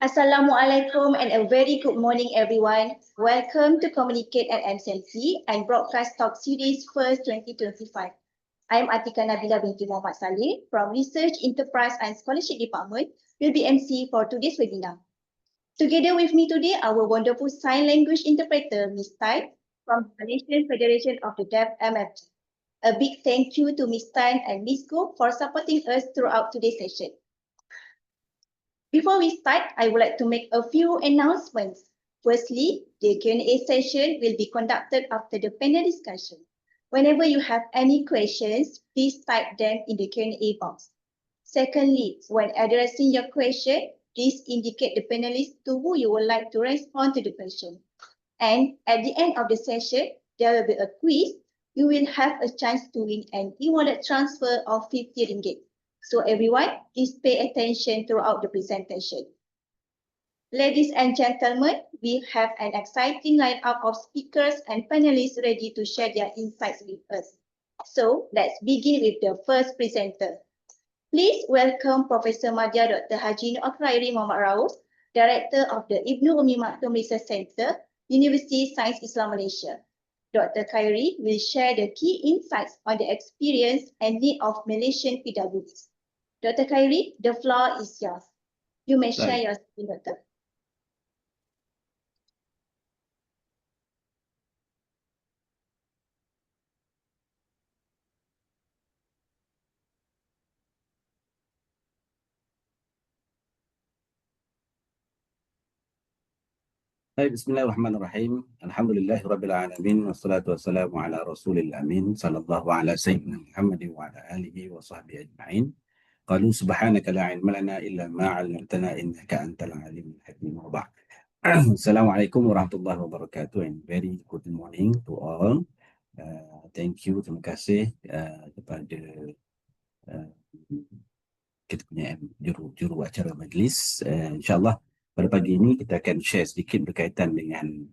Assalamualaikum and a very good morning everyone. Welcome to Communicate at MCMC and Broadcast Talk Series 1st 2025. I am Atika Nabila binti Muhammad Saleh from Research, Enterprise and Scholarship Department will be MC for today's webinar. Together with me today, our wonderful sign language interpreter, Ms. Tai from Malaysian Federation of the Deaf MFT. A big thank you to Ms. Tan and Ms. Go for supporting us throughout today's session. Before we start, I would like to make a few announcements. Firstly, the Q&A session will be conducted after the panel discussion. Whenever you have any questions, please type them in the Q&A box. Secondly, when addressing your question, please indicate the panelist to who you would like to respond to the question. And at the end of the session, there will be a quiz. You will have a chance to win an e-wallet transfer of 50 ringgit. So everyone, please pay attention throughout the presentation. Ladies and gentlemen, we have an exciting lineup of speakers and panelists ready to share their insights with us. So let's begin with the first presenter. Please welcome Professor Madya Dr. Haji Nur Khairi Muhammad Raus, Director of the Ibnu Umi Maktoum Research Center, University Science Islam Malaysia. Dr. Khairi will share the key insights on the experience and need of Malaysian PWDs. Dr. Khairi, the floor is yours. You may share your screen, Doctor. Bismillahirrahmanirrahim. Alhamdulillahirabbil alamin wassalatu wassalamu ala rasulil amin sallallahu ala sayyidina Muhammadin wa ala alihi wa sahbihi ajma'in. Qalu subhanaka la ilma lana illa ma 'allamtana innaka antal alimul hakim. Wa ba'd. Assalamualaikum warahmatullahi wabarakatuh and very good morning to all. Thank you, terima kasih kepada kita punya juru acara majlis. InsyaAllah pada pagi ini kita akan share sedikit berkaitan dengan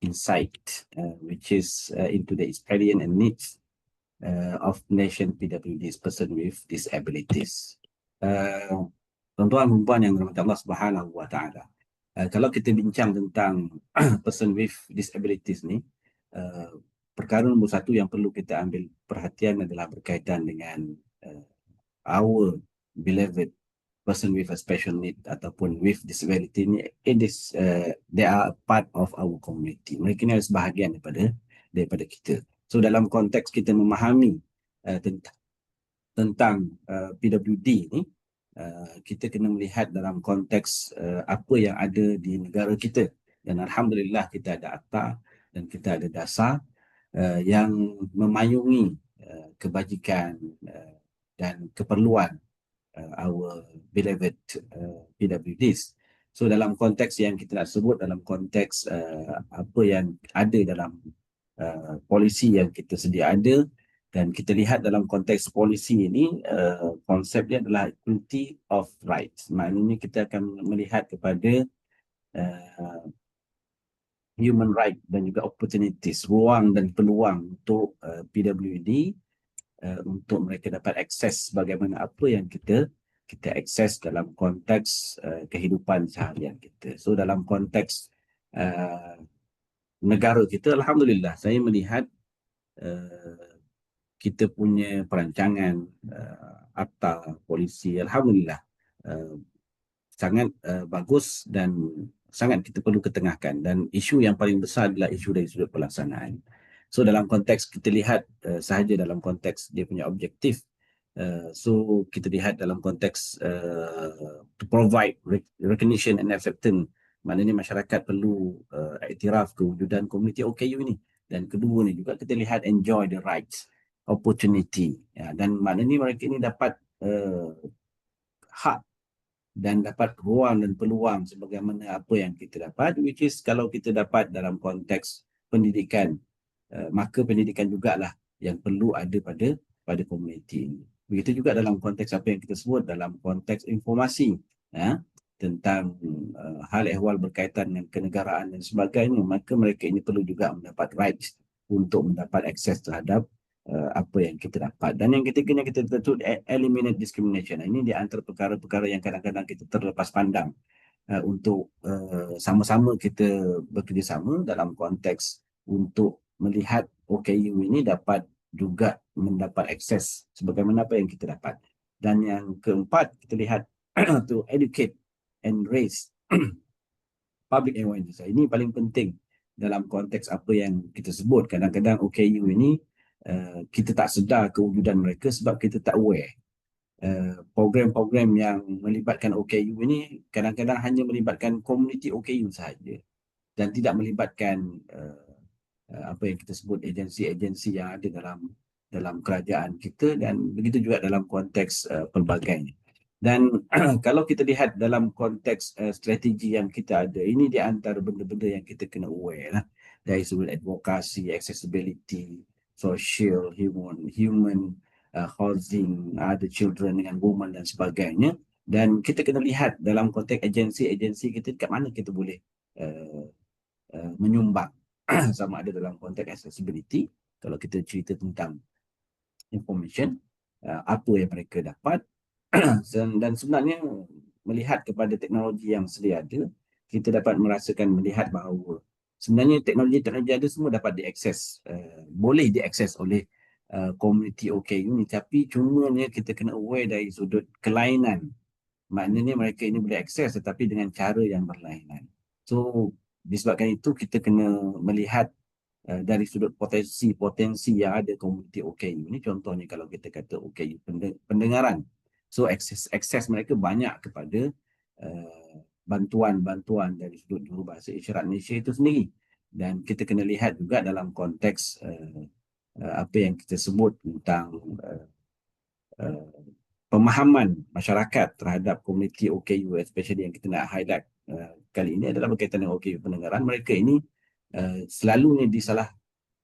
insight which is into the experience and needs of nation PWDs, person with disabilities. Tuan-tuan dan puan yang dirahmati Allah Subhanahu wa taala. Kalau kita bincang tentang person with disabilities ni, perkara nombor satu yang perlu kita ambil perhatian adalah berkaitan dengan our beloved person with a special need ataupun with disability ni, they are a part of our community. Mereka ni adalah sebahagian daripada kita. So dalam konteks kita memahami tentang PWD ni, kita kena melihat dalam konteks apa yang ada di negara kita. Dan alhamdulillah kita ada akta dan kita ada dasar yang memayungi kebajikan dan keperluan our beloved PWDs. So dalam konteks yang kita nak sebut, dalam konteks apa yang ada dalam polisi yang kita sedia ada, dan kita lihat dalam konteks polisi ini, konsep dia adalah equality of rights. Maknanya kita akan melihat kepada human right dan juga opportunities, ruang dan peluang untuk PWD, untuk mereka dapat akses bagaimana apa yang kita akses dalam konteks kehidupan seharian kita. So dalam konteks negara kita, alhamdulillah saya melihat kita punya perancangan akta polisi, alhamdulillah sangat bagus dan sangat kita perlu ketengahkan, dan isu yang paling besar adalah isu dari sudut pelaksanaan. So dalam konteks kita lihat sahaja dalam konteks dia punya objektif, so kita lihat dalam konteks to provide recognition and acceptance, maknanya masyarakat perlu iktiraf kewujudan komuniti OKU ini. Dan kedua ni juga kita lihat enjoy the rights, opportunity, ya, dan maknanya mereka ini dapat hak dan dapat ruang dan peluang sebagaimana apa yang kita dapat, which is kalau kita dapat dalam konteks pendidikan, maka pendidikan jugalah yang perlu ada pada komuniti ini. Begitu juga dalam konteks apa yang kita sebut dalam konteks informasi, ya, tentang hal ehwal berkaitan dengan kenegaraan dan sebagainya, maka mereka ini perlu juga mendapat rights untuk mendapat akses terhadap apa yang kita dapat. Dan yang ketiganya kita tentu eliminate discrimination. Ini di antara perkara-perkara yang kadang-kadang kita terlepas pandang untuk sama-sama kita bekerjasama dalam konteks untuk melihat OKU ini dapat juga mendapat akses sebagaimana apa yang kita dapat. Dan yang keempat, kita lihat to educate and raise public awareness. Ini paling penting dalam konteks apa yang kita sebut. Kadang-kadang OKU ini kita tak sedar kewujudan mereka sebab kita tak aware. Program-program yang melibatkan OKU ini kadang-kadang hanya melibatkan komuniti OKU sahaja dan tidak melibatkan apa yang kita sebut agensi-agensi yang ada dalam kerajaan kita dan begitu juga dalam konteks pelbagai. Dan kalau kita lihat dalam konteks strategi yang kita ada, ini di antara benda-benda yang kita kena aware lah. Dari sudut advokasi, accessibility, social, human housing, the children dengan women dan sebagainya. Dan kita kena lihat dalam konteks agensi-agensi kita kat mana kita boleh menyumbang sama ada dalam konteks accessibility. Kalau kita cerita tentang information, apa yang mereka dapat. Dan sebenarnya melihat kepada teknologi yang sedia ada, kita dapat melihat bahawa sebenarnya teknologi-teknologi ada semua dapat diakses, boleh diakses oleh komuniti OKU ni, tapi cumanya kita kena aware dari sudut kelainan. Maknanya mereka ini boleh akses tetapi dengan cara yang berlainan. So disebabkan itu kita kena melihat dari sudut potensi yang ada komuniti OKU ni. Contohnya kalau kita kata OKU pendengaran, so akses mereka banyak kepada bantuan-bantuan dari sudut jurubahasa isyarat Malaysia itu sendiri. Dan kita kena lihat juga dalam konteks apa yang kita sebut tentang pemahaman masyarakat terhadap komuniti OKU, especially yang kita nak highlight kali ini adalah berkaitan dengan OKU pendengaran. Mereka ini selalunya disalah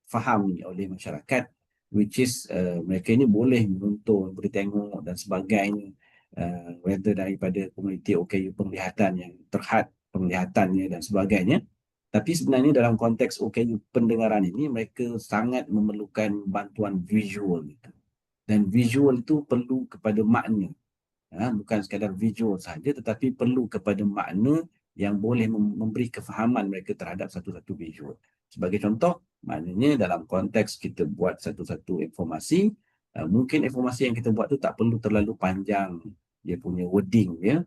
fahami oleh masyarakat, which is mereka ini boleh menonton, boleh tengok dan sebagainya, whether daripada komuniti OKU penglihatan yang terhad penglihatannya dan sebagainya. Tapi sebenarnya dalam konteks OKU pendengaran ini, mereka sangat memerlukan bantuan visual itu. Dan visual itu perlu kepada makna. Bukan sekadar visual saja, tetapi perlu kepada makna yang boleh memberi kefahaman mereka terhadap satu-satu visual. Sebagai contoh, maknanya dalam konteks kita buat satu-satu informasi, mungkin informasi yang kita buat tu tak perlu terlalu panjang dia punya wording dia,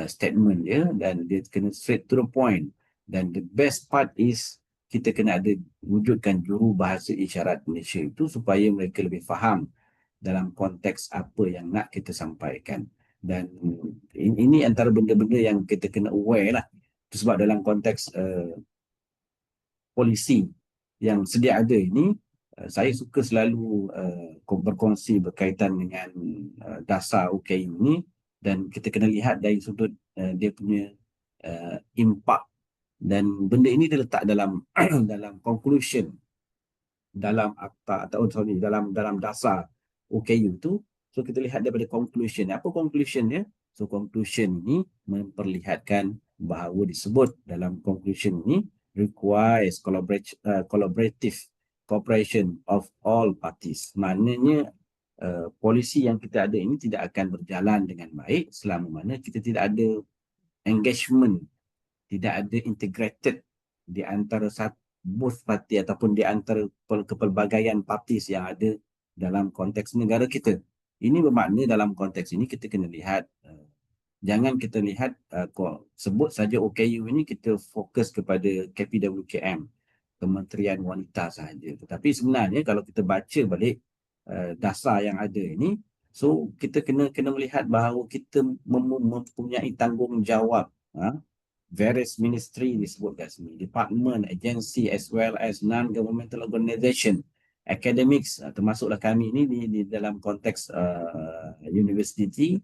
statement dia, dan dia kena straight to the point. Dan the best part is kita kena ada wujudkan jurubahasa isyarat Malaysia itu supaya mereka lebih faham dalam konteks apa yang nak kita sampaikan. Dan ini antara benda-benda yang kita kena aware lah. Sebab dalam konteks polisi yang sedia ada ini, saya suka selalu berkongsi berkaitan dengan dasar OKU ini, dan kita kena lihat dari sudut dia punya impak. Dan benda ini diletak dalam dalam conclusion, dalam akta atau dalam dasar OKU tu. So kita lihat daripada conclusion. Apa conclusion dia? So conclusion ini memperlihatkan bahawa disebut dalam conclusion ini requires collaborative cooperation of all parties. Maknanya polisi yang kita ada ini tidak akan berjalan dengan baik selama mana kita tidak ada engagement, tidak ada integrated di antara both parti ataupun di antara kepelbagaian partis yang ada dalam konteks negara kita. Ini bermakna dalam konteks ini kita kena lihat, jangan kita lihat sebut saja OKU ini kita fokus kepada KPWKM, Kementerian Wanita sahaja. Tetapi sebenarnya kalau kita baca balik dasar yang ada ini, so kita kena melihat bahawa kita mempunyai tanggungjawab. Various ministry disebut kat sini, department, agency as well as non-governmental organisation, academics, termasuklah kami ini di dalam konteks university,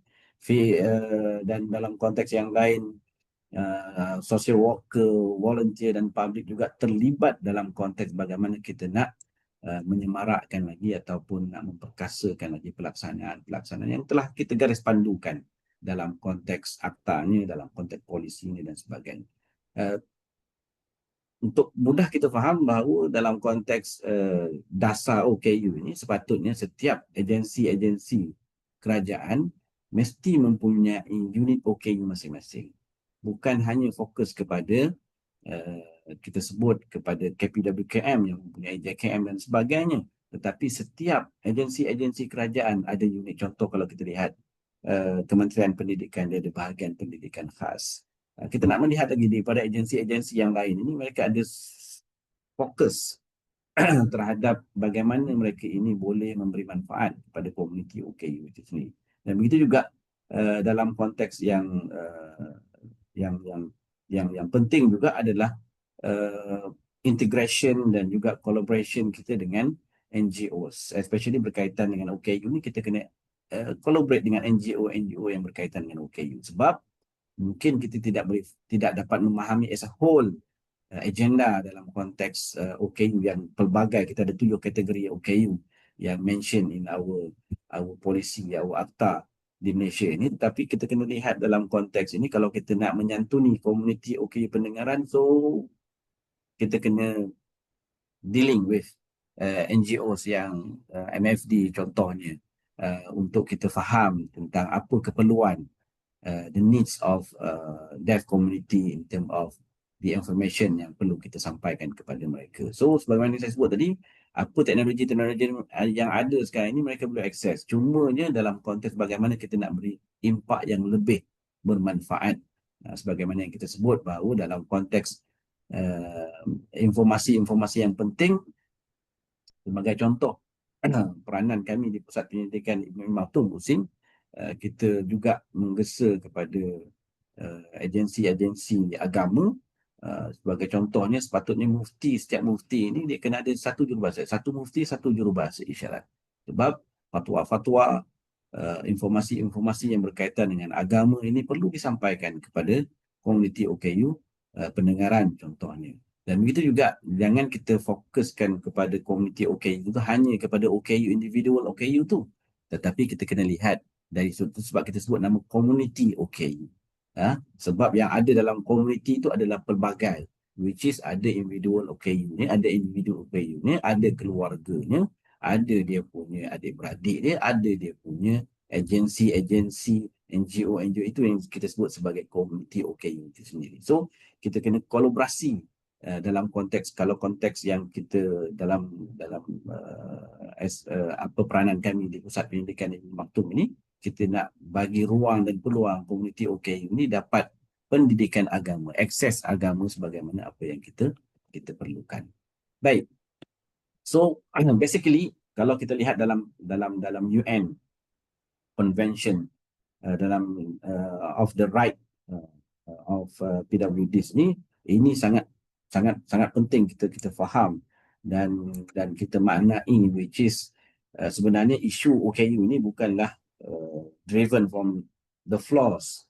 dan dalam konteks yang lain social worker, volunteer dan public juga terlibat dalam konteks bagaimana kita nak menyemarakkan lagi ataupun nak memperkasakan lagi pelaksanaan yang telah kita garis pandukan dalam konteks aktanya, dalam konteks polisi ini dan sebagainya. untuk mudah kita faham bahawa dalam konteks dasar OKU ini sepatutnya setiap agensi-agensi kerajaan mesti mempunyai unit OKU masing-masing. Bukan hanya fokus kepada kita sebut kepada KPWKM yang mempunyai JKM dan sebagainya, tetapi setiap agensi-agensi kerajaan ada unit. Contoh kalau kita lihat Kementerian Pendidikan, dia ada bahagian pendidikan khas. Kita nak melihat lagi daripada agensi-agensi yang lain ini, mereka ada fokus terhadap bagaimana mereka ini boleh memberi manfaat kepada komuniti OKU itu sendiri. Dan begitu juga dalam konteks yang penting juga adalah integration dan juga collaboration kita dengan NGOs, especially berkaitan dengan OKU ni. Kita kena collaborate dengan NGO yang berkaitan dengan OKU, sebab mungkin kita tidak dapat memahami as a whole agenda dalam konteks OKU yang pelbagai. Kita ada 7 kategori OKU yang mention in our policy, our akta di Malaysia ini. Tapi kita kena lihat dalam konteks ini, kalau kita nak menyantuni komuniti OKU pendengaran, so kita kena dealing with NGOs yang MFD contohnya, untuk kita faham tentang apa keperluan the needs of deaf community in term of the information yang perlu kita sampaikan kepada mereka. So sebagaimana saya sebut tadi, apa teknologi-teknologi yang ada sekarang ini mereka boleh akses. Cumanya dalam konteks bagaimana kita nak beri impak yang lebih bermanfaat. Sebagaimana yang kita sebut bahawa dalam konteks informasi-informasi yang penting, sebagai contoh peranan kami di Pusat Pendidikan Ibn Maktum Musim, kita juga menggesa kepada agensi-agensi agama. Sebagai contohnya, sepatutnya setiap mufti ini dia kena ada satu jurubahasa. Satu mufti, satu jurubahasa isyarat. Sebab fatwa-fatwa, informasi-informasi yang berkaitan dengan agama ini perlu disampaikan kepada komuniti OKU pendengaran contohnya. Dan begitu juga, jangan kita fokuskan kepada komuniti OKU itu hanya kepada OKU individual OKU tu. Tetapi kita kena lihat dari sebab kita sebut nama komuniti OKU. Sebab yang ada dalam komuniti itu adalah pelbagai, which is ada individual OKU-nya, ada individu OKU-nya, ada keluarganya, ada dia punya adik-beradik dia, ada dia punya agensi-agensi, NGO itu yang kita sebut sebagai komuniti OKU itu sendiri. So, kita kena kolaborasi dalam konteks, kalau konteks yang kita dalam apa peranan kami di Pusat Pendidikan Ibn Maktum ini, kita nak bagi ruang dan peluang komuniti OKU ini dapat pendidikan agama, akses agama sebagaimana apa yang kita perlukan. Baik. So basically kalau kita lihat dalam UN Convention dalam of the right of PWDs ini sangat penting kita faham dan kita maknai, which is sebenarnya isu OKU ini bukanlah driven from the flaws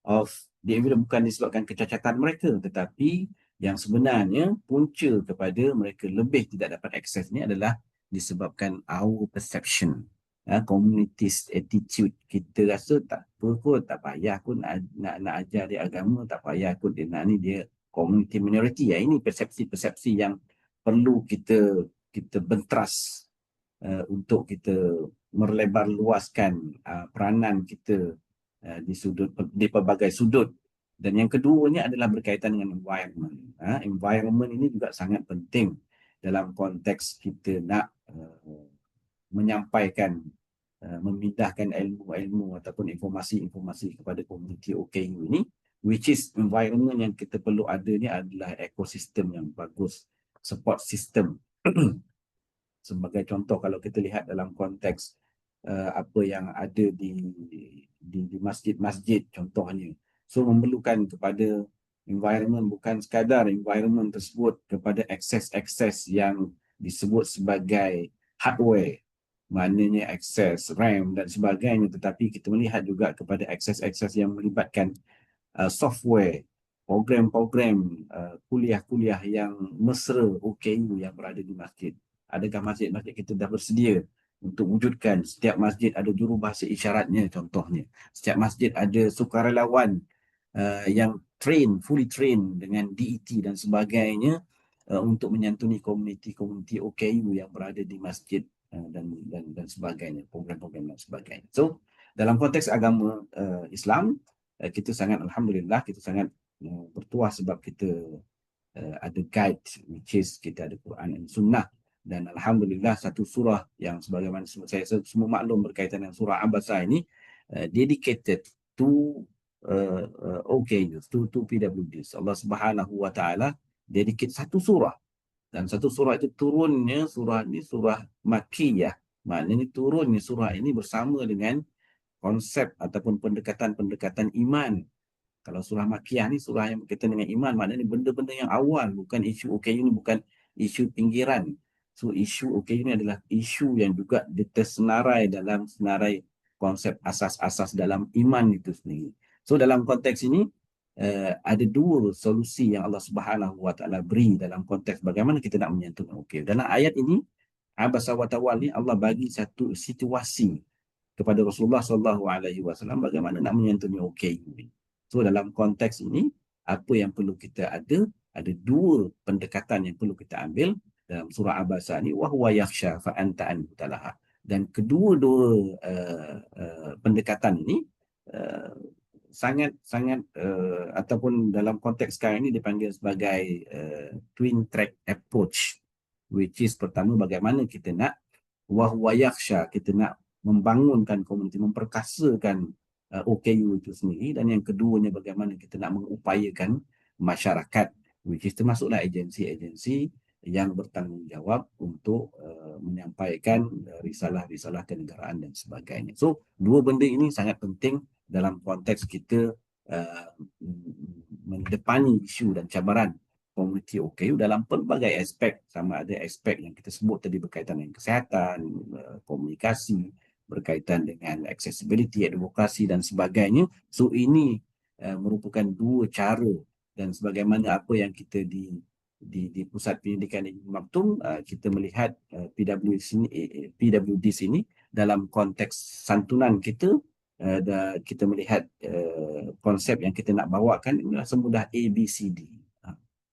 of the individual, bukan disebabkan kecacatan mereka, tetapi yang sebenarnya punca kepada mereka lebih tidak dapat akses ni adalah disebabkan our perception, community's attitude. Kita rasa tak apa kot, tak payah pun nak ajar dia agama, tak payah kot dia nak ni, dia community minority. Ini persepsi yang perlu kita benteras untuk kita merlebar luaskan peranan kita di pelbagai sudut. Dan yang keduanya adalah berkaitan dengan environment. Environment ini juga sangat penting dalam konteks kita nak menyampaikan, memindahkan ilmu-ilmu ataupun informasi-informasi kepada komuniti OKU ini, which is environment yang kita perlu ada ni adalah ekosistem yang bagus, support system. Sebagai contoh, kalau kita lihat dalam konteks apa yang ada di masjid-masjid contohnya, so memerlukan kepada environment, bukan sekadar environment tersebut kepada akses yang disebut sebagai hardware, maknanya akses RAM dan sebagainya, tetapi kita melihat juga kepada akses yang melibatkan software, program-program, kuliah-kuliah yang mesra OKU yang berada di masjid. Adakah masjid-masjid kita dah bersedia untuk wujudkan setiap masjid ada jurubahasa isyaratnya contohnya. Setiap masjid ada sukarelawan yang fully train dengan DET dan sebagainya untuk menyantuni komuniti OKU yang berada di masjid dan sebagainya, program-program dan sebagainya. So dalam konteks agama Islam, kita sangat alhamdulillah, kita sangat bertuah sebab kita ada guide, which is kita ada Quran dan Sunnah. Dan alhamdulillah satu surah yang sebagaimana saya semua maklum berkaitan dengan surah Abasa ini dedicated to OKUs, to PWDs. Allah Subhanahu wa taala dedicate satu surah, dan satu surah itu turunnya, surah ini surah Makkiyah. Maknanya turunnya surah ini bersama dengan konsep ataupun pendekatan-pendekatan iman. Kalau surah Makkiyah ni surah yang berkaitan dengan iman, maknanya benda-benda yang awal, bukan isu OKU ni, bukan isu pinggiran. So isu OKU ni adalah isu yang juga tersenarai dalam senarai konsep asas-asas dalam iman itu sendiri. So dalam konteks ini ada dua solusi yang Allah Subhanahu wa taala beri dalam konteks bagaimana kita nak menyantuni OKU. Dalam ayat ini Abasa wa Tawal ni Allah bagi satu situasi kepada Rasulullah SAW bagaimana nak menyantuni OKU ni. So dalam konteks ini, apa yang perlu kita ada dua pendekatan yang perlu kita ambil dalam surah Abasa ni, wa huwa yakhsha fa anta anhu talaha. Dan kedua-dua pendekatan ini sangat ataupun dalam konteks sekarang ini dipanggil sebagai twin track approach, which is pertama bagaimana kita nak wa huwa yakhsha, kita nak membangunkan komuniti, memperkasakan OKU itu sendiri, dan yang keduanya bagaimana kita nak mengupayakan masyarakat, which is termasuklah agensi-agensi yang bertanggungjawab untuk menyampaikan risalah-risalah kenegaraan dan sebagainya. So dua benda ini sangat penting dalam konteks kita mendepani isu dan cabaran komuniti OKU dalam pelbagai aspek, sama ada aspek yang kita sebut tadi berkaitan dengan kesihatan, komunikasi, berkaitan dengan accessibility, advokasi dan sebagainya. So ini merupakan dua cara, dan sebagaimana apa yang kita di Pusat Pendidikan Ibn Maktoum, kita melihat PWDs ini dalam konteks santunan kita, kita melihat konsep yang kita nak bawakan adalah semudah ABCD.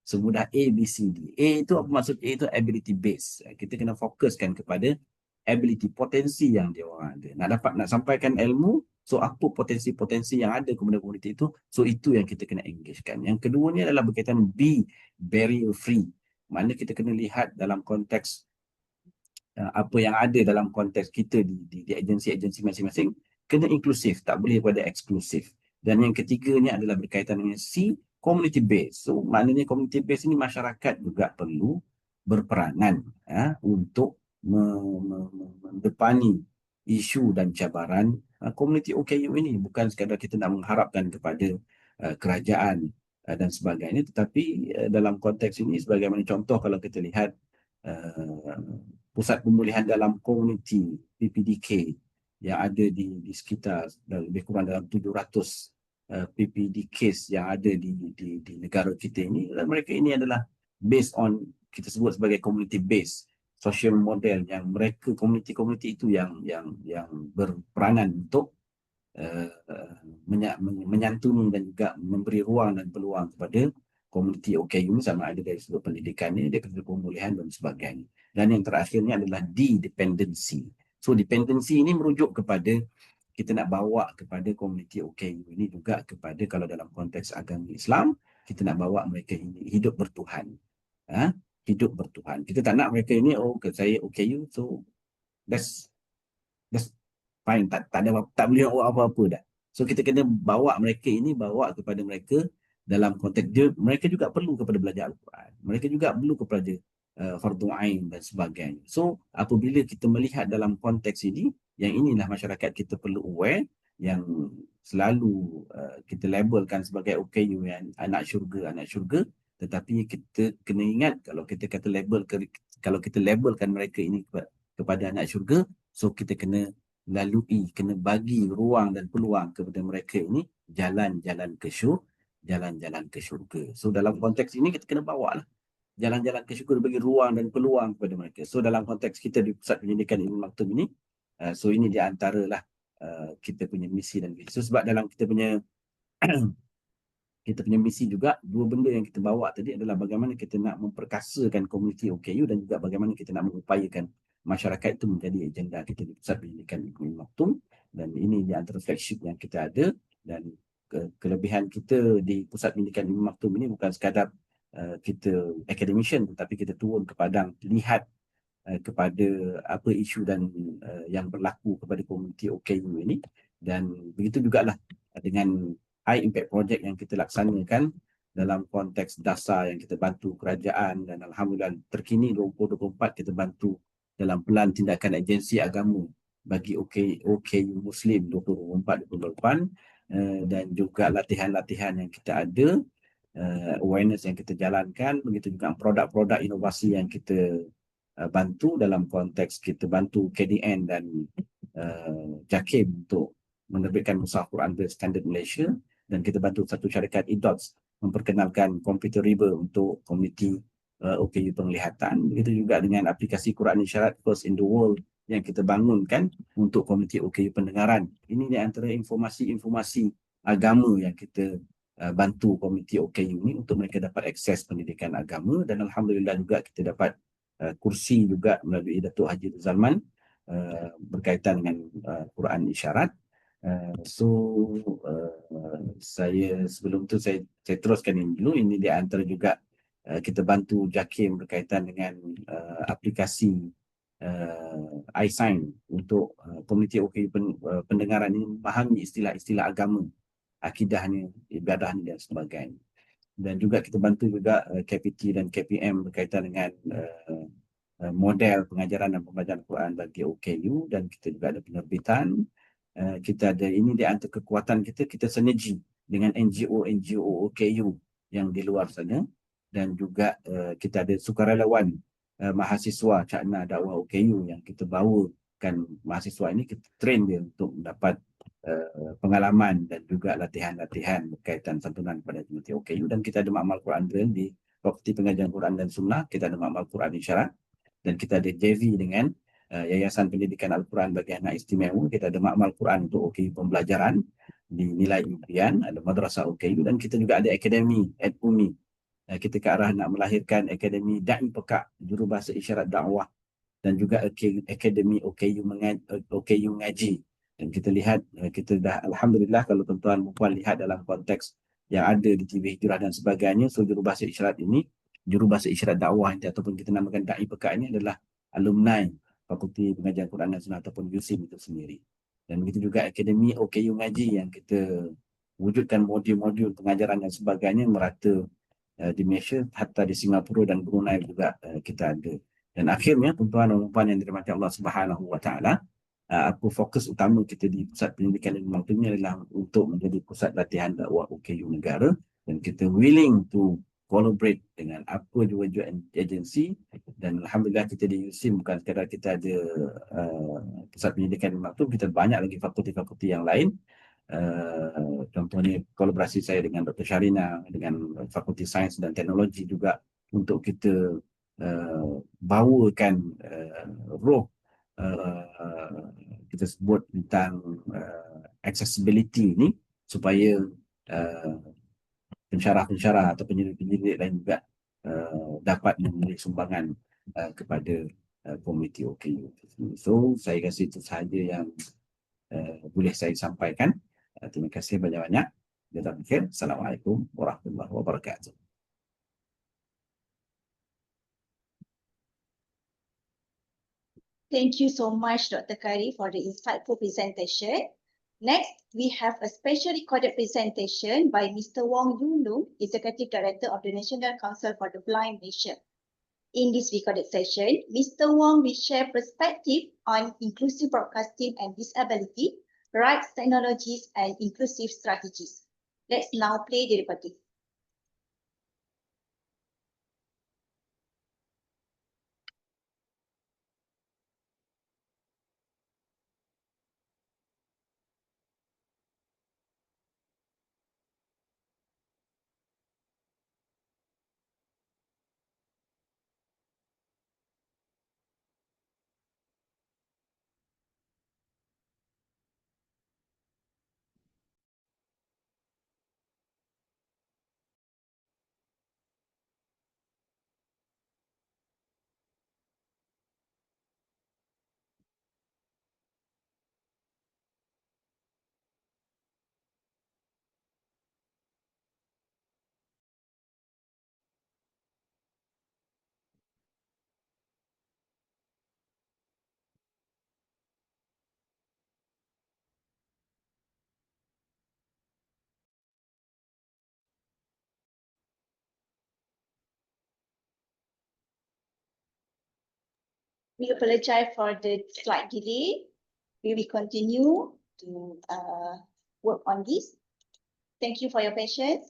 Semudah ABCD. A itu apa maksud? A itu ability base. Kita kena fokuskan kepada ability, potensi yang dia orang ada. Nak sampaikan ilmu, so apa potensi-potensi yang ada kepada komuniti itu, so itu yang kita kena engagekan. Yang kedua ni adalah berkaitan be barrier free. Maknanya kita kena lihat dalam konteks apa yang ada dalam konteks kita di agensi-agensi masing-masing, kena inklusif, tak boleh pada eksklusif. Dan yang ketiganya adalah berkaitan dengan C, community base. So maknanya community base ini masyarakat juga perlu berperanan untuk mendepani isu dan cabaran komuniti OKU ini. Bukan sekadar kita nak mengharapkan kepada kerajaan dan sebagainya, tetapi dalam konteks ini, sebagaimana contoh kalau kita lihat pusat pemulihan dalam komuniti PPDK yang ada di sekitar lebih kurang dalam 700 PPD case yang ada di negara kita ini, dan mereka ini adalah based on, kita sebut sebagai community based social model, yang mereka komuniti-komuniti itu yang berperanan untuk menyantuni dan juga memberi ruang dan peluang kepada komuniti OKU, sama ada dari sudut pendidikannya, dari sudut pemulihan dan sebagainya. Dan yang terakhirnya adalah dependency. So dependency ini merujuk kepada kita nak bawa kepada komuniti OKU ini juga kepada, kalau dalam konteks agama Islam, kita nak bawa mereka ini hidup bertuhan. Hidup bertuhan. Kita tak nak mereka ini, saya OKU, so that's fine, tak boleh buat apa-apa dah. So kita kena bawa mereka ini, bawa kepada mereka dalam konteks dia, mereka juga perlu kepada belajar Al-Quran. Mereka juga perlu kepada fardu ain dan sebagainya. So apabila kita melihat dalam konteks ini, yang inilah masyarakat kita perlu aware, yang selalu kita labelkan sebagai OKU yang anak syurga, tetapi kita kena ingat, kalau kita kata kalau kita labelkan mereka ini kepada anak syurga, so kita kena lalui, kena bagi ruang dan peluang kepada mereka ini jalan-jalan ke syurga. So dalam konteks ini kita kena bawa lah jalan-jalan ke syurga, bagi ruang dan peluang kepada mereka. So dalam konteks kita di Pusat Pendidikan Ibn Maktoum ini, so ini di antara lah kita punya misi dan visi. So sebab dalam kita punya kita punya misi juga, dua benda yang kita bawa tadi adalah bagaimana kita nak memperkasakan komuniti OKU dan juga bagaimana kita nak mengupayakan masyarakat itu menjadi agenda kita di Pusat Pendidikan Ekonomi Maktum. Dan ini di antara flagship yang kita ada, dan kelebihan kita di Pusat Pendidikan Ekonomi Maktum ini bukan sekadar kita academician, tetapi kita turun ke padang, lihat kepada apa isu dan yang berlaku kepada komuniti OKU ini. Dan begitu jugalah dengan high impact project yang kita laksanakan dalam konteks dasar yang kita bantu kerajaan, dan alhamdulillah terkini 2024 kita bantu dalam pelan tindakan agensi agama bagi OKU Muslim 2024-2028, dan juga latihan-latihan yang kita ada, awareness yang kita jalankan, begitu juga produk-produk inovasi yang kita bantu dalam konteks kita bantu KDN dan JAKIM untuk menerbitkan Mushaf Quran berstandard Malaysia, dan kita bantu satu syarikat IDOTS memperkenalkan komputer riba untuk komuniti OKU penglihatan. Begitu juga dengan aplikasi Quran Isyarat First in the World yang kita bangunkan untuk komuniti OKU pendengaran. Ini di antara informasi-informasi agama yang kita bantu komuniti OKU ini untuk mereka dapat akses pendidikan agama. Dan alhamdulillah juga kita dapat kursi juga melalui Datuk Haji Zalman berkaitan dengan Quran Isyarat. Saya sebelum tu saya teruskan ini dulu. Ini di antara juga kita bantu JAKIM berkaitan dengan aplikasi iSign untuk komuniti OKU pendengaran ini memahami istilah-istilah agama, akidahnya, ibadahnya dan sebagainya. Dan juga kita bantu juga KPT dan KPM berkaitan dengan model pengajaran dan pembelajaran Quran bagi OKU, dan kita juga ada penerbitan. Kita ada ini di antara kekuatan kita, kita sinergi dengan NGO OKU yang di luar sana, dan juga kita ada sukarelawan mahasiswa Cakna Dakwah OKU yang kita bawakan mahasiswa ini, kita train dia untuk mendapat pengalaman dan juga latihan-latihan berkaitan santunan pada komuniti OKU. Dan kita ada makmal Quran drill di Fakulti Pengajian Quran dan Sunnah, kita ada makmal Quran Isyarat, dan kita ada JV dengan Yayasan Pendidikan Al-Quran bagi Anak Istimewa. Kita ada makmal Quran untuk OKU pembelajaran di nilai impian, ada madrasah OKU, dan kita juga ada akademi UMI. Kita ke arah nak melahirkan akademi Da'i Pekak Jurubahasa Isyarat Dakwah, dan juga akademi OKU Ngaji. Dan kita lihat, kita dah alhamdulillah, kalau tuan-tuan dan puan lihat dalam konteks yang ada di TV Hijrah dan sebagainya, so jurubahasa isyarat ini, jurubahasa isyarat dakwah ataupun kita namakan Da'i Pekak ini adalah alumni Fakulti Pengajian Quran dan Sunnah ataupun USIM itu sendiri. Dan begitu juga akademi OKU Ngaji yang kita wujudkan modul-modul pengajaran dan sebagainya merata di Malaysia, hatta di Singapura dan Brunei juga kita ada. Dan akhirnya tuan-tuan dan puan yang dirahmati Allah Subhanahu Wa Taala, apa fokus utama kita di Pusat Pendidikan Ilmu Maktum ini adalah untuk menjadi pusat latihan dakwah OKU negara, dan kita willing to collaborate dengan apa juga agensi. Dan alhamdulillah kita di USIM bukan sekadar kita ada Pusat Pendidikan Ilmu Maktum, kita banyak lagi fakulti-fakulti yang lain. Contohnya kolaborasi saya dengan Dr. Sharina dengan Fakulti Sains dan Teknologi juga untuk kita bawakan roh kita sebut tentang accessibility ini, supaya pensyarah-pensyarah atau penyelidik-penyelidik lain juga dapat memberi sumbangan kepada komuniti OKU. So saya rasa itu sahaja yang boleh saya sampaikan. Terima kasih banyak-banyak. Assalamualaikum warahmatullahi wabarakatuh. Thank you so much, Dr. Kari, for the insightful presentation. Next, we have a special recorded presentation by Mr. Wong Yun Lung, Executive Director of the National Council for the Blind Malaysia. In this recorded session, Mr. Wong will share perspective on inclusive broadcasting and disability, rights, technologies, and inclusive strategies. Let's now play the recording. We apologize for the slight delay. We will continue to work on this. Thank you for your patience.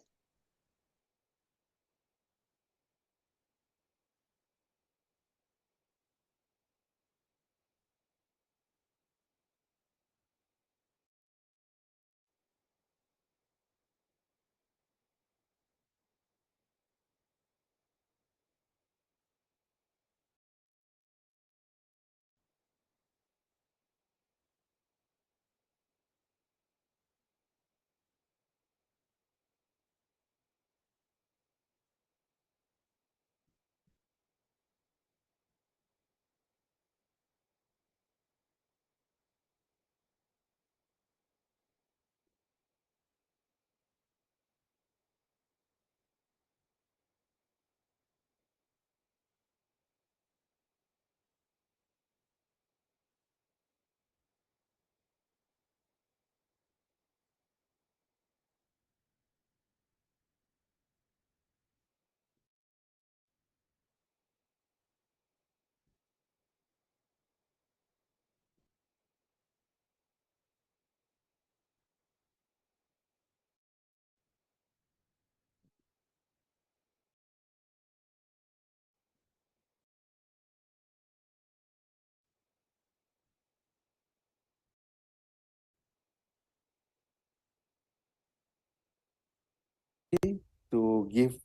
To give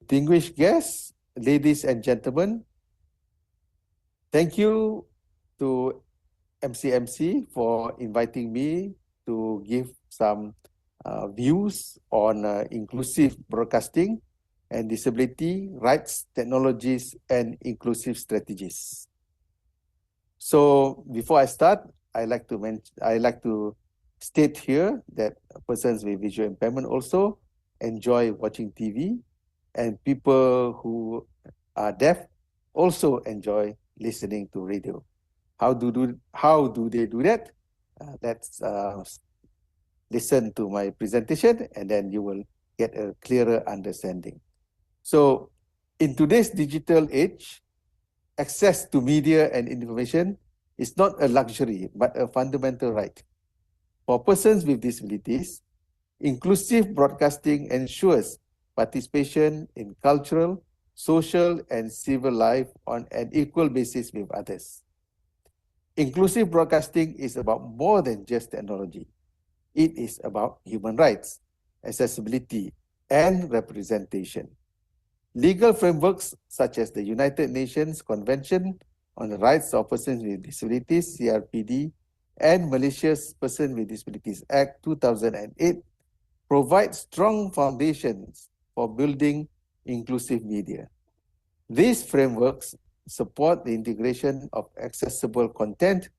distinguished guests, ladies and gentlemen, thank you to MCMC for inviting me to give some views on inclusive broadcasting and disability rights, technologies, and inclusive strategies. So before I start, I like to state here that persons with visual impairment also enjoy watching TV, and people who are deaf also enjoy listening to radio. How do they do that? Let's listen to my presentation, and then you will get a clearer understanding. So, in today's digital age, access to media and information is not a luxury, but a fundamental right. For persons with disabilities, inclusive broadcasting ensures participation in cultural, social, and civil life on an equal basis with others. Inclusive broadcasting is about more than just technology. It is about human rights, accessibility, and representation. Legal frameworks such as the United Nations Convention on the Rights of Persons with Disabilities, CRPD, and Malaysia's Persons with Disabilities Act 2008 provide strong foundations for building inclusive media. These frameworks support the integration of accessible content,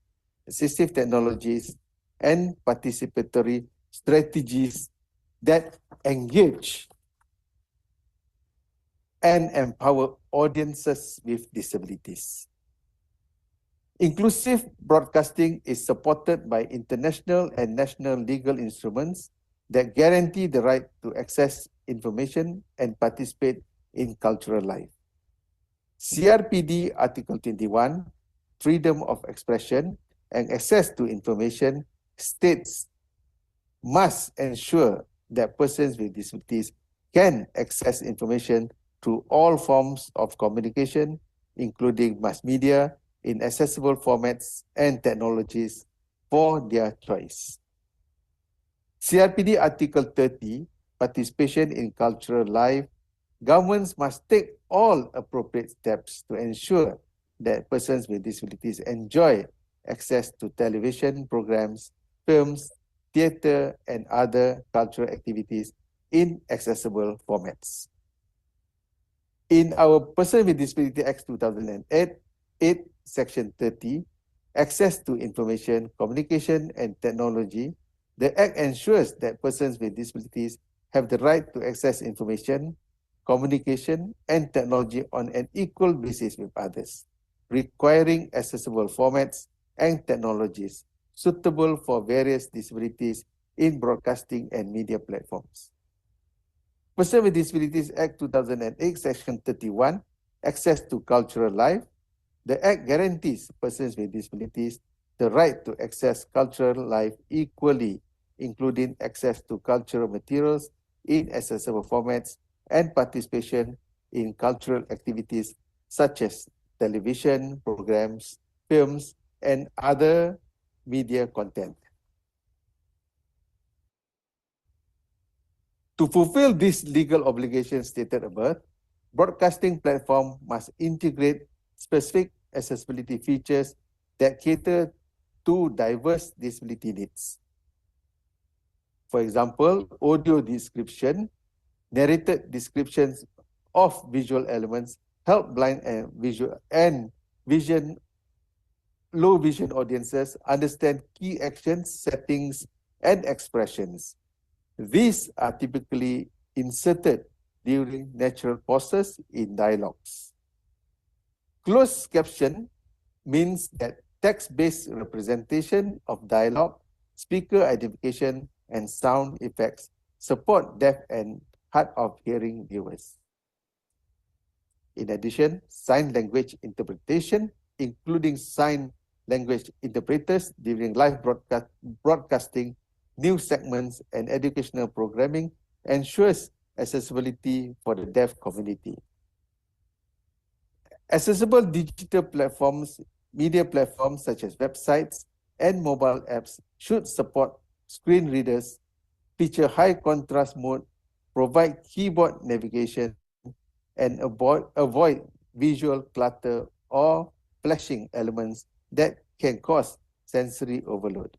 assistive technologies, and participatory strategies that engage and empower audiences with disabilities. Inclusive broadcasting is supported by international and national legal instruments that guarantee the right to access information and participate in cultural life. CRPD Article 21, Freedom of Expression and Access to Information, states must ensure that persons with disabilities can access information through all forms of communication, including mass media, in accessible formats and technologies for their choice. CRPD Article 30, Participation in Cultural Life, governments must take all appropriate steps to ensure that persons with disabilities enjoy access to television programs, films, theatre, and other cultural activities in accessible formats. In our Person with Disability Act 2008, Section 30, Access to Information, Communication, and Technology, the Act ensures that persons with disabilities have the right to access information, communication, and technology on an equal basis with others, requiring accessible formats and technologies suitable for various disabilities in broadcasting and media platforms. Person with Disabilities Act 2008, Section 31, access to cultural life. The Act guarantees persons with disabilities the right to access cultural life equally, including access to cultural materials in accessible formats and participation in cultural activities such as television programs, films, and other media content. To fulfill these legal obligations stated above, broadcasting platform must integrate specific accessibility features that cater to diverse disability needs. For example, audio description, narrated descriptions of visual elements help blind and low vision audiences understand key actions, settings, and expressions. These are typically inserted during natural pauses in dialogues. Closed caption means that text-based representation of dialogue, speaker identification, and sound effects support deaf and hard of hearing viewers. In addition, sign language interpretation, including sign language interpreters during live broadcasting, news segments, and educational programming, ensures accessibility for the deaf community. Accessible digital platforms, media platforms such as websites and mobile apps should support screen readers, feature high contrast mode, provide keyboard navigation, and avoid visual clutter or flashing elements that can cause sensory overload.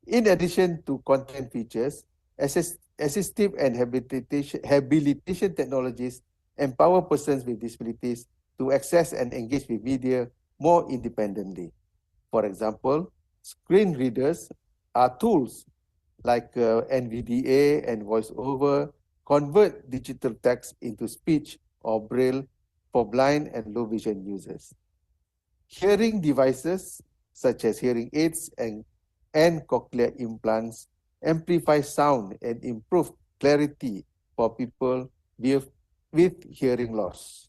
In addition to content features, assistive and habilitation technologies empower persons with disabilities to access and engage with media more independently. For example, screen readers are tools like NVDA and VoiceOver convert digital text into speech or braille for blind and low vision users. Hearing devices such as hearing aids and cochlear implants amplify sound and improve clarity for people with hearing loss.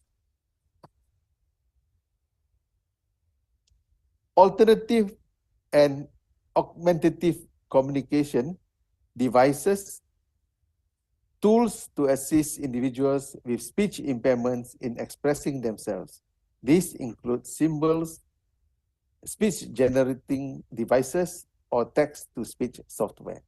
Alternative and augmentative communication devices, tools to assist individuals with speech impairments in expressing themselves. These include symbols, speech generating devices, or text-to-speech software.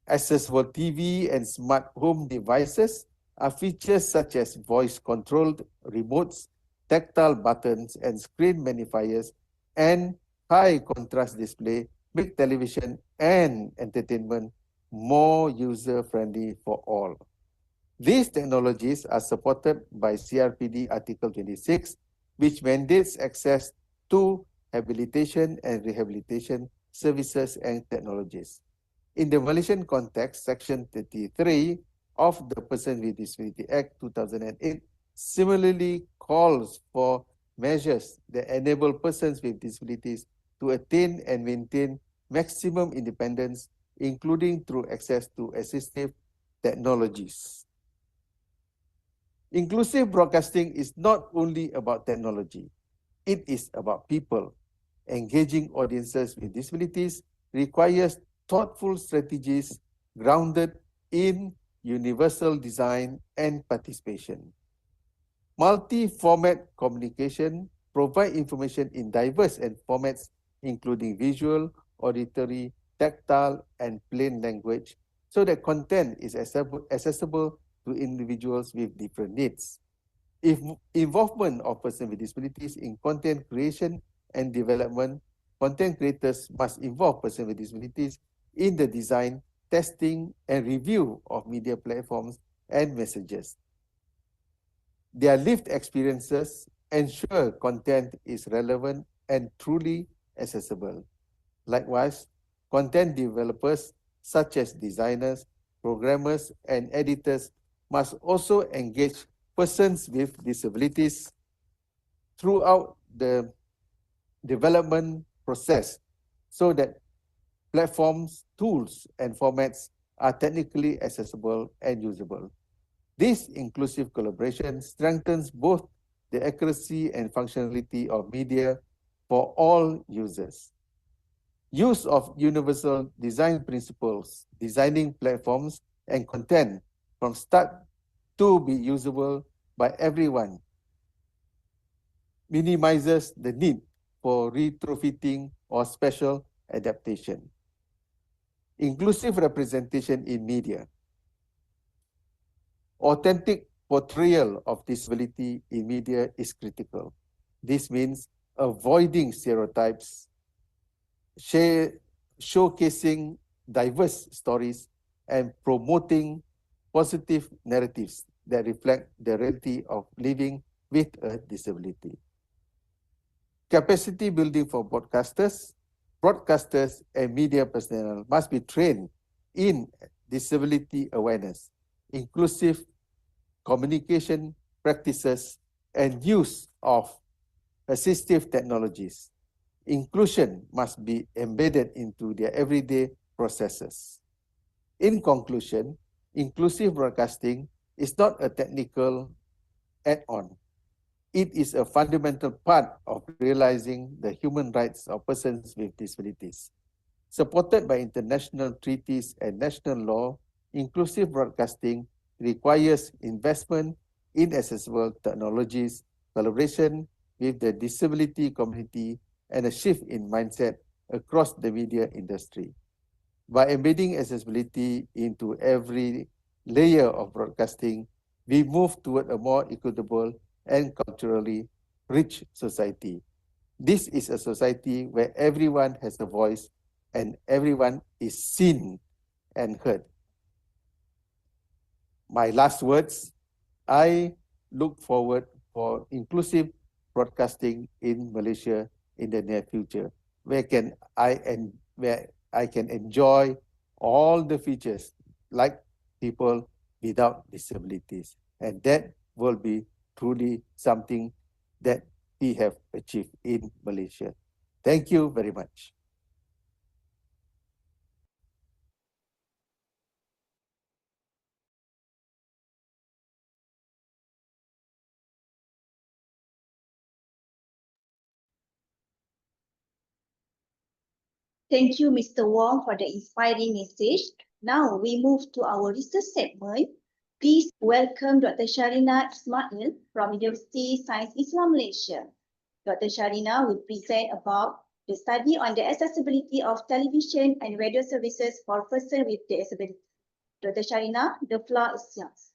Accessible TV and smart home devices are features such as voice-controlled remotes, tactile buttons, and screen magnifiers, and high-contrast display make television and entertainment more user-friendly for all. These technologies are supported by CRPD Article 26, which mandates access to habilitation and rehabilitation services and technologies. In the Malaysian context, Section 33 of the Person with Disability Act 2008 similarly calls for measures that enable persons with disabilities to attain and maintain maximum independence, including through access to assistive technologies. Inclusive broadcasting is not only about technology, it is about people. Engaging audiences with disabilities requires thoughtful strategies grounded in universal design and participation. Multi-format communication provides information in diverse formats, including visual, auditory, tactile, and plain language, so that content is accessible to individuals with different needs. If involvement of persons with disabilities in content creation and development, content creators must involve persons with disabilities in the design, testing, and review of media platforms and messages. Their lived experiences ensure content is relevant and truly accessible. Likewise, content developers such as designers, programmers, and editors must also engage persons with disabilities throughout the development process so that platforms, tools, and formats are technically accessible and usable. This inclusive collaboration strengthens both the accuracy and functionality of media for all users. Use of universal design principles, designing platforms and content from start to be usable by everyone, minimizes the need for retrofitting or special adaptation. Inclusive representation in media. Authentic portrayal of disability in media is critical. This means avoiding stereotypes, showcasing diverse stories, and promoting positive narratives that reflect the reality of living with a disability. Capacity building for broadcasters and media personnel must be trained in disability awareness, inclusive communication practices, and use of assistive technologies. Inclusion must be embedded into their everyday processes. In conclusion, inclusive broadcasting is not a technical add-on. It is a fundamental part of realizing the human rights of persons with disabilities. Supported by international treaties and national law, inclusive broadcasting requires investment in accessible technologies, collaboration with the disability community, and a shift in mindset across the media industry. By embedding accessibility into every layer of broadcasting, we move toward a more equitable and culturally rich society. This is a society where everyone has a voice and everyone is seen and heard. My last words, I look forward for inclusive broadcasting in Malaysia in the near future, where I can enjoy all the features like people without disabilities. And that will be truly something that we have achieved in Malaysia. Thank you very much. Thank you, Mr. Wong, for the inspiring message. Now we move to our research segment. Please welcome Dr. Shahrina Ismail from University Science Islam Malaysia. Dr. Sharina will present about the study on the accessibility of television and radio services for persons with disabilities. Dr. Sharina, the floor is yours.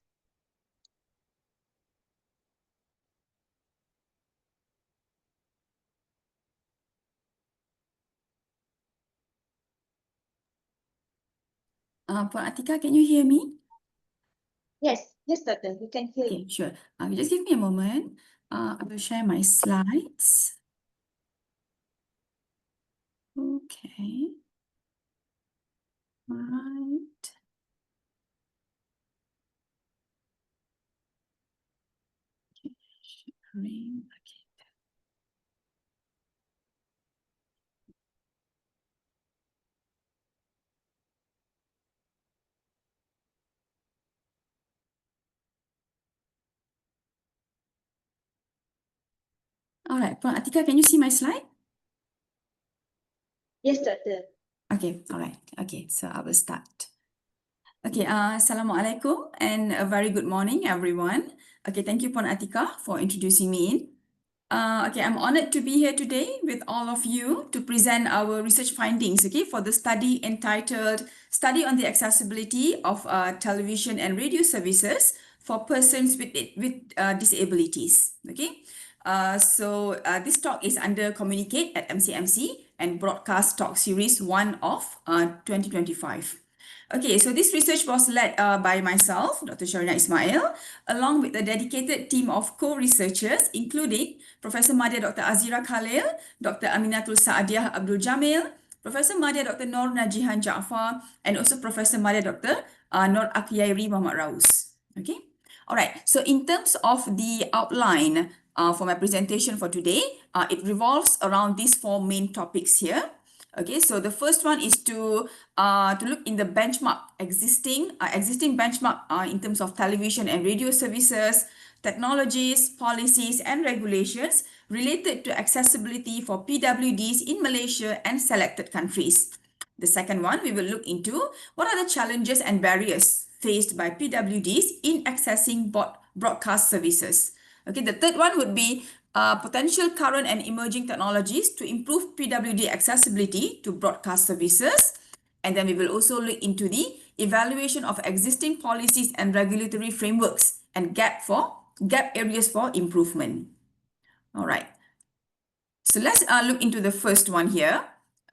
Puan Atika, can you hear me? Yes, doctor, we can hear you. Okay, sure. Just give me a moment. I will share my slides. Okay. All right. Okay, sharing. Okay. All right, Puan Atika, can you see my slide? Yes, doctor. Okay, all right. Okay, so I will start. Okay, Assalamualaikum and a very good morning, everyone. Okay, thank you, Puan Atika, for introducing me in. Okay, I'm honored to be here today with all of you to present our research findings, okay, for the study entitled Study on the Accessibility of Television and Radio Services for Persons with Disabilities, okay. So this talk is under Communicate at MCMC and Broadcast Talk Series 1 of 2025. Okay, so this research was led by myself, Dr. Shahrina Ismail, along with a dedicated team of co-researchers, including Professor Madya Dr. Azira Khalil, Dr. Aminatul Saadiah Abdul Jamil, Professor Madya Dr. Nur Najihan Jaafar, and also Professor Madya Dr. Nur Akyairi Muhammad Raus. Okay, all right. So in terms of the outline for my presentation for today, it revolves around these four main topics here. Okay, so the first one is to look in the benchmark, existing benchmark in terms of television and radio services, technologies, policies, and regulations related to accessibility for PWDs in Malaysia and selected countries. The second one, we will look into what are the challenges and barriers faced by PWDs in accessing broadcast services. Okay, the third one would be potential current and emerging technologies to improve PWD accessibility to broadcast services. And then we will also look into the evaluation of existing policies and regulatory frameworks and gap areas for improvement. All right. So let's look into the first one here.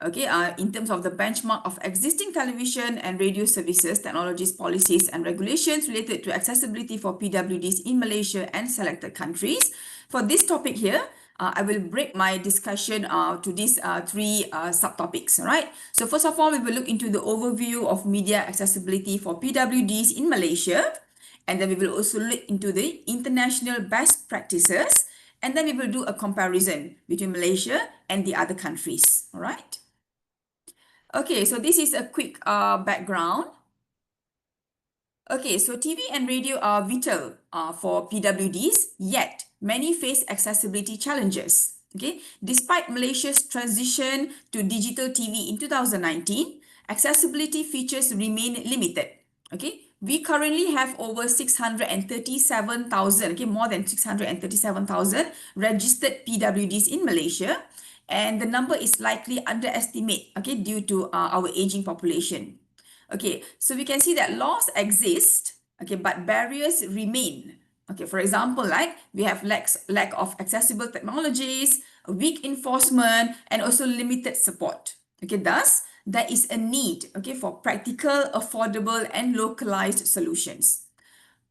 Okay, in terms of the benchmark of existing television and radio services, technologies, policies, and regulations related to accessibility for PWDs in Malaysia and selected countries. For this topic here, I will break my discussion to these three subtopics, all right? So first of all, we will look into the overview of media accessibility for PWDs in Malaysia. And then we will also look into the international best practices. And then we will do a comparison between Malaysia and the other countries, all right? Okay, so this is a quick background. Okay, so TV and radio are vital for PWDs, yet many face accessibility challenges. Okay, despite Malaysia's transition to digital TV in 2019, accessibility features remain limited. Okay, we currently have over 637,000, okay, more than 637,000 registered PWDs in Malaysia, and the number is likely underestimate, okay, due to our aging population. Okay, so we can see that laws exist, okay, but barriers remain. Okay, for example, like we have lack of accessible technologies, weak enforcement, and also limited support. Okay, thus there is a need, okay, for practical, affordable, and localized solutions.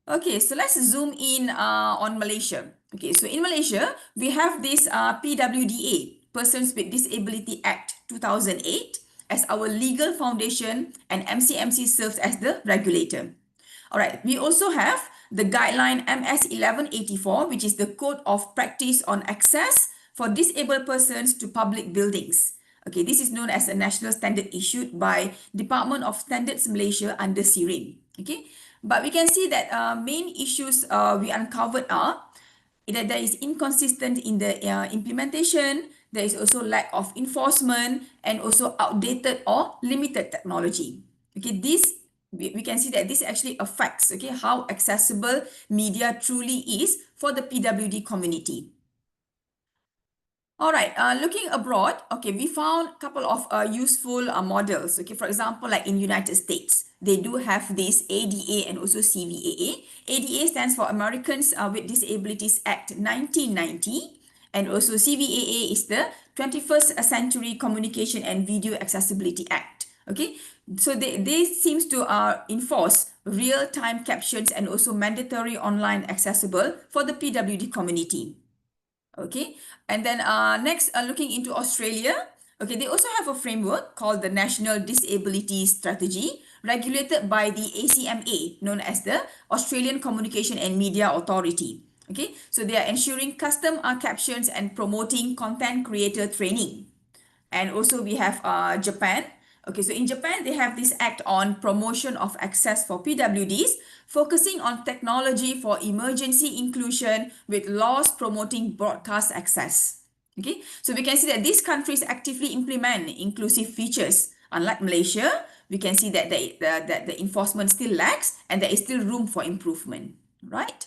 Okay, so let's zoom in on Malaysia. Okay, so in Malaysia, we have this PWDA, Persons with Disability Act 2008, as our legal foundation, and MCMC serves as the regulator. All right, we also have the guideline MS 1184, which is the Code of Practice on Access for Disabled Persons to Public Buildings. Okay, this is known as a national standard issued by Department of Standards Malaysia under SIRIN. Okay, but we can see that main issues we uncovered are that there is inconsistent in the implementation, there is also lack of enforcement, and also outdated or limited technology. Okay, this we can see that this actually affects, okay, how accessible media truly is for the PWD community. All right, looking abroad, okay, we found a couple of useful models. Okay, for example, like in United States, they do have this ADA and also CVAA. ADA stands for Americans with Disabilities Act 1990, and also CVAA is the 21st Century Communication and Video Accessibility Act. Okay, so they seems to enforce real-time captions and also mandatory online accessible for the PWD community. Okay, and then next, looking into Australia, okay, they also have a framework called the National Disability Strategy, regulated by the ACMA, known as the Australian Communication and Media Authority. Okay, so they are ensuring custom captions and promoting content creator training. And also we have Japan. Okay, so in Japan, they have this act on promotion of access for PWDs, focusing on technology for emergency inclusion with laws promoting broadcast access. Okay, so we can see that these countries actively implement inclusive features. Unlike Malaysia, we can see that the enforcement still lacks and there is still room for improvement, right?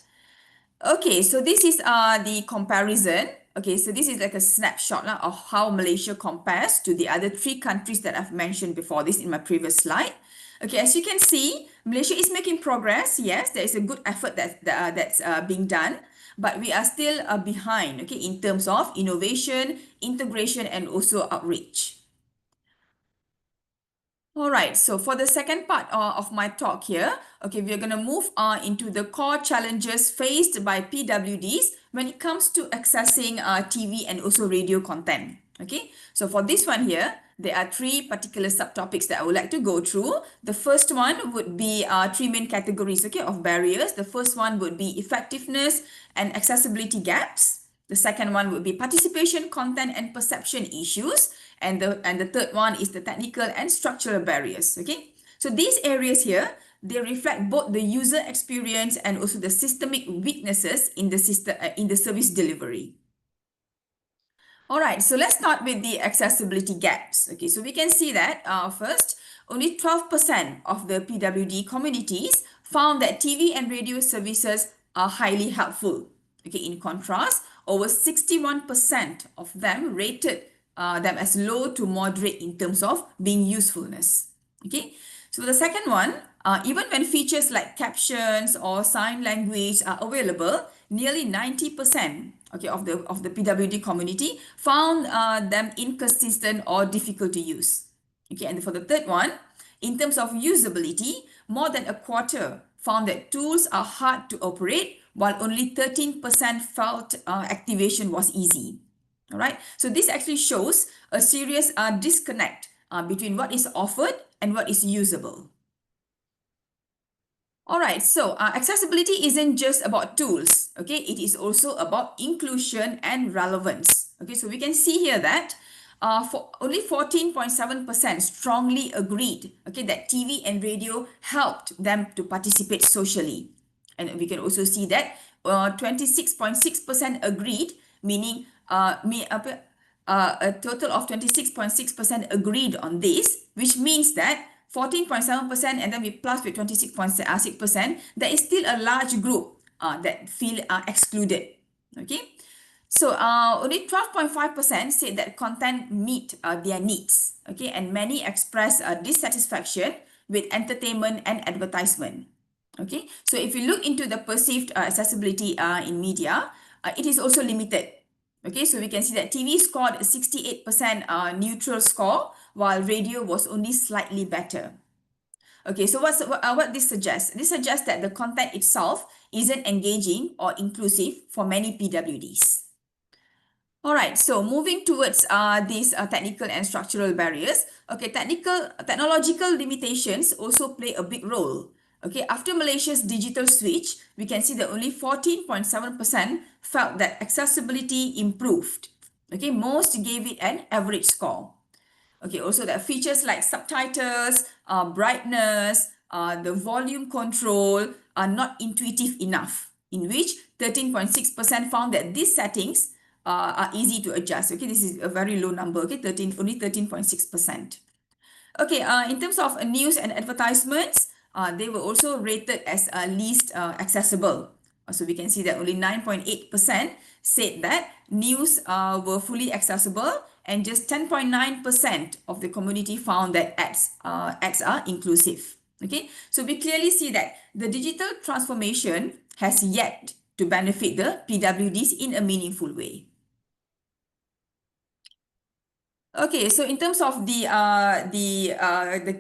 Okay, so this is the comparison. Okay, so this is like a snapshot of how Malaysia compares to the other three countries that I've mentioned before this in my previous slide. Okay, as you can see, Malaysia is making progress. Yes, there is a good effort that's being done, but we are still behind, okay, in terms of innovation, integration, and also outreach. All right, so for the second part of my talk here, okay, we're going to move on into the core challenges faced by PWDs when it comes to accessing TV and also radio content. Okay, so for this one here, there are three particular subtopics that I would like to go through. The first one would be three main categories, okay, of barriers. The first one would be effectiveness and accessibility gaps. The second one would be participation, content, and perception issues. And the third one is the technical and structural barriers. Okay, so these areas here, they reflect both the user experience and also the systemic weaknesses in the system in the service delivery. All right, so let's start with the accessibility gaps. Okay, so we can see that first, only 12% of the PWD communities found that TV and radio services are highly helpful. Okay, in contrast, over 61% of them rated them as low to moderate in terms of being usefulness. Okay, so the second one, even when features like captions or sign language are available, nearly 90% of the PWD community found them inconsistent or difficult to use. Okay, and for the third one, in terms of usability, more than a quarter found that tools are hard to operate, while only 13% felt activation was easy. All right, so this actually shows a serious disconnect between what is offered and what is usable. All right, so accessibility isn't just about tools, okay? It is also about inclusion and relevance. Okay, so we can see here that for only 14.7% strongly agreed, okay, that TV and radio helped them to participate socially. And we can also see that 26.6% agreed, meaning a total of 26.6% agreed on this, which means that 14.7% and then we plus with 26.6%, there is still a large group that feel excluded. Okay, so only 12.5% said that content meet their needs. Okay, and many express dissatisfaction with entertainment and advertisement. Okay, so if you look into the perceived accessibility in media, it is also limited. Okay, so we can see that TV scored a 68% neutral score, while radio was only slightly better. Okay, so what this suggests? This suggests that the content itself isn't engaging or inclusive for many PWDs. All right, so moving towards these technical and structural barriers. Okay, technological limitations also play a big role. Okay, after Malaysia's digital switch, we can see that only 14.7% felt that accessibility improved. Okay, most gave it an average score. Okay, also that features like subtitles, brightness, the volume control are not intuitive enough, in which 13.6% found that these settings are easy to adjust. Okay, this is a very low number. Okay, only 13.6%. Okay, in terms of news and advertisements, they were also rated as least accessible. So we can see that only 9.8% said that news were fully accessible, and just 10.9% of the community found that ads are inclusive. Okay, so we clearly see that the digital transformation has yet to benefit the PWDs in a meaningful way. Okay, so in terms of the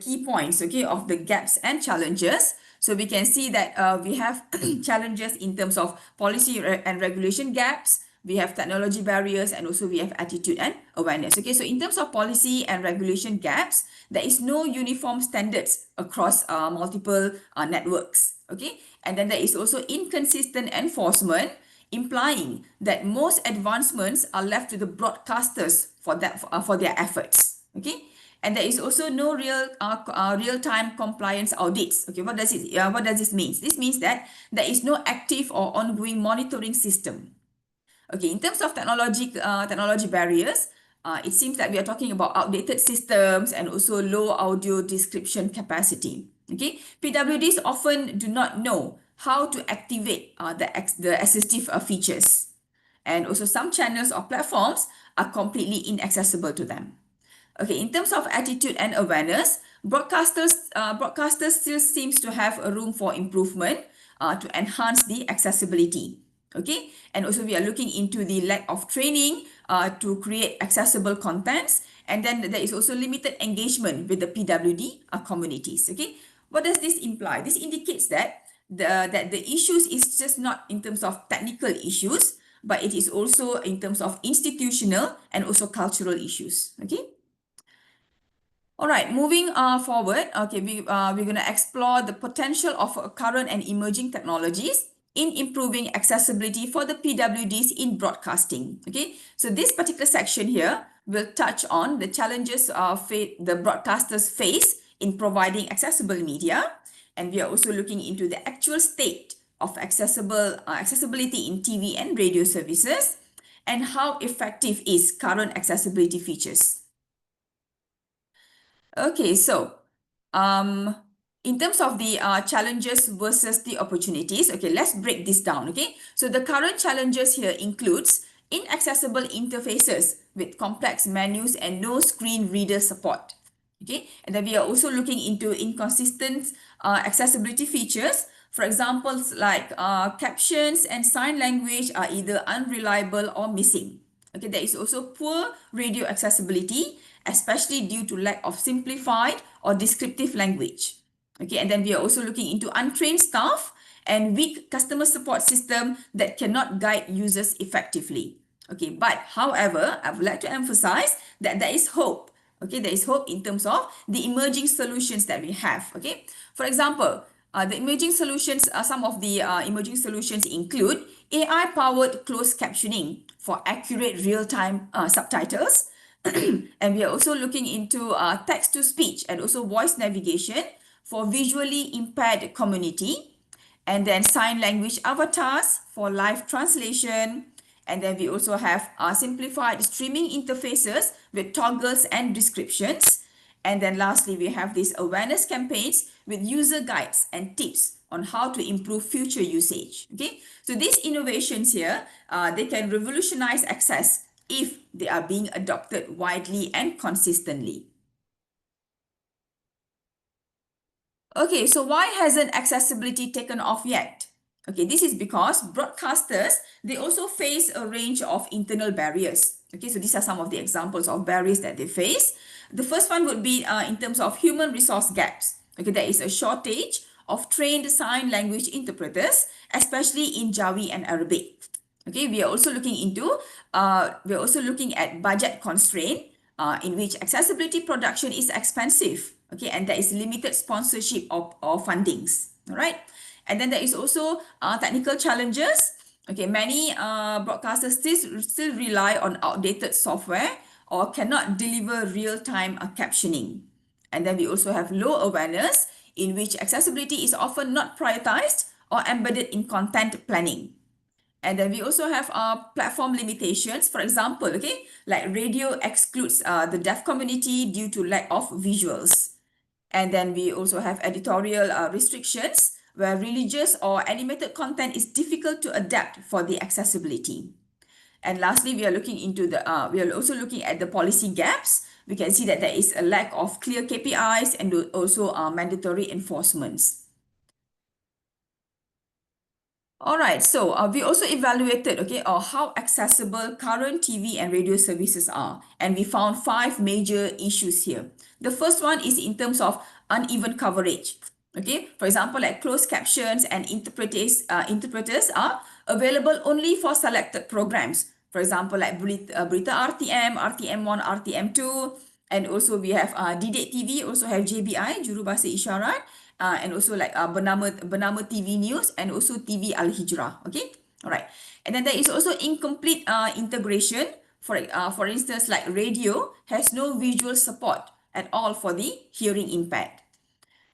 key points, okay, of the gaps and challenges, so we can see that we have challenges in terms of policy and regulation gaps, we have technology barriers, and also we have attitude and awareness. Okay, so in terms of policy and regulation gaps, there is no uniform standards across multiple networks. Okay, and then there is also inconsistent enforcement, implying that most advancements are left to the broadcasters for their efforts. Okay, and there is also no real-time compliance audits. Okay, what does this mean? This means that there is no active or ongoing monitoring system. Okay, in terms of technology barriers, it seems that we are talking about outdated systems and also low audio description capacity. Okay, PWDs often do not know how to activate the assistive features, and also some channels or platforms are completely inaccessible to them. Okay, in terms of attitude and awareness, broadcasters still seems to have a room for improvement to enhance the accessibility. Okay, and also we are looking into the lack of training to create accessible contents, and then there is also limited engagement with the PWD communities. Okay, what does this imply? This indicates that the issues is just not in terms of technical issues, but it is also in terms of institutional and also cultural issues. Okay. All right, moving forward, okay, we're going to explore the potential of current and emerging technologies in improving accessibility for the PWDs in broadcasting. Okay, so this particular section here, will touch on the challenges the broadcasters face in providing accessible media. And we are also looking into the actual state of accessibility in TV and radio services, and how effective is current accessibility features. Okay, so in terms of the challenges versus the opportunities, okay, let's break this down, okay? So the current challenges here includes inaccessible interfaces with complex menus and no screen reader support, okay? And then we are also looking into inconsistent accessibility features. For example, like captions and sign language are either unreliable or missing. Okay, there is also poor radio accessibility, especially due to lack of simplified or descriptive language. Okay, and then we are also looking into untrained staff and weak customer support system that cannot guide users effectively. Okay, but however, I would like to emphasize that there is hope. Okay, there is hope in terms of the emerging solutions that we have. Okay, for example, the emerging solutions, some of the emerging solutions include AI-powered closed captioning for accurate real-time subtitles. And we are also looking into text-to-speech and also voice navigation for visually impaired community. And then sign language avatars for live translation. And then we also have simplified streaming interfaces with toggles and descriptions. And then lastly, we have these awareness campaigns with user guides and tips on how to improve future usage. Okay, so these innovations here, they can revolutionize access if they are being adopted widely and consistently. Okay, so why hasn't accessibility taken off yet? Okay, this is because broadcasters, they also face a range of internal barriers. Okay, so these are some of the examples of barriers that they face. The first one would be in terms of human resource gaps. Okay, there is a shortage of trained sign language interpreters, especially in Jawi and Arabic. Okay, we are also looking at budget constraint in which accessibility production is expensive. Okay, and there is limited sponsorship or fundings. All right, and then there is also technical challenges. Okay, many broadcasters still rely on outdated software or cannot deliver real-time captioning. And then we also have low awareness in which accessibility is often not prioritized or embedded in content planning. And then we also have platform limitations. For example, okay, like radio excludes the deaf community due to lack of visuals. And then we also have editorial restrictions where religious or animated content is difficult to adapt for the accessibility. And lastly, we are also looking at the policy gaps. We can see that there is a lack of clear KPIs and also mandatory enforcements. All right, so we also evaluated, okay, how accessible current TV and radio services are, and we found 5 major issues here. The first one is in terms of uneven coverage. Okay, for example, like closed captions and interpreters are available only for selected programs. For example, like Berita RTM, RTM1, RTM2, and also we have Didik TV, also have JBI, Jurubahasa Isyarat, and also like Bernama TV News and also TV Al Hijrah. Okay, all right. And then there is also incomplete integration. For instance, like radio has no visual support at all for the hearing impaired.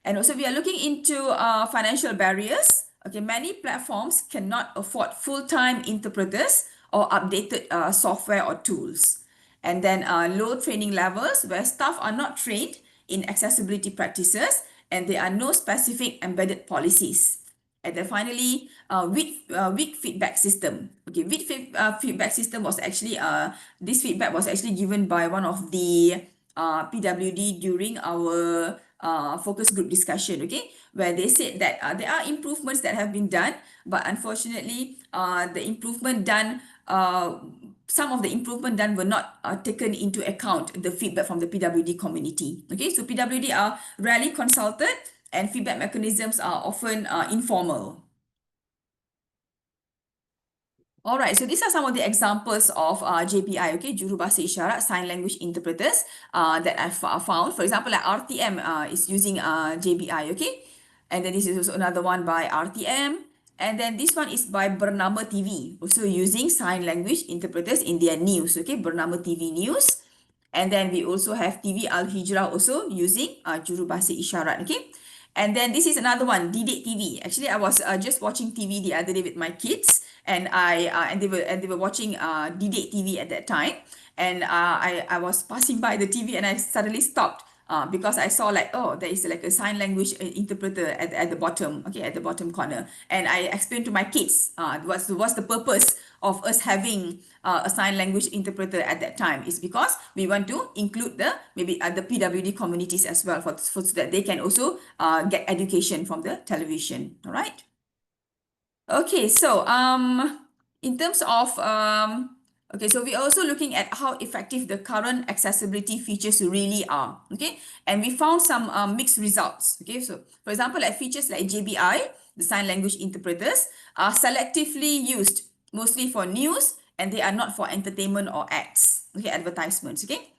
And also we are looking into financial barriers. Okay, many platforms cannot afford full-time interpreters or updated software or tools. And then low training levels where staff are not trained in accessibility practices and there are no specific embedded policies. And then finally, weak feedback system. Okay, weak feedback system was actually, this feedback was actually given by one of the PWD during our focus group discussion, okay, where they said that there are improvements that have been done, but unfortunately, some of the improvement done were not taken into account the feedback from the PWD community. Okay, so PWD are rarely consulted and feedback mechanisms are often informal. All right, so these are some of the examples of JPI, okay, Jurubahasa Isyarat Sign Language Interpreters that I've found. For example, like RTM is using JPI, okay, and then this is also another one by RTM. And then this one is by Bernama TV, also using sign language interpreters in their news, okay, Bernama TV News. And then we also have TV Al-Hijrah also using Jurubahasa Isyarat. Okay. And then this is another one, Didik TV. Actually, I was just watching TV the other day with my kids, and they were watching Didik TV at that time. And I was passing by the TV and I suddenly stopped because I saw like, oh, there is like a sign language interpreter at the bottom, okay, at the bottom corner. And I explained to my kids what's the purpose of us having a sign language interpreter at that time is because we want to include the PWD communities as well so that they can also get education from the television. All right. Okay, so in terms of okay, so we're also looking at how effective the current accessibility features really are. Okay, and we found some mixed results. Okay, so for example, like features like JBI, the sign language interpreters, are selectively used mostly for news, and they are not for entertainment or ads. Okay, advertisements. Okay.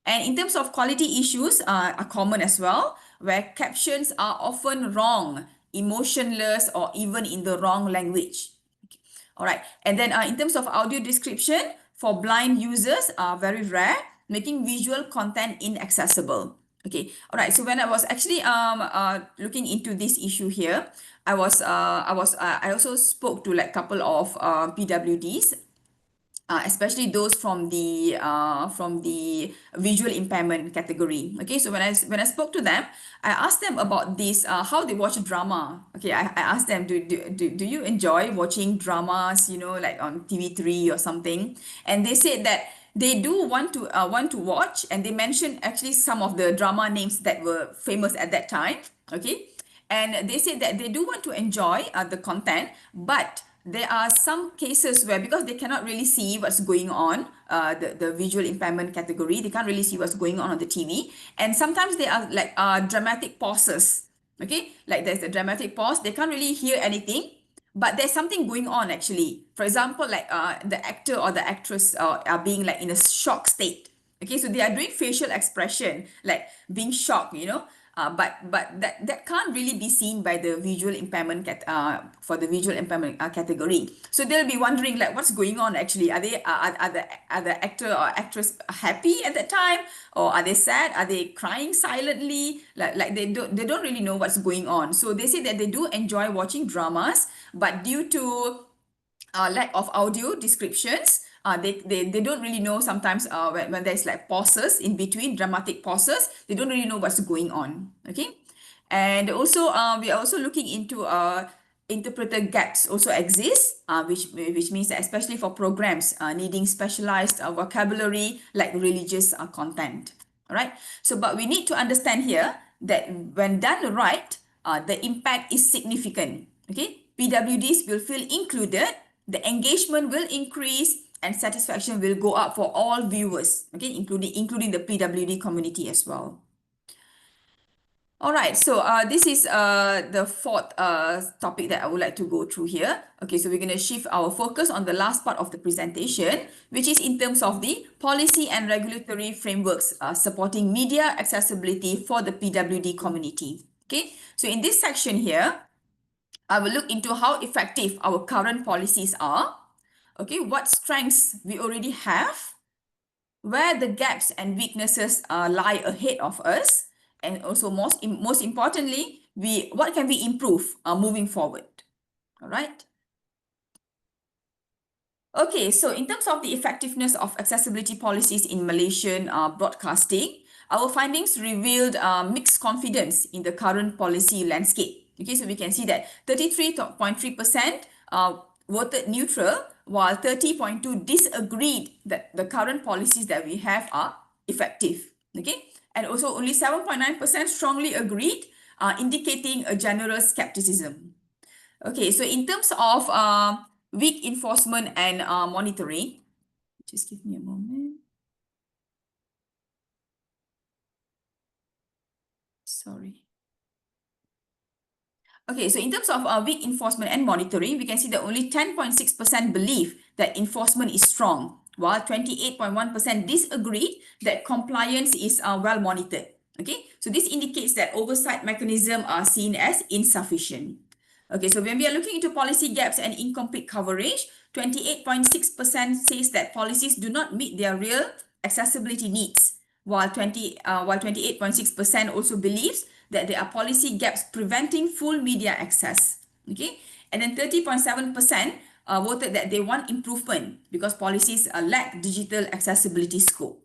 And in terms of quality issues are common as well, where captions are often wrong, emotionless, or even in the wrong language. All right. And then in terms of audio description, for blind users are very rare, making visual content inaccessible. Okay. All right. So when I was actually looking into this issue here, I also spoke to like couple of PWDs, especially those from the visual impairment category. Okay, so when I spoke to them, I asked them about this, how they watch drama. Okay, I asked them, do you enjoy watching dramas, you know, like on TV3 or something? And they said that they do want to watch, and they mentioned actually some of the drama names that were famous at that time. Okay, and they said that they do want to enjoy the content, but there are some cases where, because they cannot really see what's going on, the visual impairment category, they can't really see what's going on the TV. And sometimes there are like dramatic pauses. Okay, like there's a dramatic pause, they can't really hear anything, but there's something going on actually. For example, like the actor or the actress are being like in a shock state. Okay, so they are doing facial expression, like being shocked, you know. But that can't really be seen by the visual impairment for the visual impairment category. So they'll be wondering like what's going on actually. Are the actor or actress happy at that time, or are they sad? Are they crying silently? Like they don't really know what's going on. So they say that they do enjoy watching dramas, but due to lack of audio descriptions, they don't really know sometimes when there's like pauses in between, dramatic pauses, they don't really know what's going on. Okay, and also we are also looking into interpreter gaps also exist, which means that especially for programs needing specialized vocabulary like religious content. All right, so but we need to understand here that when done right, the impact is significant. Okay, PWDs will feel included, the engagement will increase, and satisfaction will go up for all viewers, okay, including the PWD community as well. All right, so this is the fourth topic that I would like to go through here. Okay, so we're going to shift our focus on the last part of the presentation, which is in terms of the policy and regulatory frameworks supporting media accessibility for the PWD community. Okay, so in this section here, I will look into how effective our current policies are. Okay, what strengths we already have, where the gaps and weaknesses lie ahead of us, and also most importantly, what can we improve moving forward. All right. Okay, so in terms of the effectiveness of accessibility policies in Malaysian broadcasting, our findings revealed mixed confidence in the current policy landscape. Okay, so we can see that 33.3% voted neutral, while 30.2% disagreed that the current policies that we have are effective. Okay, and also only 7.9% strongly agreed, indicating a general skepticism. Okay, so in terms of weak enforcement and monitoring, just give me a moment. Sorry. Okay, so in terms of weak enforcement and monitoring, we can see that only 10.6% believe that enforcement is strong, while 28.1% disagree that compliance is well monitored. Okay, so this indicates that oversight mechanisms are seen as insufficient. Okay, so when we are looking into policy gaps and incomplete coverage, 28.6% says that policies do not meet their real accessibility needs, while 28.6% also believes that there are policy gaps preventing full media access. Okay, and then 30.7% voted that they want improvement because policies lack digital accessibility scope.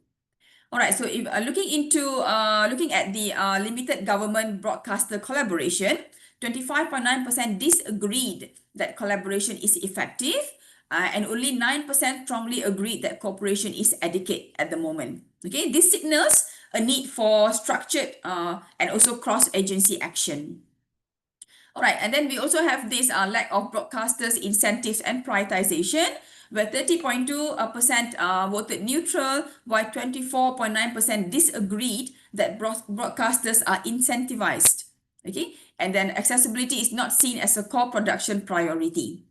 All right, so if looking at the limited government broadcaster collaboration, 25.9% disagreed that collaboration is effective, and only 9% strongly agreed that cooperation is adequate at the moment. Okay, this signals a need for structured and also cross-agency action. All right, and then we also have this lack of broadcasters' incentives and prioritization, where 30.2% voted neutral, while 24.9% disagreed that broadcasters are incentivized. Okay, and then accessibility is not seen as a core production priority.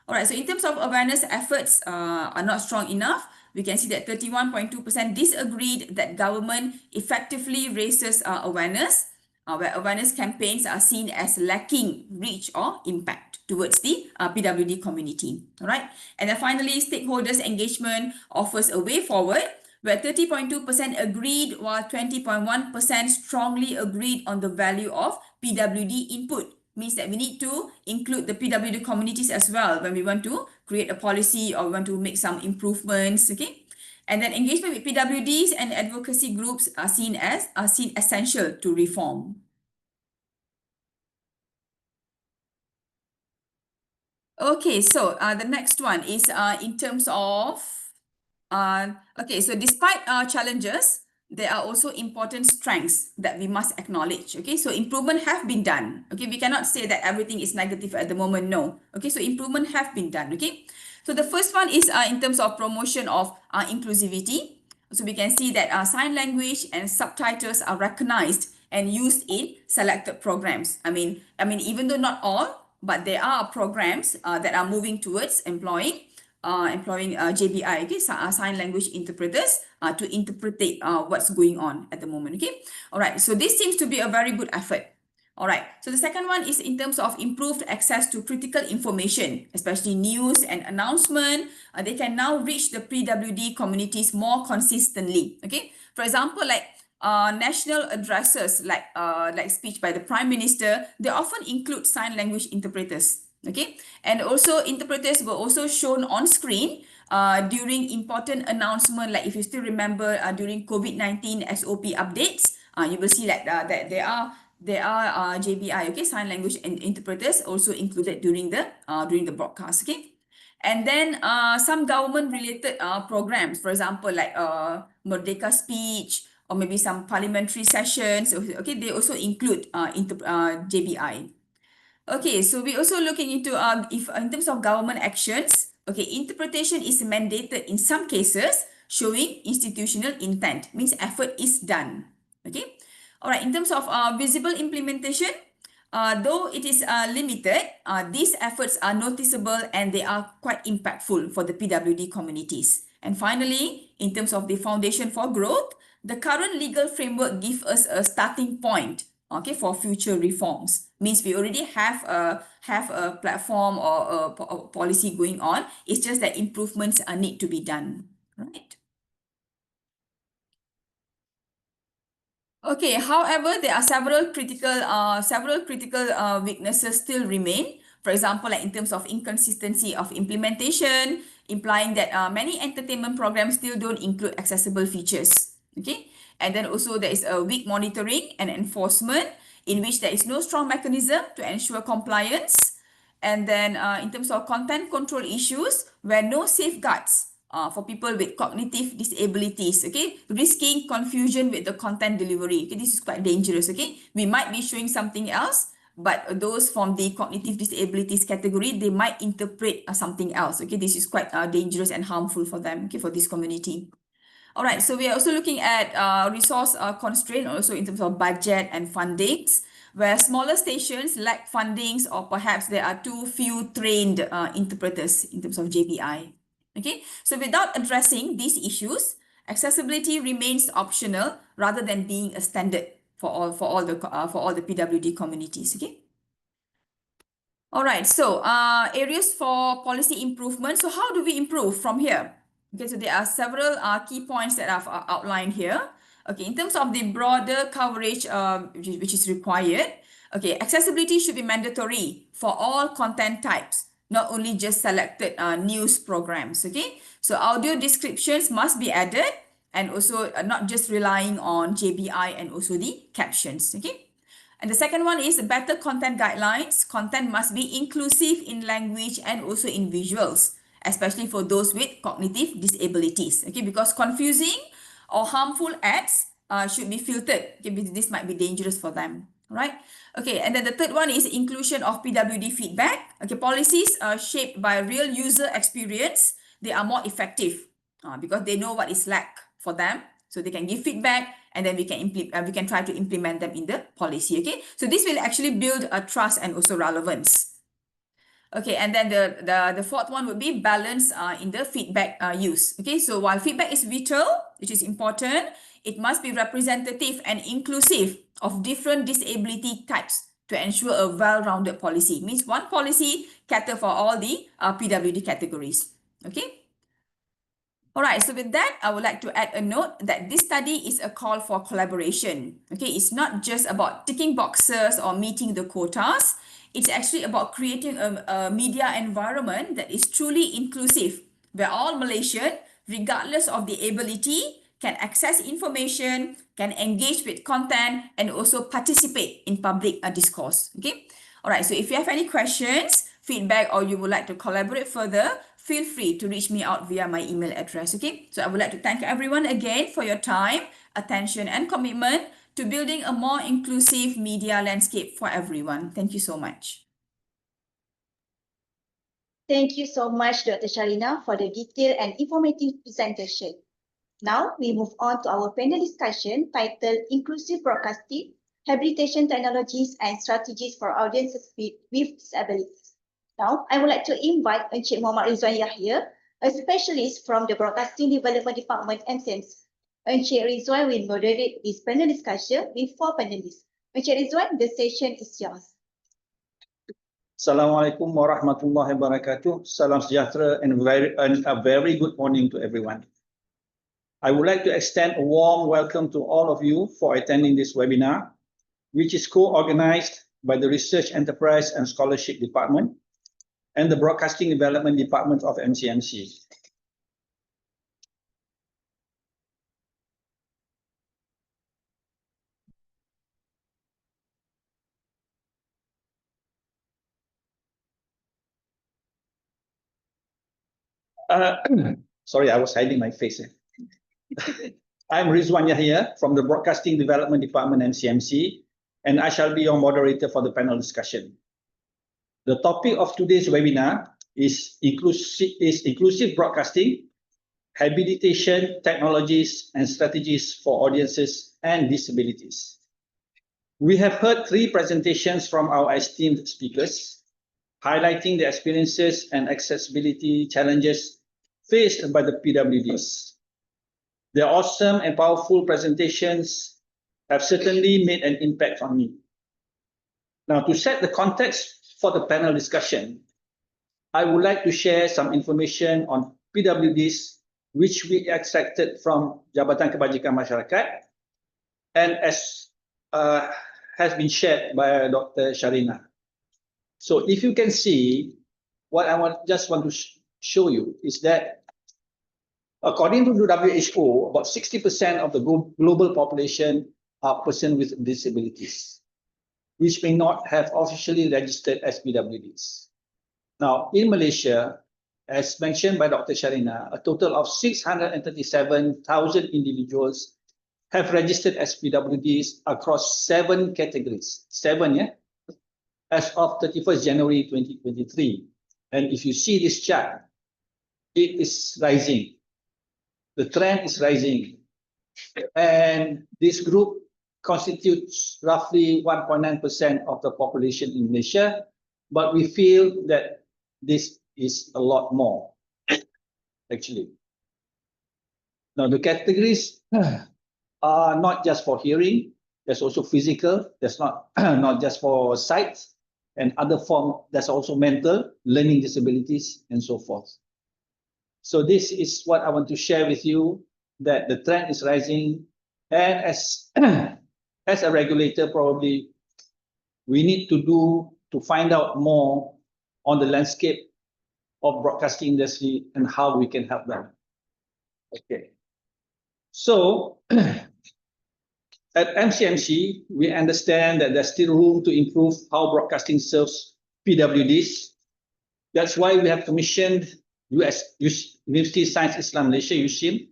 All right, so in terms of awareness efforts are not strong enough, we can see that 31.2% disagreed that government effectively raises awareness, where awareness campaigns are seen as lacking reach or impact towards the PWD community. All right, and then finally, stakeholders engagement offers a way forward, where 30.2% agreed, while 20.1% strongly agreed on the value of PWD input. Means that we need to include the PWD communities as well when we want to create a policy or we want to make some improvements. Okay, and then engagement with PWDs and advocacy groups are seen essential to reform. Okay, so the next one is in terms of okay, so despite challenges, there are also important strengths that we must acknowledge. Okay, so improvement have been done. Okay, we cannot say that everything is negative at the moment. No. Okay, so improvement have been done. Okay, so the first one is in terms of promotion of inclusivity. So we can see that sign language and subtitles are recognized and used in selected programs. I mean, even though not all, but there are programs that are moving towards employing JBI, okay, sign language interpreters to interpret what's going on at the moment. Okay, all right, so this seems to be a very good effort. All right, so the second one is in terms of improved access to critical information, especially news and announcement. They can now reach the PWD communities more consistently. Okay, for example, like national addresses, like speech by the Prime Minister, they often include sign language interpreters. Okay, and also interpreters were also shown on screen during important announcement, like if you still remember during COVID-19 SOP updates, you will see like that there are JBI, okay, sign language and interpreters also included during the broadcast. Okay, and then some government related programs, for example, like Moderator speech or maybe some parliamentary sessions, okay, they also include JBI. Okay, so we're also looking into if in terms of government actions, okay, interpretation is mandated in some cases, showing institutional intent, means effort is done. Okay, all right, in terms of visible implementation, though it is limited, these efforts are noticeable and they are quite impactful for the PWD communities. And finally, in terms of the foundation for growth, the current legal framework gives us a starting point, okay, for future reforms. Means we already have a platform or a policy going on. It's just that improvements need to be done, right? Okay, however, there are several critical weaknesses still remain. For example, like in terms of inconsistency of implementation, implying that many entertainment programs still don't include accessible features. Okay, and then also there is a weak monitoring and enforcement, in which there is no strong mechanism to ensure compliance. And then in terms of content control issues, where no safeguards for people with cognitive disabilities, okay, risking confusion with the content delivery. Okay, this is quite dangerous. Okay, we might be showing something else, but those from the cognitive disabilities category, they might interpret something else. Okay, this is quite dangerous and harmful for them, okay, for this community. All right, so we are also looking at resource constraint also in terms of budget and fundings, where smaller stations lack fundings or perhaps there are too few trained interpreters in terms of JBI. Okay, so without addressing these issues, accessibility remains optional rather than being a standard for all the PWD communities. Okay. All right, so areas for policy improvement. So how do we improve from here? Okay, so there are several key points that I've outlined here. Okay, in terms of the broader coverage which is required, okay, accessibility should be mandatory for all content types, not only just selected news programs. Okay, so audio descriptions must be added, and also not just relying on JBI and also the captions. Okay. And the second one is better content guidelines. Content must be inclusive in language and also in visuals, especially for those with cognitive disabilities. Okay, because confusing or harmful ads should be filtered. Okay, because this might be dangerous for them. Right? Okay, and then the third one is inclusion of PWD feedback. Okay, policies shaped by real user experience, they are more effective because they know what is lack for them. So they can give feedback, and then we can try to implement them in the policy. Okay, so this will actually build a trust and also relevance. Okay, and then the fourth one would be balance in the feedback use. Okay, so while feedback is vital, which is important, it must be representative and inclusive of different disability types to ensure a well-rounded policy. Means one policy cater for all the PWD categories. Okay. All right, so with that, I would like to add a note that this study is a call for collaboration. Okay, it's not just about ticking boxes or meeting the quotas. It's actually about creating a media environment that is truly inclusive, where all Malaysian, regardless of the ability, can access information, can engage with content, and also participate in public discourse. Okay. All right, so if you have any questions, feedback, or you would like to collaborate further, feel free to reach me out via my email address. Okay, so I would like to thank everyone again for your time, attention, and commitment to building a more inclusive media landscape for everyone. Thank you so much. Thank you so much, Dr. Sharina, for the detailed and informative presentation. Now we move on to our panel discussion titled Inclusive Broadcasting, Habilitation Technologies and Strategies for Audiences with Disabilities. Now, I would like to invite Encik Mohamed Redzwan Yahya, a specialist from the Broadcasting Development Department MCMC. Encik Redzwan will moderate this panel discussion with 4 panelists. Encik Redzwan, the session is yours. Assalamualaikum warahmatullahi wabarakatuh. Salam sejahtera and a very good morning to everyone. I would like to extend a warm welcome to all of you for attending this webinar, which is co-organized by the Research Enterprise and Scholarship Department and the Broadcasting Development Department of MCMC. Sorry, I was hiding my face. I'm Redzwan Yahya from the Broadcasting Development Department MCMC, and I shall be your moderator for the panel discussion. The topic of today's webinar is inclusive broadcasting, habilitation technologies and strategies for audiences and disabilities. We have heard 3 presentations from our esteemed speakers, highlighting the experiences and accessibility challenges faced by the PWDs. Their awesome and powerful presentations have certainly made an impact on me. Now, to set the context for the panel discussion, I would like to share some information on PWDs which we extracted from Jabatan Kebajikan Masyarakat and as has been shared by Dr. Sharina. So if you can see, what I just want to show you is that according to the WHO, about 60% of the global population are persons with disabilities, which may not have officially registered as PWDs. Now, in Malaysia, as mentioned by Dr. Sharina, a total of 637,000 individuals have registered as PWDs across 7 categories. 7, yeah? As of 31st January 2023. And if you see this chart, it is rising. The trend is rising. And this group constitutes roughly 1.9% of the population in Malaysia, but we feel that this is a lot more, actually. Now, the categories are not just for hearing, there's also physical, there's not just for sight, and other form, there's also mental, learning disabilities, and so forth. So this is what I want to share with you, that the trend is rising, And as as a regulator, probably we need to find out more on the landscape of broadcasting industry and how we can help them. Okay. So at MCMC, we understand that there's still room to improve how broadcasting serves PWDs. That's why we have commissioned University of Science Islam Malaysia, USIM,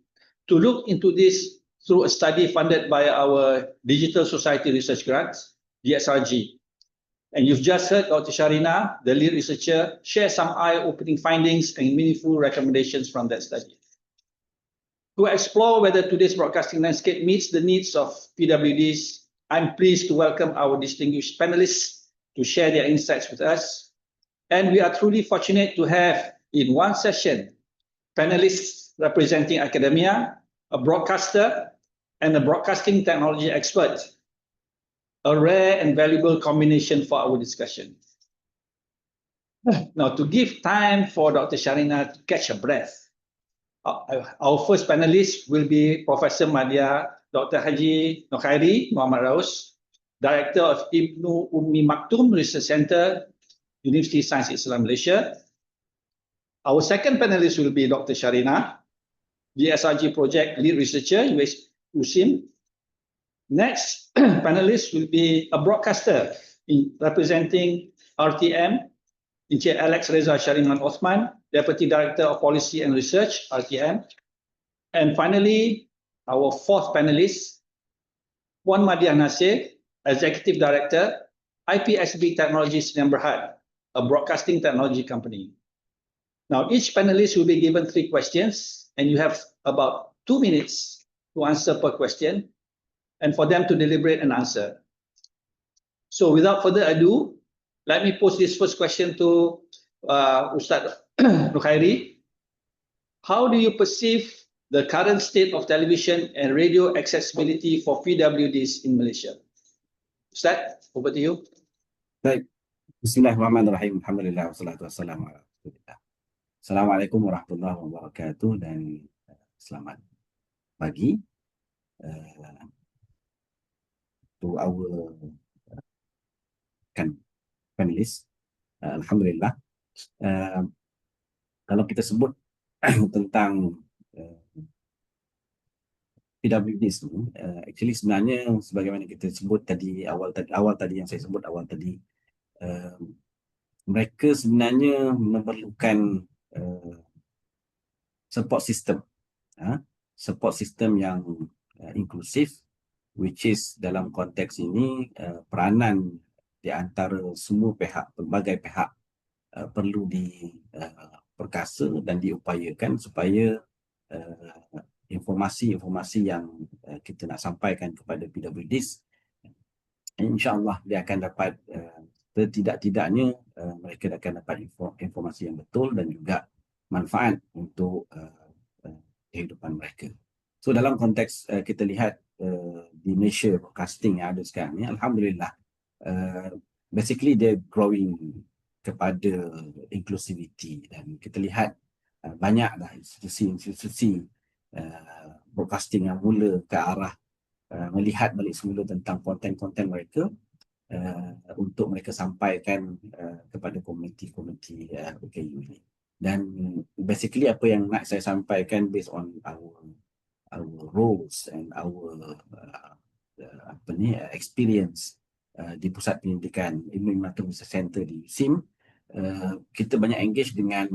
to look into this through a study funded by our Digital Society Research Grants, DSRG. And you've just heard Dr. Sharina, the lead researcher, share some eye-opening findings and meaningful recommendations from that study. To explore whether today's broadcasting landscape meets the needs of PWDs, I'm pleased to welcome our distinguished panelists to share their insights with us. And we are truly fortunate to have in one session panelists representing academia, a broadcaster, and a broadcasting technology expert. A rare and valuable combination for our discussion. Now, to give time for Dr. Sharina to catch her breath, our first panelist will be Professor Madya Dr. Haji Nokhairi Muhammad Raus, Director of Ibnu Ummi Maktoum Research Center, University of Science Islam Malaysia. Our second panelist will be Dr. Sharina, DSRG Project Lead Researcher, USIM. Next panelist will be a broadcaster representing RTM, Encik Alex Reza Shariman Osman, Deputy Director of Policy and Research, RTM. And finally, our fourth panelist, Puan Madya Nasir, Executive Director, IPSB Technologies Sdn Bhd, a broadcasting technology company. Now, each panelist will be given 3 questions, and you have about 2 minutes to answer per question, and for them to deliberate and answer. So without further ado, let me pose this first question to Ustaz Nokhairi. How do you perceive the current state of television and radio accessibility for PWDs in Malaysia? Ustaz, over to you. Baik. Bismillahirrahmanirrahim. Alhamdulillah wassalatu wassalamu ala Rasulillah. Assalamualaikum warahmatullahi wabarakatuh dan selamat pagi. To our panelists, alhamdulillah. Kalau kita sebut tentang PWDs ni, actually sebenarnya sebagaimana kita sebut tadi awal tadi yang saya sebut awal tadi, mereka sebenarnya memerlukan support system yang inklusif, which is dalam konteks ini peranan di antara semua pihak, pelbagai pihak perlu diperkasa dan diupayakan supaya informasi-informasi yang kita nak sampaikan kepada PWDs, insya-Allah dia akan dapat setidak-tidaknya mereka akan dapat informasi yang betul dan juga manfaat untuk kehidupan mereka. So dalam konteks kita lihat di Malaysia broadcasting yang ada sekarang ni, alhamdulillah, basically they're growing kepada inclusivity, dan kita lihat banyaklah institusi-institusi broadcasting yang mula ke arah melihat balik semula tentang konten-konten mereka untuk mereka sampaikan kepada komuniti-komuniti OKU ini. Dan basically apa yang nak saya sampaikan based on our roles and our experience di Pusat Pendidikan Ibnu Maktoum Research Center di USIM, kita banyak engage dengan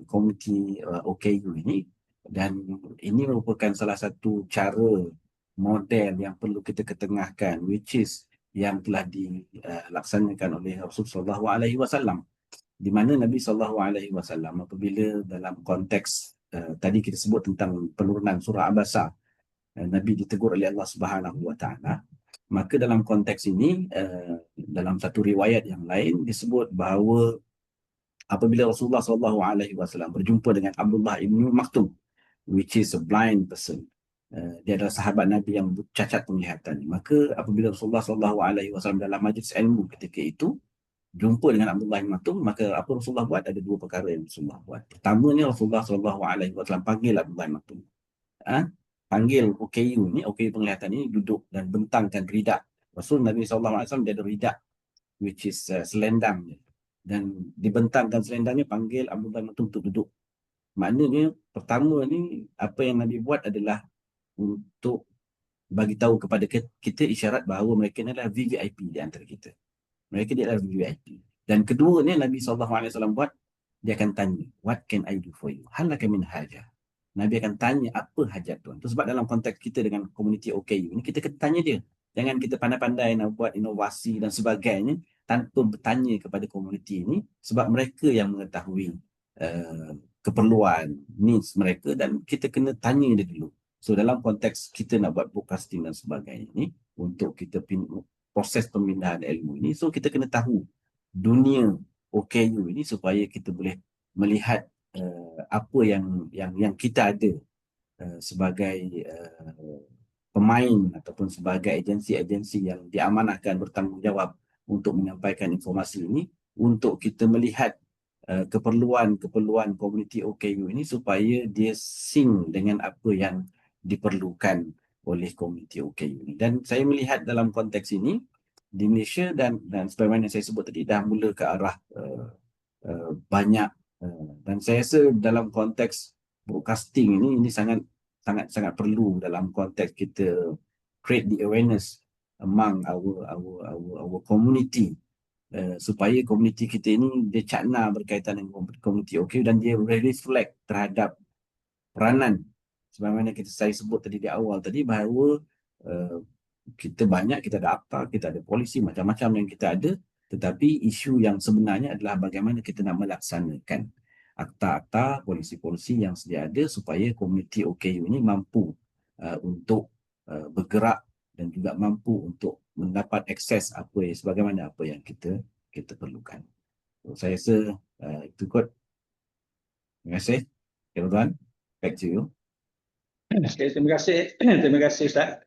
komuniti OKU ini, dan ini merupakan salah satu cara model yang perlu kita ketengahkan, which is yang telah dilaksanakan oleh Rasulullah SAW, di mana Nabi SAW apabila dalam konteks tadi kita sebut tentang penurunan surah Abasa, Nabi ditegur oleh Allah Subhanahu Wa Taala, maka dalam konteks ini dalam satu riwayat yang lain disebut bahawa apabila Rasulullah SAW berjumpa dengan Abdullah ibnu Maktoum, which is a blind person, dia adalah sahabat Nabi yang cacat penglihatan, maka apabila Rasulullah SAW dalam majlis ilmu ketika itu jumpa dengan Abdullah bin Maktoum, maka apa Rasulullah buat? Ada 2 perkara yang Rasulullah buat. Pertamanya, Rasulullah SAW panggil Abdullah bin Maktoum. panggil OKU ni, OKU penglihatan ni duduk dan bentangkan ridak. Rasul Nabi SAW dia ada ridak, which is selendang. Dan dibentangkan selendangnya, panggil Abu Bakar untuk duduk. Maknanya pertama ni apa yang Nabi buat adalah untuk bagi tahu kepada kita isyarat bahawa mereka ni adalah VVIP di antara kita. Mereka dia adalah VVIP. Dan kedua ni Nabi SAW buat, dia akan tanya, what can I do for you? Hal laka min hajah. Nabi akan tanya apa hajat tuan. Itu sebab dalam konteks kita dengan komuniti OKU ni, kita kena tanya dia. Jangan kita pandai-pandai nak buat inovasi dan sebagainya tanpa bertanya kepada komuniti ini, sebab mereka yang mengetahui keperluan, needs mereka, dan kita kena tanya dia dulu. So dalam konteks kita nak buat broadcasting dan sebagainya ni, untuk kita proses pemindahan ilmu ini, so kita kena tahu dunia OKU ini supaya kita boleh melihat apa yang kita ada sebagai pemain ataupun sebagai agensi-agensi yang diamanahkan bertanggungjawab untuk menyampaikan informasi ini, untuk kita melihat keperluan komuniti OKU ini supaya dia sync dengan apa yang diperlukan oleh komuniti OKU ini. Dan saya melihat dalam konteks ini di Malaysia dan sebagaimana saya sebut tadi dah mula ke arah banyak, dan saya rasa dalam konteks broadcasting ini sangat perlu dalam konteks kita create the awareness among our community, supaya komuniti kita ini dia cakna berkaitan dengan komuniti OKU dan dia reflect terhadap peranan sebagaimana saya sebut tadi di awal tadi, bahawa kita ada akta, kita ada polisi, macam-macam yang kita ada, tetapi isu yang sebenarnya adalah bagaimana kita nak melaksanakan akta-akta, polisi-polisi yang sedia ada supaya komuniti OKU ini mampu untuk bergerak dan juga mampu untuk mendapat akses sebagaimana apa yang kita perlukan. So, saya rasa itu kot. Terima kasih. Redzwan, back to you. Okay, terima kasih Ustaz.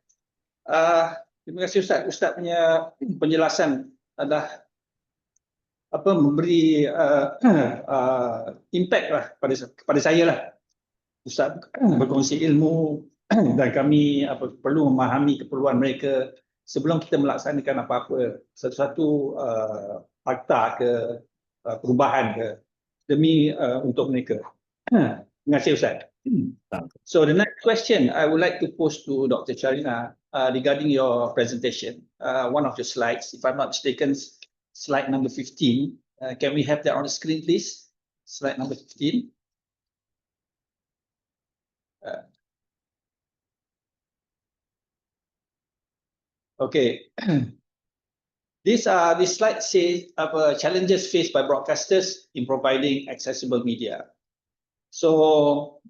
Terima kasih Ustaz. Ustaz punya penjelasan adalah memberi impact lah kepada saya lah. Ustaz berkongsi ilmu dan kami perlu memahami keperluan mereka sebelum kita melaksanakan apa-apa, satu-satu akta ke perubahan ke demi untuk mereka. Terima kasih Ustaz. So the next question I would like to pose to Dr. Sharina regarding your presentation. One of your slides, if I'm not mistaken, slide number 15. Can we have that on the screen, please? Slide number 15. Okay. This slide says challenges faced by broadcasters in providing accessible media. So,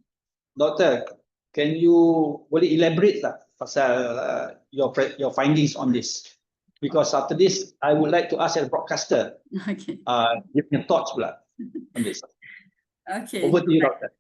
Doctor, can you elaborate pasal your findings on this? Because after this, I would like to ask a broadcaster. Okay. Your thoughts pula on this. Okay. Over to you, Doctor.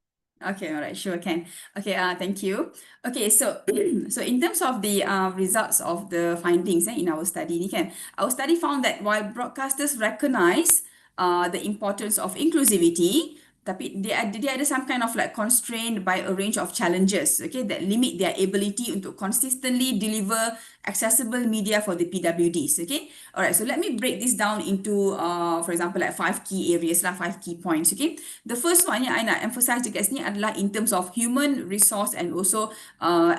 Okay, all right, sure, can. Okay, thank you. Okay, so in terms of the results of the findings in our study ni kan, our study found that while broadcasters recognise the importance of inclusivity, tapi dia ada some kind of like constrained by a range of challenges, okay, that limit their ability untuk consistently deliver accessible media for the PWDs, okay. Alright, so let me break this down into, for example, like 5 key areas lah, 5 key points, okay. The first one yang I nak emphasize dekat sini adalah in terms of human resource and also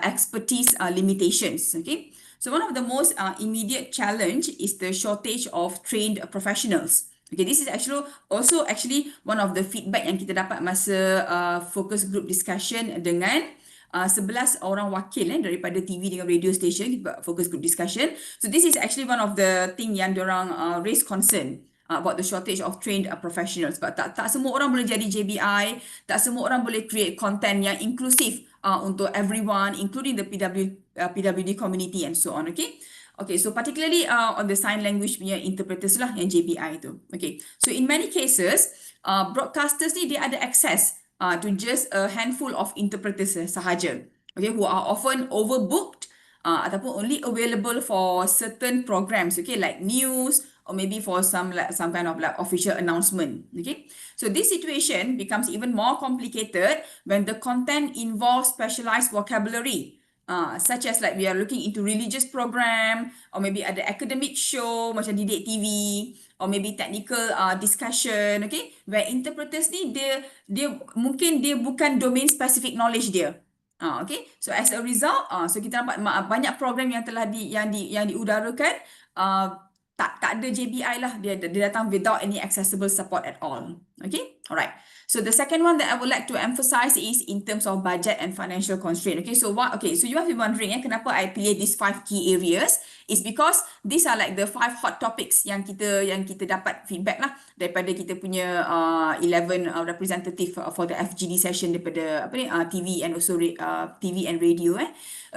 expertise limitations, okay. So one of the most immediate challenge is the shortage of trained professionals. Okay, this is actually one of the feedback yang kita dapat masa focus group discussion dengan 11 orang wakil daripada TV dengan radio station, focus group discussion. So this is actually one of the thing yang diorang raise concern about the shortage of trained professionals. Sebab tak semua orang boleh jadi JBI, tak semua orang boleh create content yang inklusif untuk everyone, including the PWD community and so on, okay. Okay, so particularly on the sign language punya interpreters lah yang JBI tu. Okay, so in many cases, broadcasters ni dia ada access to just a handful of interpreters sahaja. Okay, who are often overbooked ataupun only available for certain programs. Okay, like news or maybe for some kind of like official announcement. Okay, so this situation becomes even more complicated when the content involves specialized vocabulary. such as like we are looking into religious program, or maybe ada academic show macam Didik TV, or maybe technical discussion, okay, where interpreters ni dia mungkin dia bukan domain specific knowledge dia. Okay, so as a result, so kita nampak banyak program yang telah yang diudarakan, tak ada JBI lah, dia datang without any accessible support at all. Okay, alright. So the second one that I would like to emphasize is in terms of budget and financial constraint. Okay, so so you might be wondering, kenapa I pilih these 5 key areas? It's because these are like the 5 hot topics yang kita dapat feedback lah daripada kita punya 11 representative for the FGD session daripada TV and also TV and radio.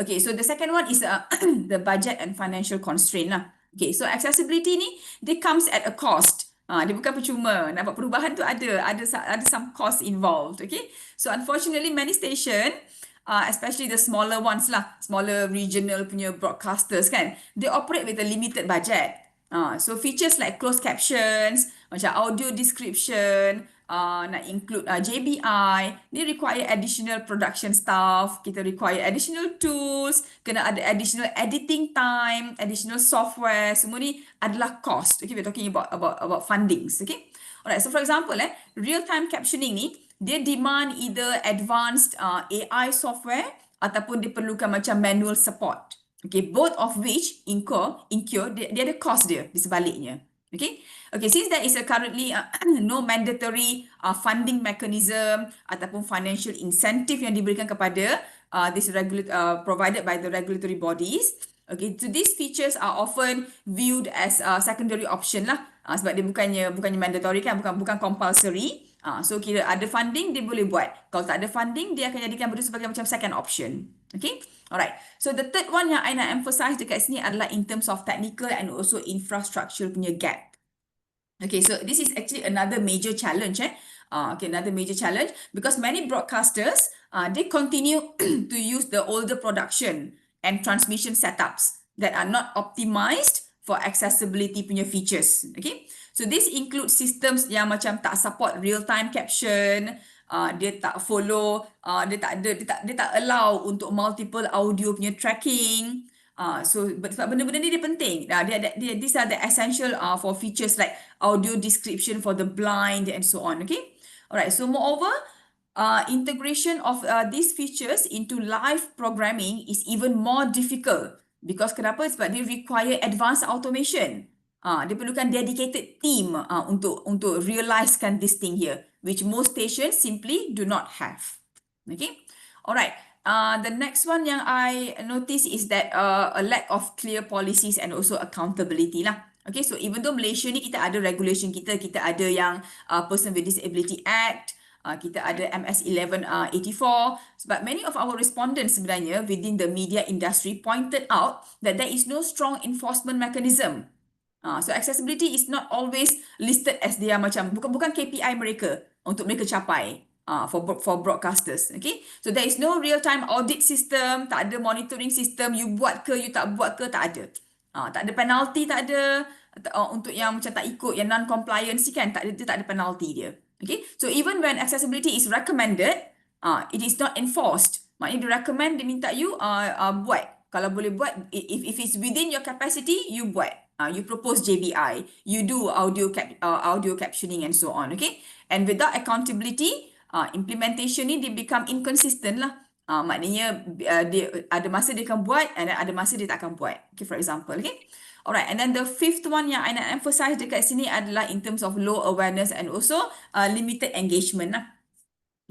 Okay, so the second one is the budget and financial constraint lah. Okay, so accessibility ni dia comes at a cost. Dia bukan percuma. Nak buat perubahan tu ada some cost involved. Okay, so unfortunately many station, especially the smaller ones lah, smaller regional punya broadcasters kan, they operate with a limited budget. So features like closed captions, macam audio description, nak include JBI, ni require additional production staff, kita require additional tools, kena ada additional editing time, additional software, semua ni adalah cost. Okay, we're talking about fundings. Okay, alright. So for example, real-time captioning ni dia demand either advanced AI software ataupun dia perlukan macam manual support. Okay, both of which incur dia ada cost dia di sebaliknya. Okay, since there is currently no mandatory funding mechanism ataupun financial incentive yang diberikan kepada this provided by the regulatory bodies. Okay, so these features are often viewed as secondary option lah, sebab dia bukannya mandatory kan, bukan compulsory. So kira ada funding dia boleh buat. Kalau tak ada funding dia akan jadikan benda sebagai macam second option. Okay, alright. So the third one yang I nak emphasize dekat sini adalah in terms of technical and also infrastructure punya gap. Okay, so this is actually another major challenge. Another major challenge because many broadcasters they continue to use the older production and transmission setups that are not optimized for accessibility punya features. Okay, so this includes systems yang macam tak support real-time caption, dia tak follow, dia tak allow untuk multiple audio punya tracking. So sebab benda-benda ni dia penting. These are the essential for features like audio description for the blind and so on. Okay, alright. So moreover, integration of these features into live programming is even more difficult because kenapa? Sebab dia require advanced automation. Dia perlukan dedicated team untuk realizekan this thing here, which most stations simply do not have. Okay, alright. The next one yang I notice is that a lack of clear policies and also accountability lah. Okay, so even though Malaysia ni kita ada regulation kita ada yang Person with Disability Act, kita ada MS 1184, but many of our respondents sebenarnya within the media industry pointed out that there is no strong enforcement mechanism. So accessibility is not always listed as dia macam bukan KPI mereka untuk mereka capai. For broadcasters, okay? So there is no real-time audit system, tak ada monitoring system, you buat ke, you tak buat ke, tak ada. Tak ada penalty, tak ada. Untuk yang macam tak ikut, yang non-compliance kan, dia tak ada penalty dia. Okay? So even when accessibility is recommended, it is not enforced. Maknanya dia recommend, dia minta you buat. Kalau boleh buat, if it's within your capacity, you buat. You propose JBI, you do audio captioning and so on, okay? And without accountability, implementation ni dia become inconsistent lah. Maknanya dia ada masa dia akan buat and ada masa dia tak akan buat. Okay, for example, okay. Alright, and then the fifth one yang I nak emphasize dekat sini adalah in terms of low awareness and also limited engagement lah.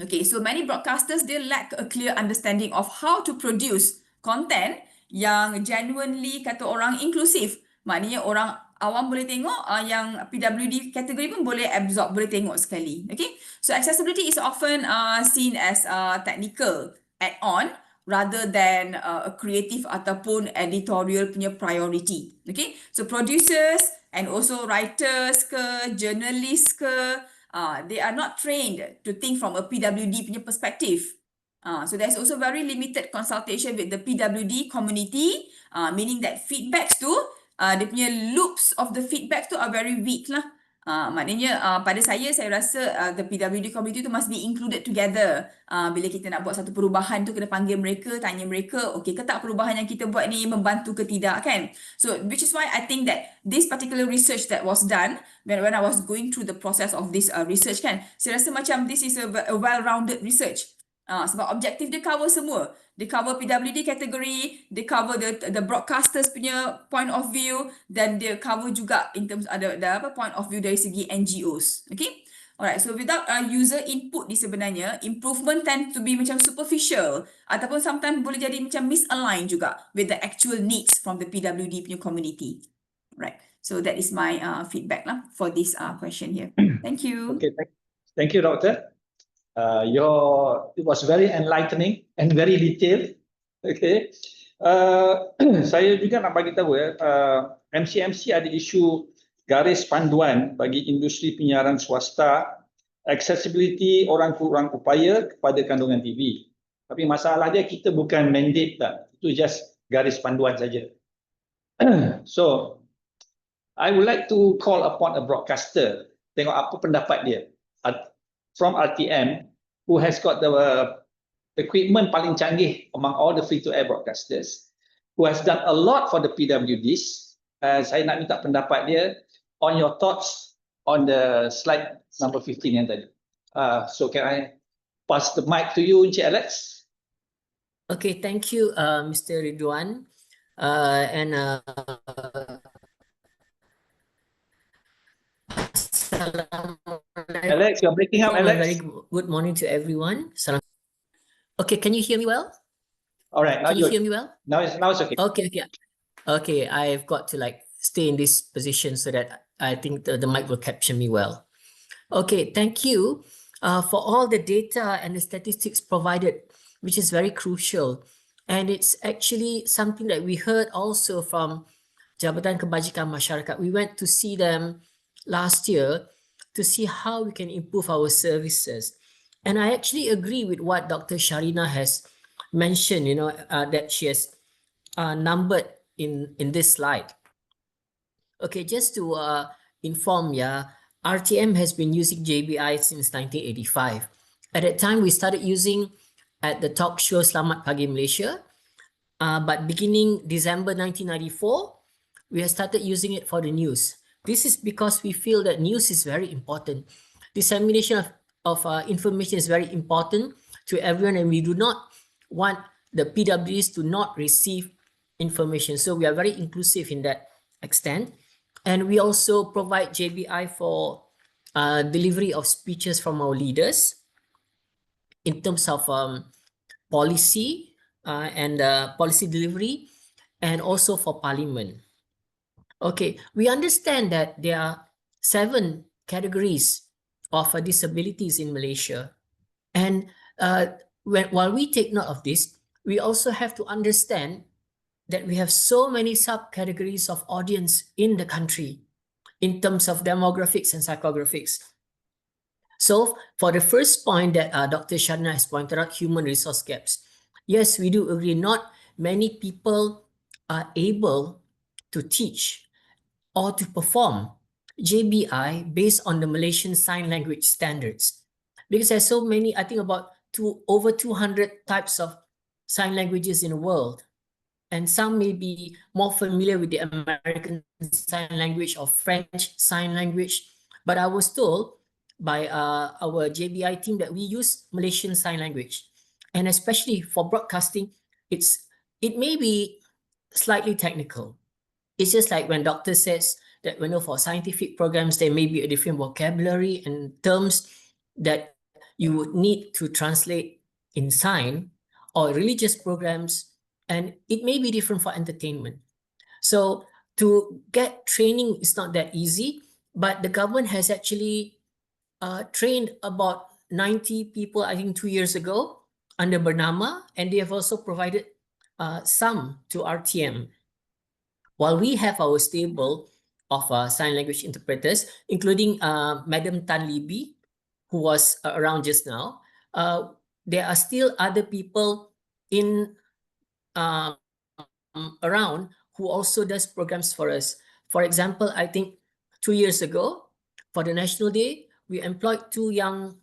Okay, so many broadcasters they lack a clear understanding of how to produce content yang genuinely kata orang inklusif. Maknanya orang awam boleh tengok, yang PWD kategori pun boleh absorb, boleh tengok sekali. Okay, so accessibility is often seen as technical add-on rather than a creative ataupun editorial punya priority. Okay, so producers and also writers ke, journalists ke, they are not trained to think from a PWD punya perspective. So there's also very limited consultation with the PWD community, meaning that feedbacks tu, dia punya loops of the feedback tu are very weak lah. Maknanya pada saya rasa the PWD community tu must be included together. Bila kita nak buat satu perubahan tu kena panggil mereka, tanya mereka, okey ke tak perubahan yang kita buat ni membantu ke tidak kan? So which is why I think that this particular research that was done when I was going through the process of this research kan, saya rasa macam this is a well-rounded research. Sebab objektif dia cover semua. Dia cover PWD category, dia cover the broadcasters punya point of view, dan dia cover juga in terms ada point of view dari segi NGOs. Okay? Alright, so without user input ni sebenarnya, improvement tend to be macam superficial ataupun sometimes boleh jadi macam misaligned juga with the actual needs from the PWD punya community. Right. So that is my feedback lah for this question here. Thank you. Okay, thank you, Doctor. It was very enlightening and very detailed. Okay. Saya juga nak bagi tahu MCMC ada isu garis panduan bagi industri penyiaran swasta, accessibility orang kurang upaya kepada kandungan TV. Tapi masalah dia kita bukan mandate tak. Itu just garis panduan saja. So I would like to call upon a broadcaster, tengok apa pendapat dia from RTM, who has got the equipment paling canggih among all the free-to-air broadcasters, who has done a lot for the PWDs. Saya nak minta pendapat dia on your thoughts on the slide number 15 yang tadi. So can I pass the mic to you, Encik Alex? Okay, thank you, Mr. Redzwan. Alex, you're breaking up, Alex. Very good morning to everyone. Okay, can you hear me well? All right, now can you hear me well? Now it's okay. Okay, I've got to stay in this position so that I think the mic will capture me well. Okay, thank you for all the data and the statistics provided, which is very crucial. And it's actually something that we heard also from Jabatan Kebajikan Masyarakat. We went to see them last year to see how we can improve our services. And I actually agree with what Dr. Sharina has mentioned, that she has numbered in this slide. Okay, just to inform RTM has been using JBI since 1985. At that time, we started using at the talk show Selamat Pagi Malaysia. But beginning December 1994, we have started using it for the news. This is because we feel that news is very important. Dissemination of information is very important to everyone, and we do not want the PWDs to not receive information. So we are very inclusive in that extent. And we also provide JBI for delivery of speeches from our leaders in terms of policy and policy delivery, and also for parliament. Okay, we understand that there are 7 categories of disabilities in Malaysia. And while we take note of this, we also have to understand that we have so many subcategories of audience in the country in terms of demographics and psychographics. So for the first point that Dr. Sharina has pointed out, human resource gaps. Yes, we do agree not many people are able to teach or to perform JBI based on the Malaysian Sign Language standards. Because there's so many, I think about over 200 types of sign languages in the world. And some may be more familiar with the American Sign Language or French Sign Language. But I was told by our JBI team that we use Malaysian Sign Language. And especially for broadcasting, it may be slightly technical. It's just like when doctor says that for scientific programs, there may be a different vocabulary and terms that you would need to translate in sign, or religious programs, and it may be different for entertainment. So to get training is not that easy, but the government has actually trained about 90 people, I think 2 years ago, under Bernama, and they have also provided some to RTM. While we have our stable of sign language interpreters, including Madam Tan Libi, who was around just now, there are still other people in around who also does programs for us. For example, I think 2 years ago, For the National Day, we employed 2 young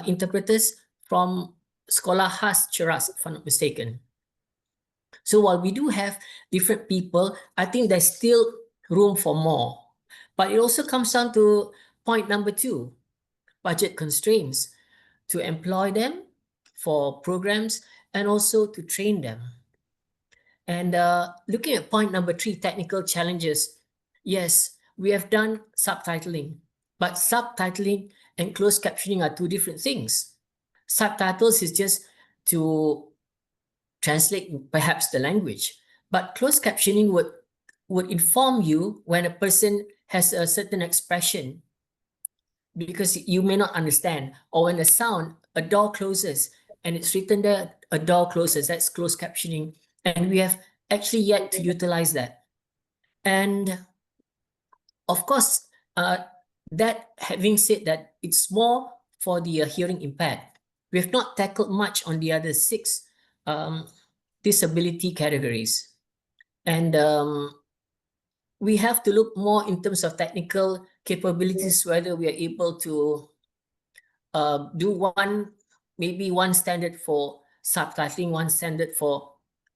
interpreters from Sekolah Khas Cheras, if I'm not mistaken. So while we do have different people, I think there's still room for more. But it also comes down to point number 2, budget constraints, to employ them for programs and also to train them. And looking at point number 3, technical challenges. Yes, we have done subtitling, but subtitling and closed captioning are 2 different things. Subtitles is just to translate perhaps the language, but closed captioning would inform you when a person has a certain expression because you may not understand, or when a sound, a door closes and it's written there, a door closes, that's closed captioning, and we have actually yet to utilize that. And of course, that having said that, it's more for the hearing impaired. We have not tackled much on the other 6 disability categories. And we have to look more in terms of technical capabilities, whether we are able to do maybe one standard for subtitling, one standard for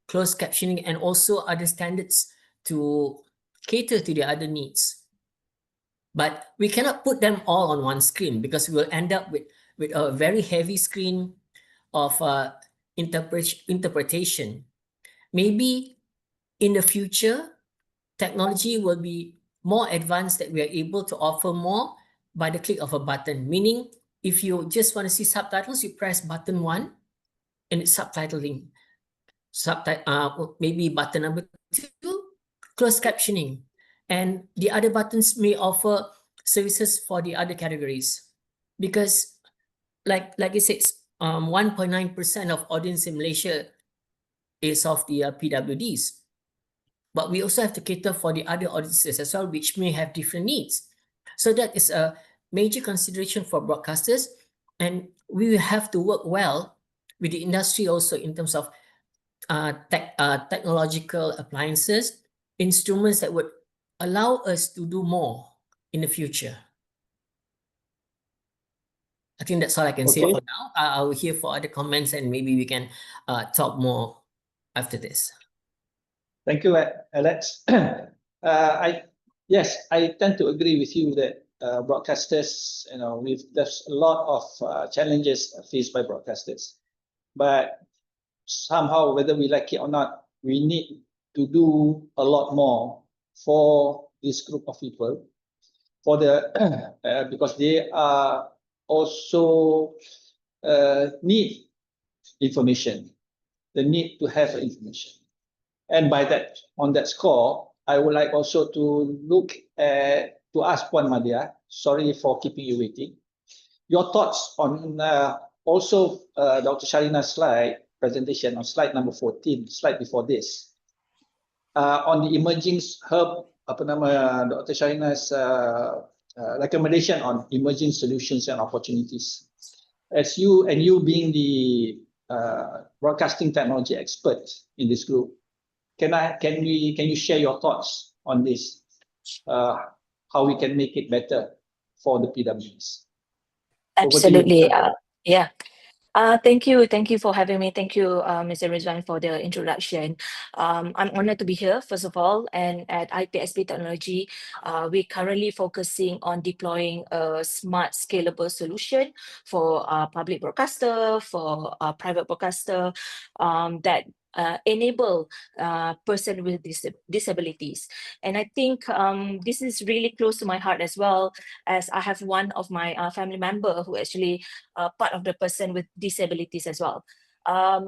closed captioning, and also other standards to cater to the other needs. But we cannot put them all on one screen because we will end up with a very heavy screen of interpretation. Maybe in the future, technology will be more advanced that we are able to offer more by the click of a button. Meaning, if you just want to see subtitles, you press button 1 and it's subtitling. Maybe button number 2, closed captioning. And the other buttons may offer services for the other categories. Because like I said, 1.9% of audience in Malaysia is of the PWDs. But we also have to cater for the other audiences as well, which may have different needs. So that is a major consideration for broadcasters. And we will have to work well with the industry also in terms of technological appliances, instruments that would allow us to do more in the future. I think that's all I can say for now. I'll hear for other comments and maybe we can talk more after this. Thank you, Alex. Yes, I tend to agree with you that broadcasters, there's a lot of challenges faced by broadcasters. But somehow, whether we like it or not, we need to do a lot more for this group of people, because they are also need information. They need to have information. And on that score, I would like also to ask Puan Madia, sorry for keeping you waiting, your thoughts on also Dr. Sharina's presentation on slide number 14, slide before this, on the emerging hub, Dr. Sharina's recommendation on emerging solutions and opportunities. As you being the broadcasting technology expert in this group, can you share your thoughts on this? How we can make it better for the PWDs? Absolutely. Yeah. Thank you for having me. Thank you, Mr. Redzwan, for the introduction. I'm honored to be here, first of all, and at IPSB Technology, we're currently focusing on deploying a smart, scalable solution for public broadcaster, for private broadcaster, that enable person with disabilities. And I think this is really close to my heart as well, as I have one of my family member who actually part of the person with disabilities as well.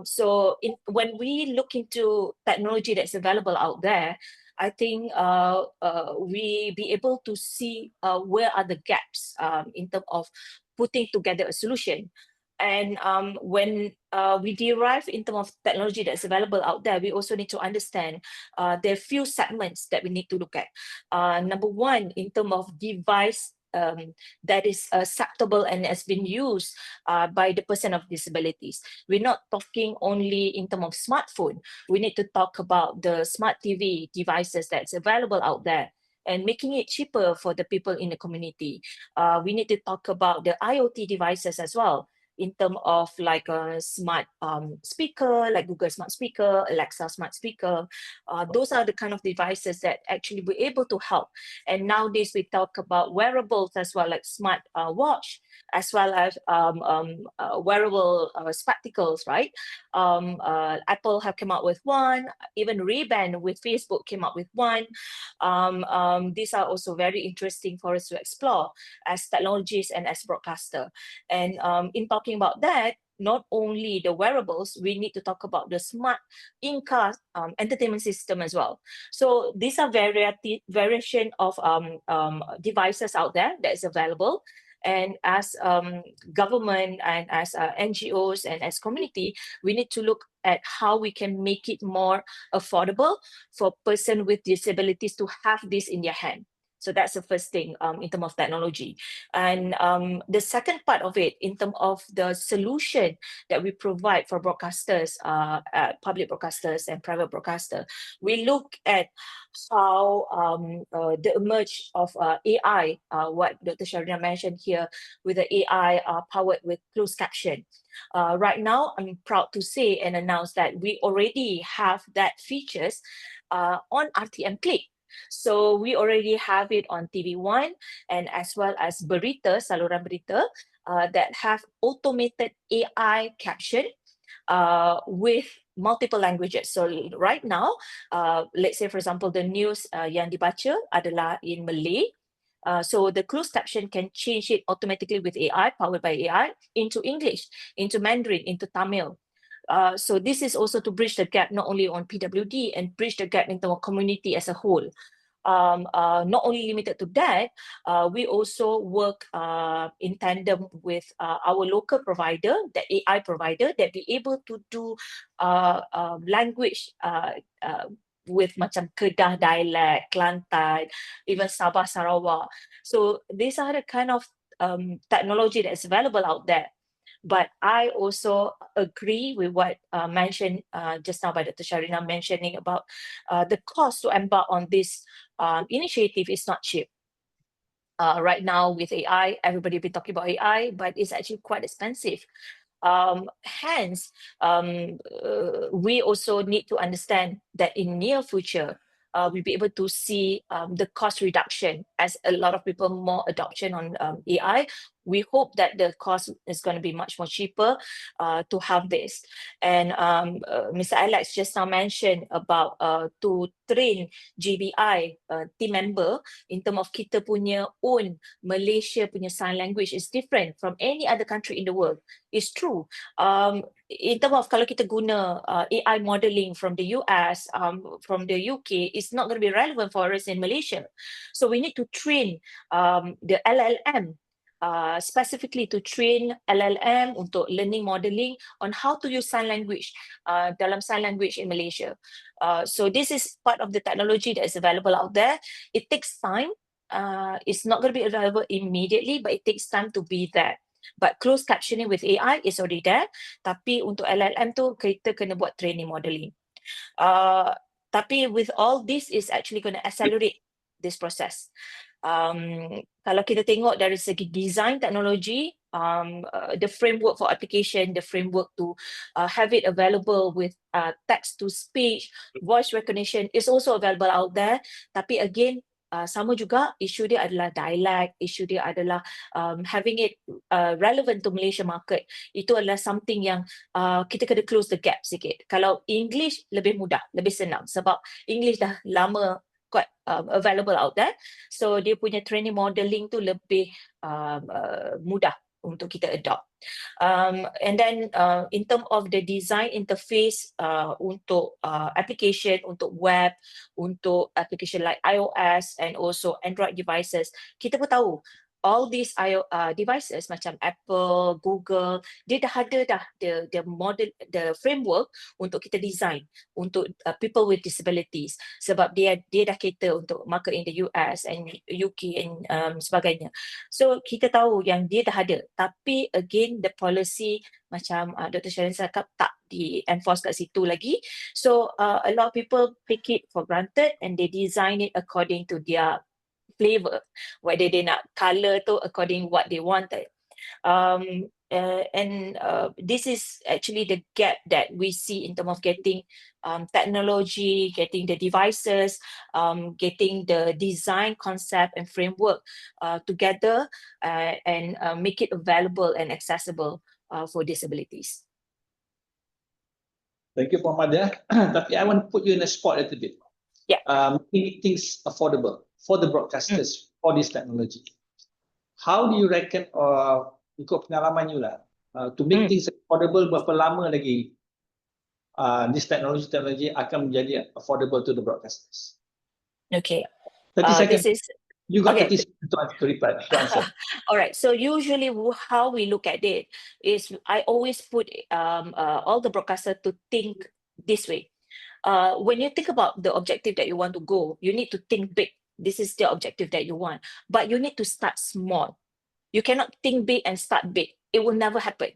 So when we look into technology that's available out there, I think we be able to see where are the gaps in terms of putting together a solution. And when we derive in terms of technology that's available out there, we also need to understand there are few segments that we need to look at. Number one, in terms of device that is acceptable and has been used by the person of disabilities. We're not talking only in terms of smartphone. We need to talk about the smart TV devices that's available out there. and making it cheaper for the people in the community. We need to talk about the IoT devices as well, in terms of like a smart speaker, like Google Smart Speaker, Alexa Smart Speaker. Those are the kind of devices that actually be able to help. And nowadays we talk about wearables as well, like smart watch, as well as wearable spectacles, right? Apple have come out with one, even Ray-Ban with Facebook came up with one. These are also very interesting for us to explore as technologies and as broadcaster. And in talking about that, not only the wearables, we need to talk about the smart in-car entertainment system as well. So these are variation of devices out there that is available. And as government and as NGOs and as community, we need to look at how we can make it more affordable for person with disabilities to have this in their hand. So that's the first thing in terms of technology. And the second part of it, in terms of the solution that we provide for broadcasters, public broadcasters and private broadcasters, we look at how the emerge of AI, what Dr. Sharina mentioned here, with the AI powered with closed caption. Right now, I'm proud to say and announce that we already have that features on RTM Click. So we already have it on TV1 and as well as berita, saluran berita that have automated AI caption with multiple languages. So right now, let's say for example, the news yang dibaca adalah in Malay. So the closed caption can change it automatically with AI, powered by AI, into English, into Mandarin, into Tamil. So this is also to bridge the gap not only on PWD and bridge the gap into our community as a whole. Not only limited to that, we also work in tandem with our local provider, the AI provider, that be able to do language with macam Kedah dialect, Kelantan, even Sabah, Sarawak. So these are the kind of technology that is available out there. But I also agree with what mentioned just now by Dr. Sharina, mentioning about the cost to embark on this initiative is not cheap. Right now with AI, everybody been talking about AI, but it's actually quite expensive. Hence, we also need to understand that in near future, we'll be able to see the cost reduction as a lot of people more adoption on AI. We hope that the cost is going to be much more cheaper to have this. And Mr. Alex just now mentioned about to train GBI team member in terms of kita punya own Malaysia punya sign language is different from any other country in the world. It's true. In terms of kalau kita guna AI modeling from the US, from the UK, it's not going to be relevant for us in Malaysia. So we need to train the LLM, specifically to train LLM untuk learning modeling on how to use sign language dalam sign language in Malaysia. So this is part of the technology that is available out there. It takes time. It's not going to be available immediately, but it takes time to be there. But closed captioning with AI is already there. Tapi untuk LLM tu kita kena buat training modeling. Tapi with all this is actually going to accelerate this process. Kalau kita tengok dari segi design teknologi, the framework for application, the framework to have it available with text to speech, voice recognition is also available out there. Tapi again, sama juga isu dia adalah dialect, isu dia adalah having it relevant to Malaysia market. Itu adalah something yang kita kena close the gap sikit. Kalau English lebih mudah, lebih senang sebab English dah lama quite available out there. So dia punya training modeling tu lebih mudah untuk kita adopt. And then in terms of the design interface untuk application, untuk web, untuk application like iOS and also Android devices, kita pun tahu all these devices macam Apple, Google, dia dah ada dah the model, the framework untuk kita design untuk people with disabilities sebab dia dah cater untuk market in the US and UK and sebagainya. So kita tahu yang dia dah ada, tapi again the policy macam Dr. Sharina cakap tak di-enforce kat situ lagi. So a lot of people take it for granted and they design it according to their flavor, whether they nak color tu according what they wanted. This is actually the gap that we see in terms of getting technology, getting the devices, getting the design concept and framework together and make it available and accessible for disabilities. Thank you, Mohamed. Tapi I want to put you in a spot a little bit. Yeah. Making things affordable for the broadcasters for this technology. How do you reckon, ikut pengalaman you lah, to make things affordable, berapa lama lagi this technology akan menjadi affordable to the broadcasters? Okay. 30 seconds. This is You got okay. 30 seconds to reply, to answer. All right. So usually how we look at it is I always put all the broadcasters to think this way. When you think about the objective that you want to go, you need to think big. This is the objective that you want, but you need to start small. You cannot think big and start big. It will never happen.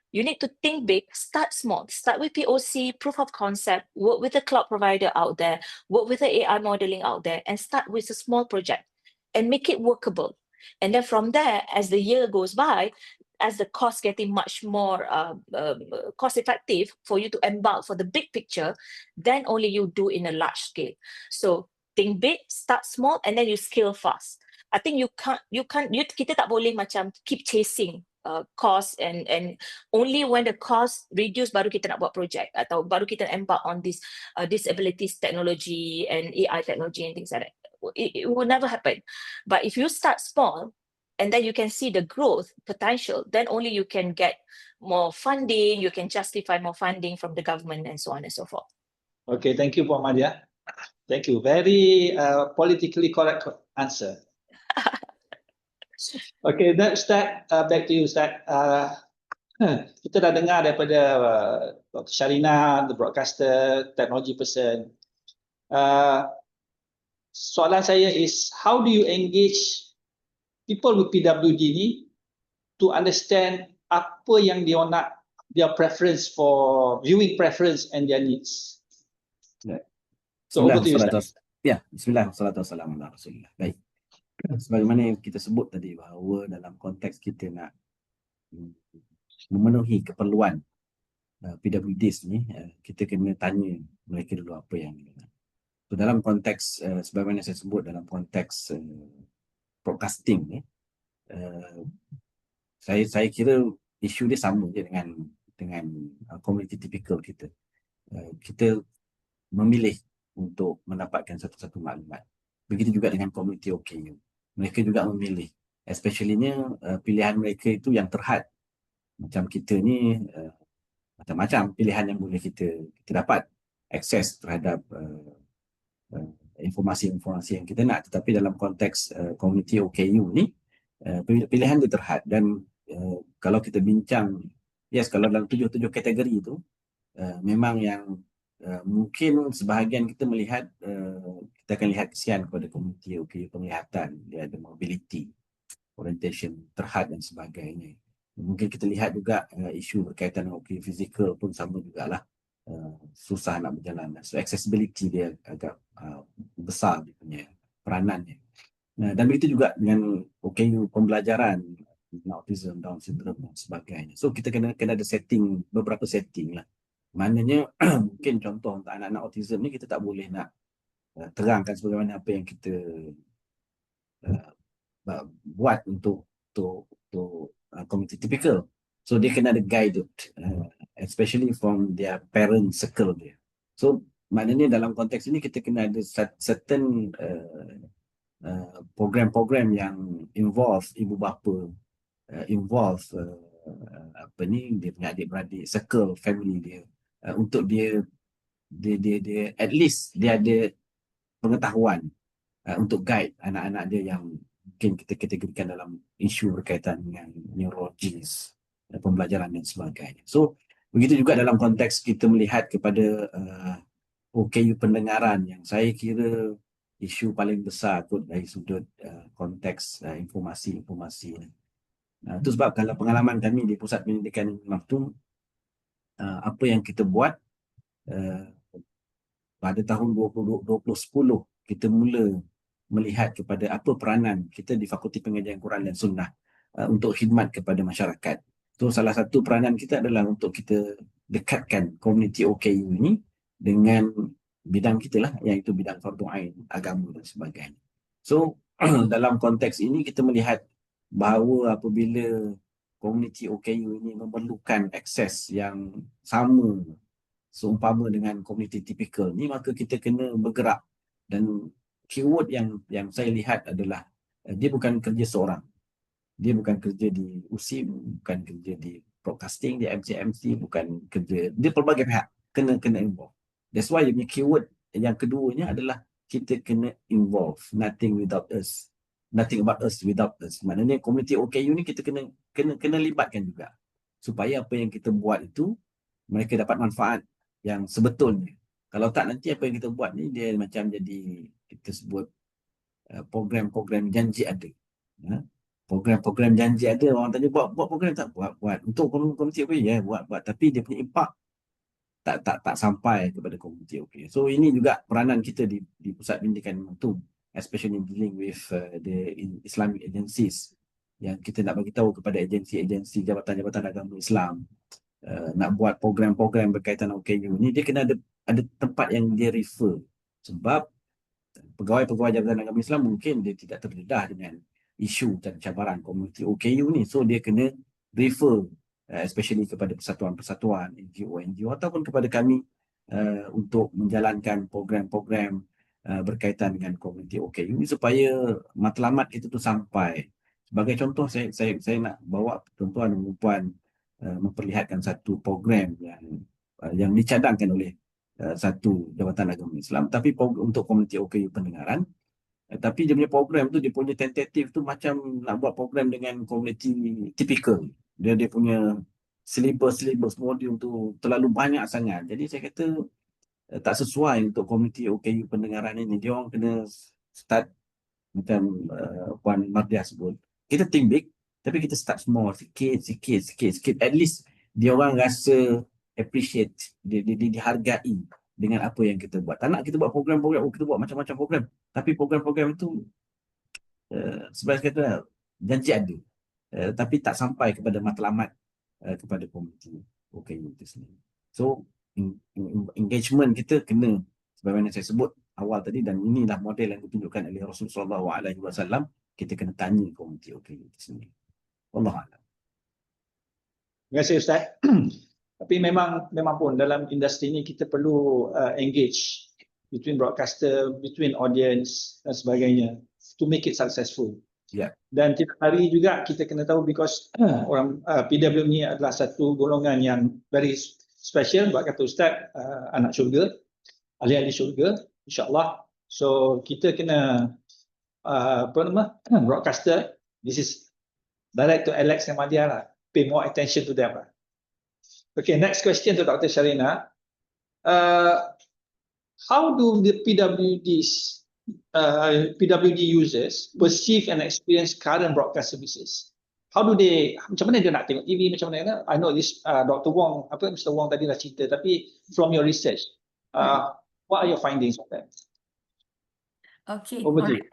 You need to think big, start small, start with POC, proof of concept, work with the cloud provider out there, work with the AI modeling out there, and start with a small project and make it workable. And then from there, as the year goes by, as the cost getting much more cost effective for you to embark for the big picture, then only you do in a large scale. So think big, start small, and then you scale fast. I think kita tak boleh macam keep chasing cost and only when the cost reduce baru kita nak buat project atau baru kita embark on this disabilities technology and AI technology and things like that. It will never happen. But if you start small and then you can see the growth potential, then only you can get more funding, you can justify more funding from the government and so on and so forth. Okay, thank you, Mohamed. Thank you. Very politically correct answer. Okay, Ustaz, back to you, Ustaz. Kita dah dengar daripada Dr. Sharina, the broadcaster, technology person. Soalan saya is, how do you engage people with PWD ni to understand apa yang dia nak, their preference for viewing preference and their needs? So over to you, Ustaz. Ya, bismillah, wassalatu wassalamu ala rasulillah. Baik. Sebagaimana yang kita sebut tadi bahawa dalam konteks kita nak memenuhi keperluan PWDs ni, kita kena tanya mereka dulu apa yang dia nak. So dalam konteks sebagaimana saya sebut dalam konteks broadcasting ni, saya kira isu dia sama je dengan community typical kita. Kita memilih untuk mendapatkan satu-satu maklumat. Begitu juga dengan community OKU. Mereka juga memilih, especially-nya pilihan mereka itu yang terhad. Macam kita ni, macam-macam pilihan yang boleh kita dapat akses terhadap informasi-informasi yang kita nak. Tetapi dalam konteks community OKU ni, pilihan dia terhad. Dan kalau kita bincang, kalau dalam 7 kategori itu, memang yang mungkin sebahagian kita melihat, kita akan lihat kesian kepada komuniti penglihatan, dia ada mobility, orientation terhad dan sebagainya. Mungkin kita lihat juga isu berkaitan dengan fizikal pun sama jugalah, susah nak berjalan. So accessibility dia agak besar dia punya peranannya. Dan begitu juga dengan OKU pembelajaran, autism, Down syndrome dan sebagainya. So kita kena ada setting, beberapa setting lah. Maknanya mungkin contoh untuk anak-anak autism ni kita tak boleh nak terangkan sebagaimana apa yang kita buat untuk community typical. So dia kena ada guided, especially from their parent circle dia. So maknanya dalam konteks ini kita kena ada certain program-program yang involve ibu bapa, involve dia punya adik-beradik, circle family dia, untuk dia at least dia ada pengetahuan untuk guide anak-anak dia yang mungkin kita kategorikan dalam isu berkaitan dengan neurologis, pembelajaran dan sebagainya. So begitu juga dalam konteks kita melihat kepada OKU pendengaran, yang saya kira isu paling besar kot dari sudut konteks informasi-informasi ni. Itu sebab kalau pengalaman kami di Pusat Pendidikan Maktum, apa yang kita buat pada tahun 2010 kita mula melihat kepada apa peranan kita di Fakulti Pengajian Quran dan Sunnah untuk khidmat kepada masyarakat. So salah satu peranan kita adalah untuk kita dekatkan komuniti OKU ini dengan bidang kita lah, iaitu bidang fardu ain, agama dan sebagainya. So dalam konteks ini kita melihat bahawa apabila komuniti OKU ini memerlukan akses yang sama seumpama dengan komuniti tipikal ni, maka kita kena bergerak. Dan keyword yang saya lihat adalah dia bukan kerja seorang. Dia bukan kerja di USIM, bukan kerja di broadcasting, di MCMC, bukan kerja, dia pelbagai pihak kena involve. That's why your keyword yang keduanya adalah kita kena involve, nothing without us, nothing about us without us. Maknanya komuniti OKU ni kita kena libatkan juga supaya apa yang kita buat itu mereka dapat manfaat yang sebetulnya. Kalau tak, nanti apa yang kita buat ni dia macam jadi, kita sebut program-program janji ada. Program-program janji ada, orang tanya buat program tak? Buat. Untuk komuniti OKU ya, buat. Tapi dia punya impak tak sampai kepada komuniti OKU. So ini juga peranan kita di Pusat Pendidikan itu, especially dealing with the Islamic agencies, yang kita nak bagi tahu kepada agensi-agensi jabatan-jabatan agama Islam, nak buat program-program berkaitan OKU ni, dia kena ada tempat yang dia refer. Sebab pegawai-pegawai jabatan agama Islam mungkin dia tidak terdedah dengan isu dan cabaran komuniti OKU ni. So dia kena refer, especially kepada persatuan-persatuan, NGO ataupun kepada kami untuk menjalankan program-program berkaitan dengan komuniti OKU ni supaya matlamat kita tu sampai. Sebagai contoh, saya nak bawa tuan-tuan dan puan memperlihatkan satu program yang dicadangkan oleh satu jabatan agama Islam, tapi untuk komuniti OKU pendengaran. Tapi dia punya program tu, dia punya tentatif tu macam nak buat program dengan komuniti tipikal. Dia punya syllabus modul tu terlalu banyak sangat. Jadi saya kata tak sesuai untuk komuniti OKU pendengaran ini. Dia orang kena start macam Puan Mardiah sebut. Kita think big, tapi kita start small, sikit. At least dia orang rasa appreciate, dia dihargai dengan apa yang kita buat. Tak nak kita buat program-program, kita buat macam-macam program. Tapi program-program itu sebenarnya kata janji ada, tapi tak sampai kepada matlamat kepada komuniti OKU itu sendiri. So engagement kita kena, sebagaimana saya sebut awal tadi, dan inilah model yang ditunjukkan oleh Rasulullah SAW, kita kena tanya komuniti OKU itu sendiri. Wallahualam. Terima kasih Ustaz. Tapi memang pun dalam industri ni kita perlu engage between broadcaster, between audience dan sebagainya to make it successful. Yeah. Dan tiap hari juga kita kena tahu, because orang PW ni adalah satu golongan yang very special, buat kata Ustaz, anak syurga, ahli-ahli syurga, insyaAllah. So kita kena broadcaster, this is direct to Alex and Madia lah, pay more attention to them lah. Okay, next question to Dr. Sharina. How do the PWDs, PWD users perceive and experience current broadcast services? How do they, macam mana dia nak tengok TV, macam mana? I know this Dr. Wong, Mr. Wong tadi dah cerita, tapi from your research, what are your findings on that? Okay, Over to you.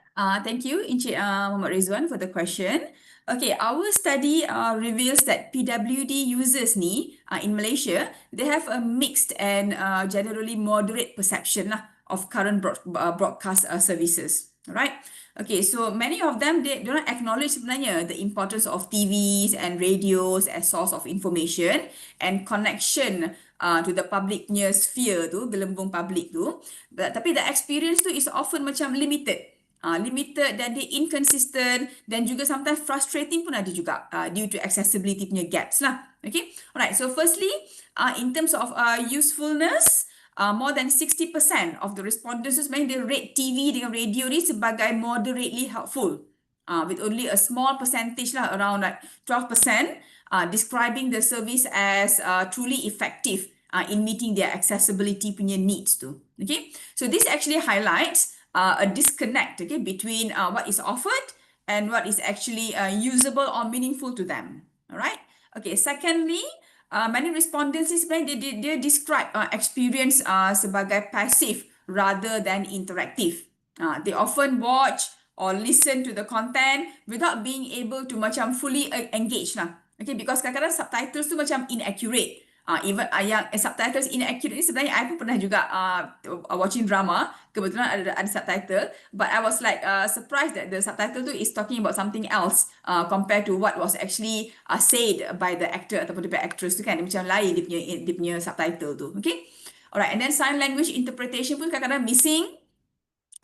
Thank you, Encik Muhammad Redzwan, for the question. Okay, our study reveals that PWD users ni in Malaysia, they have a mixed and generally moderate perception lah of current broadcast services. Alright. Okay, so many of them, they don't acknowledge sebenarnya the importance of TVs and radios as source of information and connection to the public punya sphere tu, gelembung public tu. Tapi the experience tu is often macam limited. Limited dan dia inconsistent dan juga sometimes frustrating pun ada juga due to accessibility punya gaps lah. Okay, alright. So firstly, in terms of usefulness, more than 60% of the respondents sebenarnya they rate TV dengan radio ni sebagai moderately helpful, with only a small percentage lah, around like 12%, describing the service as truly effective in meeting their accessibility punya needs tu. Okay, so this actually highlights a disconnect, okay, between what is offered and what is actually usable or meaningful to them. All right. Okay. Secondly, many respondents sebenarnya dia describe experience sebagai passive rather than interactive. They often watch or listen to the content without being able to macam fully engage lah. Okay, because kadang-kadang subtitles tu macam inaccurate. Even yang subtitles inaccurate ni sebenarnya I pun pernah juga watching drama, kebetulan ada subtitle, but I was like surprised that the subtitle tu is talking about something else compared to what was actually said by the actor ataupun the actress tu kan, dia macam lain dia punya subtitle tu. Okay, alright, and then sign language interpretation pun kadang-kadang missing.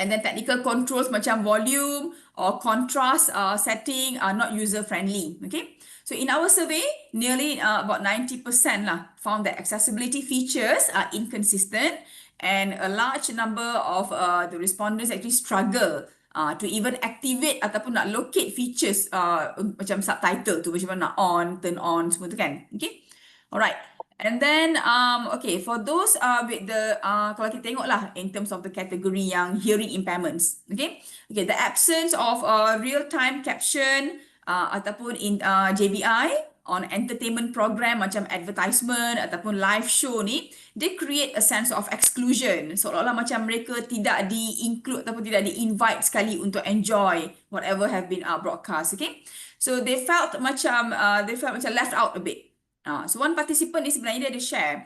And then technical controls macam volume or contrast setting are not user friendly. Okay, so in our survey, nearly about 90% lah found that accessibility features are inconsistent, and a large number of the respondents actually struggle to even activate ataupun nak locate features macam subtitle tu, macam mana nak on, turn on semua tu kan. Okay, alright. And then, okay, for those with the, kalau kita tengok lah in terms of the category yang hearing impairments, okay, the absence of real-time caption ataupun in JBI on entertainment program macam advertisement ataupun live show ni, they create a sense of exclusion. Seolah-olah macam mereka tidak di-include ataupun tidak di-invite sekali untuk enjoy whatever have been broadcast, okay. So they felt macam left out a bit. So one participant ni sebenarnya dia ada share.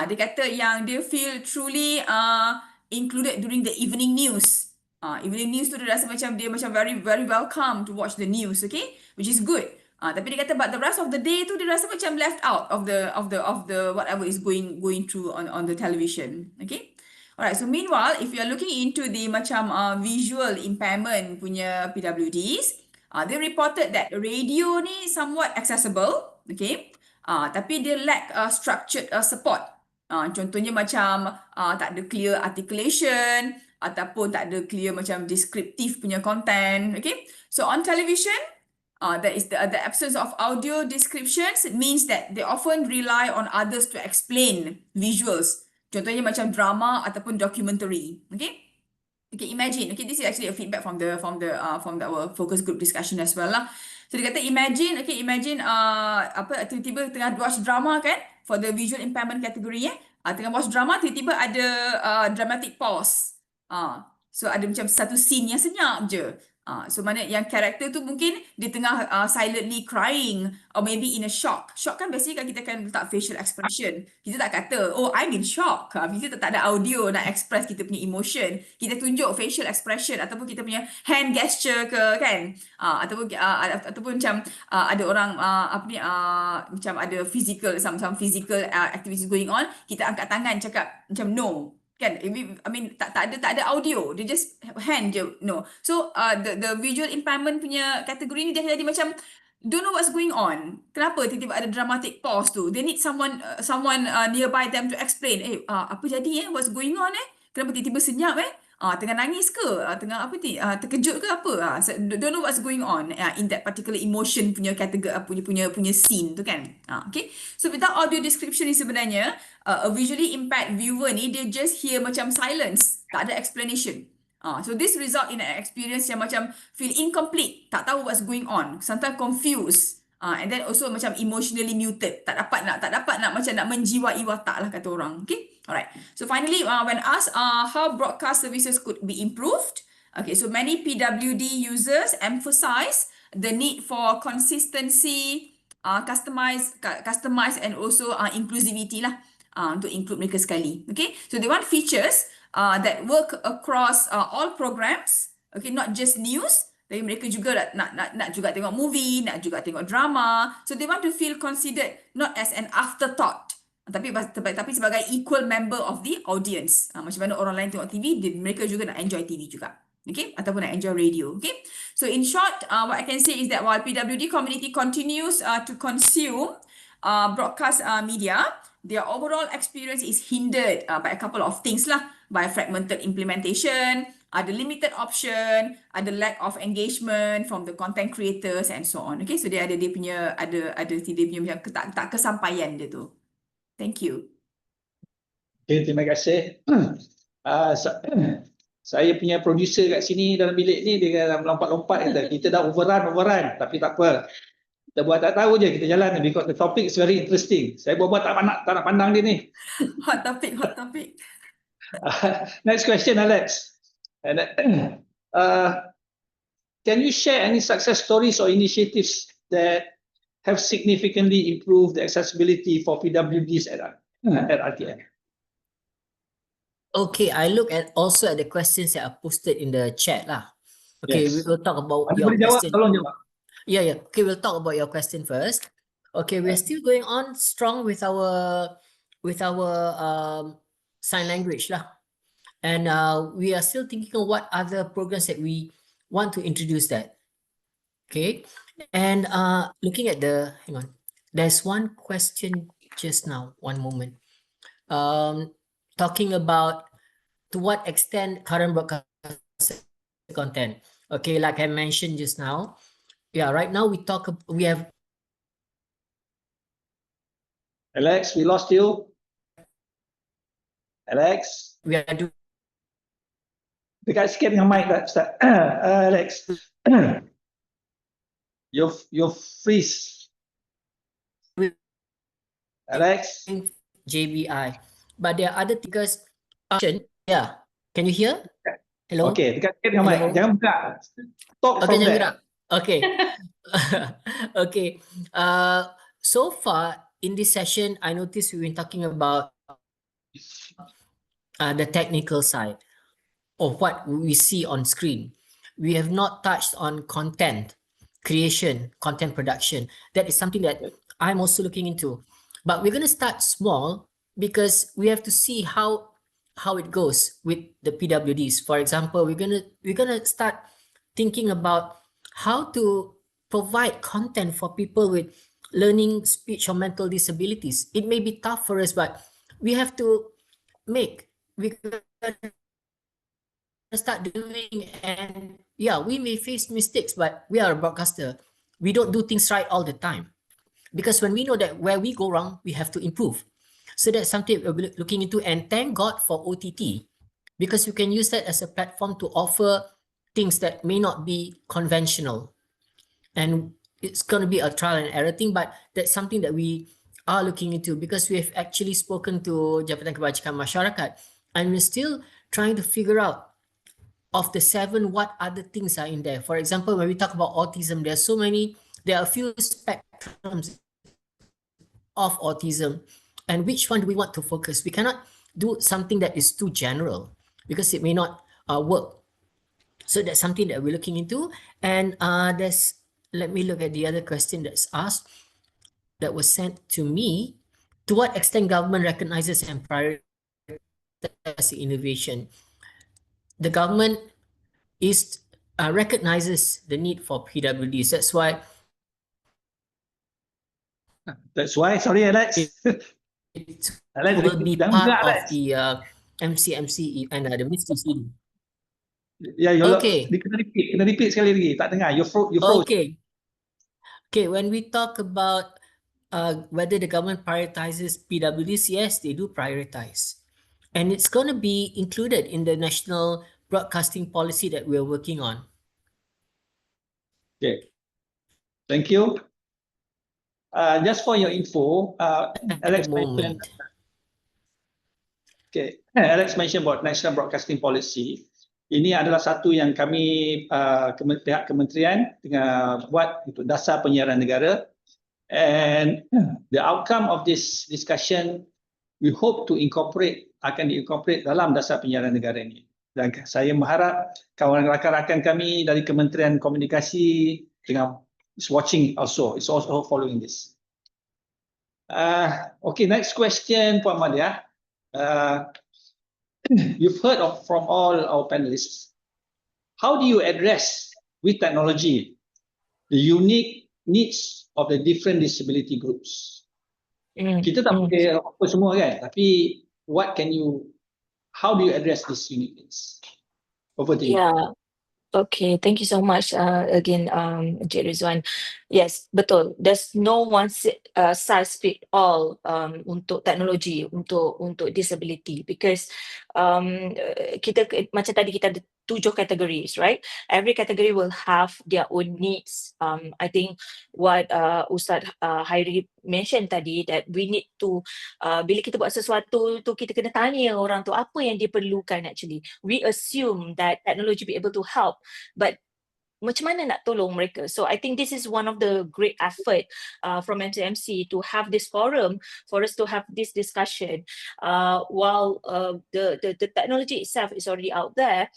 Dia kata yang dia feel truly included during the evening news. Evening news tu dia rasa macam dia macam very very welcome to watch the news, okay, which is good. Tapi dia kata but the rest of the day tu dia rasa macam left out of the whatever is going through on the television, okay. Alright, so meanwhile if you are looking into the macam visual impairment punya PWDs, they reported that radio ni somewhat accessible, okay. Tapi dia lack structured support. Contohnya macam tak ada clear articulation ataupun tak ada clear macam descriptive punya content. Okay, so on television, that is the absence of audio descriptions means that they often rely on others to explain visuals. Contohnya macam drama ataupun documentary. Okay. Okay, imagine. Okay, this is actually a feedback from our focus group discussion as well lah. So dia kata imagine tiba-tiba tengah watch drama kan, for the visual impairment category tengah watch drama tiba-tiba ada dramatic pause. So ada macam satu scene yang senyap je. So mana yang karakter tu mungkin dia tengah silently crying or maybe in a shock. Shock kan biasanya kan kita akan letak facial expression. Kita tak kata, oh I'm in shock. Kita tak ada audio nak express kita punya emotion. Kita tunjuk facial expression ataupun kita punya hand gesture ke kan. Ataupun macam ada orang macam ada physical, some physical activities going on. Kita angkat tangan cakap macam no. Kan, I mean tak ada audio, dia just hand je, no. So the visual impairment punya kategori ni dia jadi macam don't know what's going on. Kenapa tiba-tiba ada dramatic pause tu? They need someone nearby them to explain. Apa jadi what's going on Kenapa tiba-tiba senyap tengah nangis ke? Tengah apa ni? Terkejut ke apa? Don't know what's going on in that particular emotion punya kategori punya scene tu kan. Okay. So without audio description ni sebenarnya a visually impaired viewer ni dia just hear macam silence, tak ada explanation. So this result in an experience yang macam feel incomplete, tak tahu what's going on, sometimes confused. And then also macam emotionally muted, tak dapat nak macam nak menjiwai watak lah kata orang. Okay. Alright. So finally, when asked how broadcast services could be improved, okay, so many PWD users emphasize the need for consistency, customize and also inclusivity lah, untuk include mereka sekali. Okay, so they want features that work across all programs. Okay, not just news. Tapi mereka juga nak juga tengok movie, nak juga tengok drama. So they want to feel considered not as an afterthought, tapi sebagai equal member of the audience. Macam mana orang lain tengok TV, mereka juga nak enjoy TV juga. Okay, ataupun nak enjoy radio. Okay, so in short, what I can say is that while PWD community continues to consume broadcast media, their overall experience is hindered by a couple of things lah, by fragmented implementation, ada limited option, ada lack of engagement from the content creators and so on. Okay, so dia punya macam tak kesampaian dia tu. Thank you. Okay, terima kasih. Saya punya producer kat sini dalam bilik ni dia melompat-lompat kata kita dah overrun tapi tak apa. Kita buat tak tahu je, kita jalan because the topic is very interesting. Saya buat tak nak pandang dia ni. Hot topic. Next question, Alex. And can you share any success stories or initiatives that have significantly improved the accessibility for PWDs at RTM? Okay, I look at also at the questions that are posted in the chat lah. Okay, we Yes. will talk about Ada your boleh jawab, question. tolong jawab. Yeah. Okay, we'll talk about your question first. Okay, we're still going on strong with our sign language lah. And we are still thinking of what other programs that we want to introduce that. Okay. And looking at hang on. There's one question just now, one moment. Talking about to what extent current broadcast content. Okay, like I mentioned just now. Yeah, right now we have Alex, we lost you. Alex, we are doing dekat sikit dengan mic tak, Ustaz. Alex, you're freeze. Alex, JBI, but there are other because yeah. Can you hear? Hello. okay, dekat sikit dengan mic. Hello? Jangan buka. Talk Okay, from jangan there. gerak. Okay. Okay. So far in this session, I noticed we've been talking about the technical side of what we see on screen. We have not touched on content creation, content production. That is something that I'm also looking into. But we're going to start small because we have to see how it goes with the PWDs. For example, we're gonna start thinking about how to provide content for people with learning speech or mental disabilities. It may be tough for us, but we have to we start doing, and yeah, we may face mistakes, but we are a broadcaster. We don't do things right all the time. Because when we know that where we go wrong, we have to improve. So that's something we're looking into, and thank God for OTT, because you can use that as a platform to offer things that may not be conventional. And it's going to be a trial and error thing, but that's something that we are looking into because we have actually spoken to Jabatan Kebajikan Masyarakat, and we're still trying to figure out of the 7, what other things are in there. For example, when we talk about autism, there are a few spectrums of autism, and which one do we want to focus? We cannot do something that is too general because it may not work. So that's something that we're looking into. And let me look at the other question that's asked, that was sent to me. To what extent government recognizes and prioritizes innovation? The government recognizes the need for PWDs. that's why, sorry Alex. It Alex, will be jangan part gerak, of Alex. the MCMC and the Ministry. Yeah, Okay. Kena repeat sekali lagi. Tak dengar. You froze. Okay. Okay, when we talk about whether the government prioritizes PWDs, yes, they do prioritize. And it's going to be included in the national broadcasting policy that we're working on. Okay. Thank you. Just for your info, Alex mentioned. Okay, Alex mentioned about national broadcasting policy. Ini adalah satu yang kami pihak kementerian tengah buat untuk dasar penyiaran negara. And the outcome of this discussion, we hope to akan diincorporate dalam dasar penyiaran negara ini. Dan saya mengharap kawan rakan-rakan kami dari Kementerian Komunikasi tengah is watching also, is also following this. Okay, next question, Puan Madia. You've heard from all our panelists. How do you address with technology the unique needs of the different disability groups? Kita tak boleh apa semua kan, tapi how do you address these unique needs? Over to you. Yeah. Okay, thank you so much again, Encik Redzwan. Yes, betul. There's no one size fit all untuk teknologi untuk disability, because kita macam tadi kita ada 7 categories, right? Every category will have their own needs. I think what Ustaz Hairi mentioned tadi, that we need to bila kita buat sesuatu tu, kita kena tanya orang tu apa yang dia perlukan actually. We assume that technology be able to help, but macam mana nak tolong mereka? So I think this is one of the great effort from MCMC to have this forum for us to have this discussion. While the technology itself is already out there,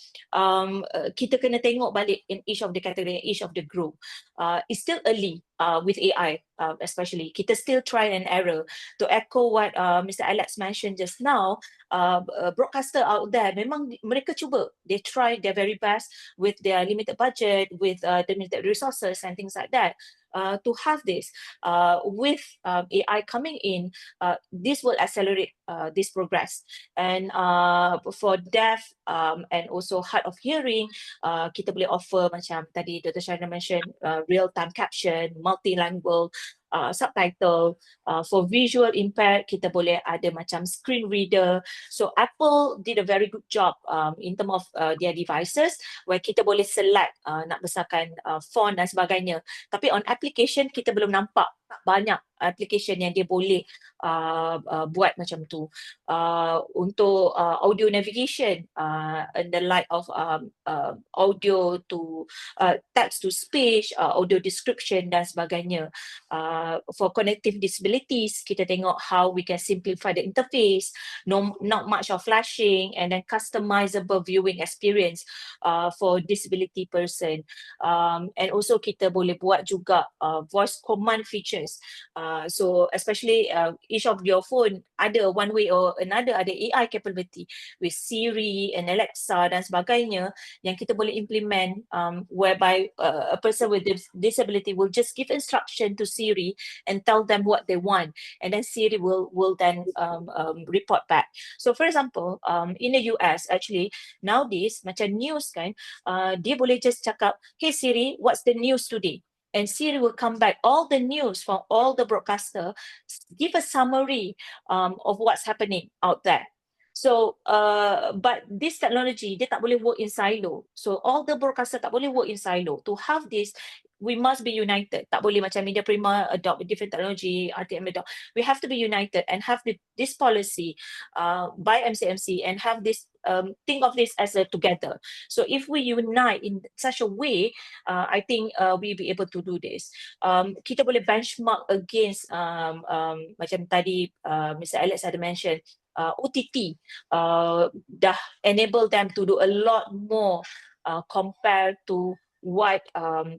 kita kena tengok balik in each of the category, each of the group. It's still early with AI, especially. Kita still try and error. To echo what Mr. Alex mentioned just now, broadcaster out there, memang mereka cuba. They try their very best with their limited budget, with the limited resources and things like that, to have this. With AI coming in, this will accelerate this progress. And for deaf and also hard of hearing, kita boleh offer macam tadi Dr. Sharina mentioned, real-time caption, multilingual subtitle. For visual impaired, kita boleh ada macam screen reader. So Apple did a very good job in terms of their devices, where kita boleh select nak besarkan font dan sebagainya. Tapi on application, kita belum nampak banyak application yang dia boleh buat macam tu. Untuk audio navigation, in the light of audio to text to speech, audio description dan sebagainya. For cognitive disabilities, kita tengok how we can simplify the interface, not much of flashing, and then customizable viewing experience for disability person. And also kita boleh buat juga voice command features. So especially each of your phone ada one way or another ada AI capability with Siri and Alexa dan sebagainya yang kita boleh implement, whereby a person with disability will just give instruction to Siri and tell them what they want, and then Siri will then report back. So for example, in the US actually nowadays macam news kan, dia boleh just cakap, hey Siri, what's the news today? And Siri will come back, all the news from all the broadcaster, give a summary of what's happening out there. So, but this technology, dia tak boleh work in silo. So all the broadcaster tak boleh work in silo. To have this, we must be united. Tak boleh macam Media Prima adopt a different technology, RTM adopt. We have to be united and have this policy by MCMC and have this, think of this as a together. So if we unite in such a way, I think we'll be able to do this. Kita boleh benchmark against, macam tadi Mr. Alex had mentioned, OTT dah enable them to do a lot more compared to what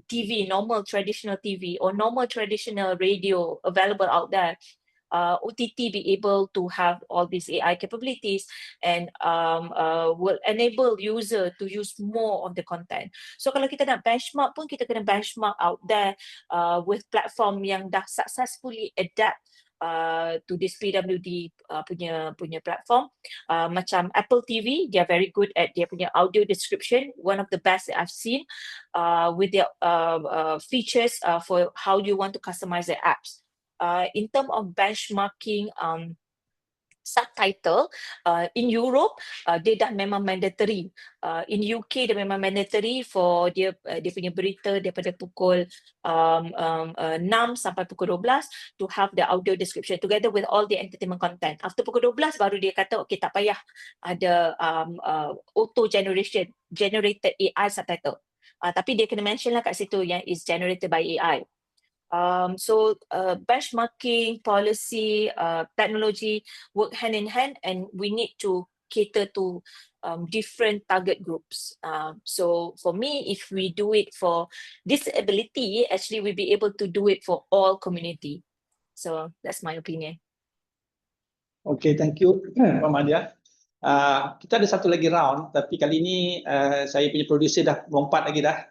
TV, normal traditional TV or normal traditional radio available out there. OTT be able to have all these AI capabilities and will enable user to use more of the content. So kalau kita nak benchmark pun, kita kena benchmark out there with platform yang dah successfully adapt to this PWD punya platform. Macam Apple TV, they are very good at their punya audio description, one of the best that I've seen, with their features for how you want to customize the apps. In terms of benchmarking subtitle, in Europe dia dah memang mandatory. In UK dia memang mandatory for dia punya berita daripada pukul 6 sampai pukul 12 to have the audio description together with all the entertainment content. After pukul 12 baru dia kata okay, tak payah ada auto generated AI subtitle. Tapi dia kena mention lah kat situ yang is generated by AI. So benchmarking, policy, technology work hand in hand, and we need to cater to different target groups. So for me, if we do it for disability, actually we'll be able to do it for all community. So that's my opinion. Okay, thank you, Muhammad. Kita ada satu lagi round, tapi kali ini saya punya producer dah lompat lagi dah.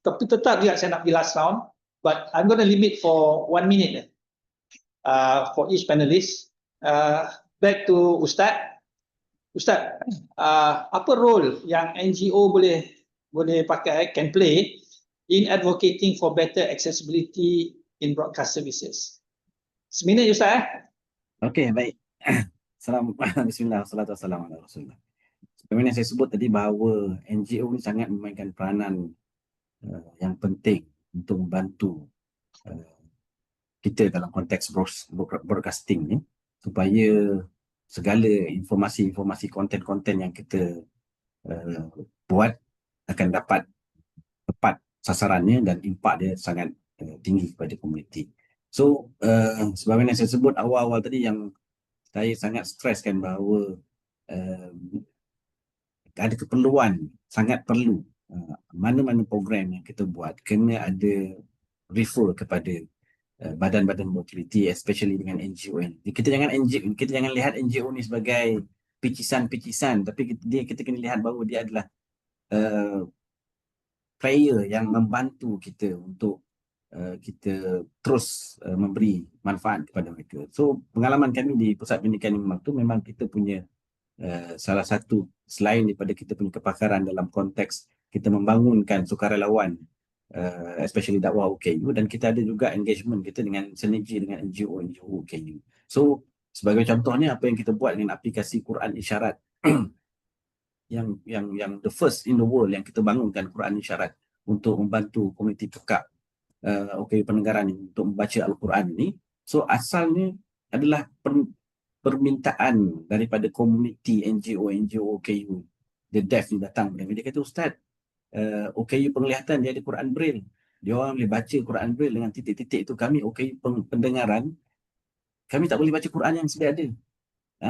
Tapi tetap juga saya nak pergi last round, but I'm going to limit for 1 minute for each panelist. Back to Ustaz. Ustaz, apa role yang NGO boleh pakai, can play in advocating for better accessibility in broadcast services? Seminit Ustaz. Okey, baik. Bismillah, wassalatu wassalamu ala Rasulullah. Sebenarnya saya sebut tadi bahawa NGO ni sangat memainkan peranan yang penting untuk membantu kita dalam konteks broadcasting ni, supaya segala informasi-informasi, konten-konten yang kita buat akan dapat tepat sasarannya dan impak dia sangat tinggi kepada komuniti. So sebagaimana saya sebut awal-awal tadi, yang saya sangat streskan bahawa ada keperluan, sangat perlu mana-mana program yang kita buat kena ada refer kepada badan-badan mobility, especially dengan NGO. Kita jangan lihat NGO ni sebagai picisan-picisan, tapi kita kena lihat bahawa dia adalah player yang membantu kita untuk kita terus memberi manfaat kepada mereka. So pengalaman kami di Pusat Pendidikan Imam tu, memang kita punya salah satu, selain daripada kita punya kepakaran dalam konteks kita membangunkan sukarelawan, especially dakwah OKU, dan kita ada juga engagement kita dengan sinergi dengan NGO OKU. So sebagai contohnya, apa yang kita buat dengan aplikasi Quran Isyarat yang the first in the world yang kita bangunkan, Quran Isyarat, untuk membantu komuniti pekak OKU pendengaran ini untuk membaca Al-Quran ini. So asalnya adalah permintaan daripada komuniti NGO OKU. The deaf ni datang dan dia kata, Ustaz, OKU penglihatan dia ada Quran Braille, dia orang boleh baca Quran Braille dengan titik-titik itu. Kami OKU pendengaran, kami tak boleh baca Quran yang sedia ada.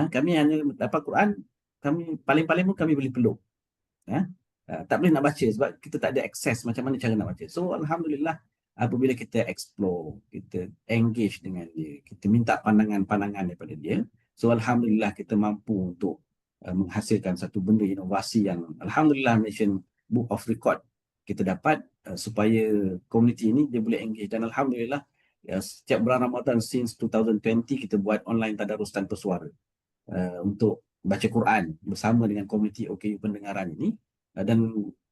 Kami hanya dapat Quran, kami paling-paling pun kami boleh peluk. Tak boleh nak baca sebab kita tak ada akses macam mana cara nak baca. So Alhamdulillah, apabila kita explore, kita engage dengan dia, kita minta pandangan-pandangan daripada dia, so Alhamdulillah kita mampu untuk menghasilkan satu benda inovasi yang Alhamdulillah Malaysian Book of Record kita dapat, supaya komuniti ini dia boleh engage. Dan Alhamdulillah setiap bulan Ramadan since 2020 kita buat online tadarus tanpa suara untuk baca Quran bersama dengan komuniti OKU pendengaran ini, dan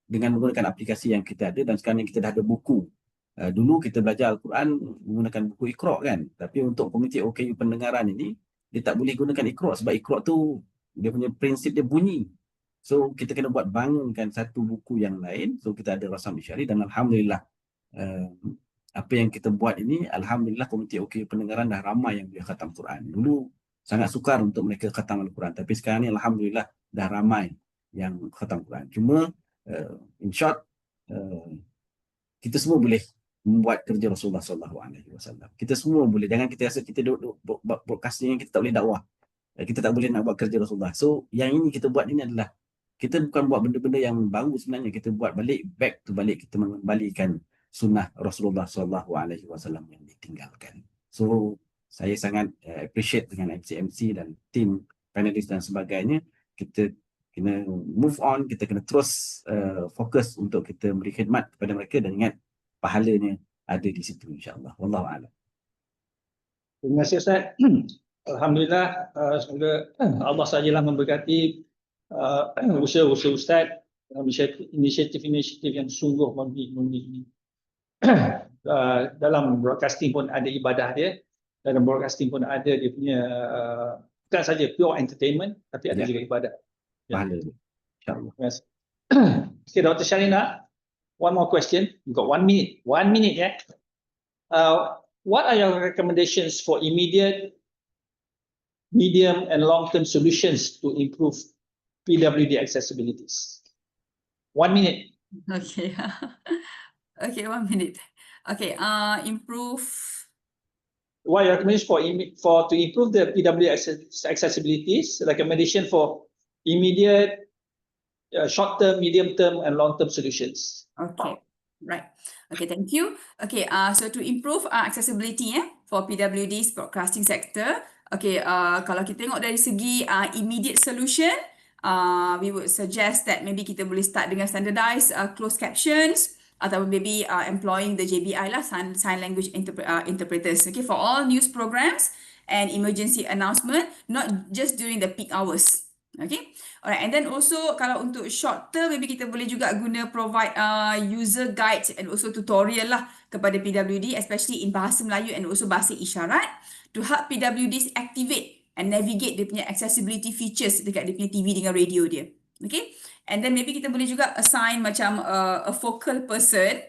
dengan menggunakan aplikasi yang kita ada. Dan sekarang kita dah ada buku. Dulu kita belajar Al-Quran menggunakan buku Iqra' kan, tapi untuk komuniti OKU pendengaran ini dia tak boleh gunakan Iqra' sebab Iqra' tu dia punya prinsip dia bunyi. So kita kena buat bangunkan satu buku yang lain. So kita ada rasam isyari, dan Alhamdulillah apa yang kita buat ini, Alhamdulillah komuniti OKU pendengaran dah ramai yang boleh khatam Quran. Dulu sangat sukar untuk mereka khatam Al-Quran, tapi sekarang ni Alhamdulillah dah ramai yang khatam Quran. Cuma in short, kita semua boleh membuat kerja Rasulullah SAW. Kita semua boleh. Jangan kita rasa kita duduk broadcasting, kita tak boleh dakwah, kita tak boleh nak buat kerja Rasulullah. So yang ini kita buat ini adalah, kita bukan buat benda-benda yang baru sebenarnya, kita buat back to balik, kita mengembalikan sunnah Rasulullah SAW yang ditinggalkan. So saya sangat appreciate dengan MCMC dan tim panelis dan sebagainya. Kita kena move on, kita kena terus fokus untuk kita beri khidmat kepada mereka, dan ingat pahalanya ada di situ insya-Allah. Wallahu a'lam. Terima kasih Ustaz. Alhamdulillah, semoga Allah sajalah memberkati usaha-usaha Ustaz, inisiatif-inisiatif yang sungguh mengundi ini. Dalam broadcasting pun ada ibadah dia, dalam broadcasting pun ada dia punya bukan saja pure entertainment, tapi ada juga ibadah. Pahala insya-Allah. Yes. Okay, Dr. Sharina, one more question. You've got 1 minute. 1 minute, yeah. What are your recommendations for immediate, medium, and long-term solutions to improve PWD accessibilities? 1 minute. Okay. Okay, 1 minute. Okay, improve. What are your recommendations to improve the PWD accessibilities? Recommendation for immediate, short-term, medium-term, and long-term solutions. Okay, right. Okay, thank you. Okay, so to improve accessibility for PWDs broadcasting sector, okay, kalau kita tengok dari segi immediate solution, we would suggest that maybe kita boleh start dengan standardized closed captions, atau maybe employing the JBI lah, sign language interpreters, okay, for all news programs and emergency announcement, not just during the peak hours. Okay, alright, and then also kalau untuk short term, maybe kita boleh juga guna provide user guides and also tutorial lah kepada PWD, especially in bahasa Melayu and also bahasa isyarat, to help PWDs activate and navigate dia punya accessibility features dekat dia punya TV dengan radio dia. Okay, and then maybe kita boleh juga assign macam a focal person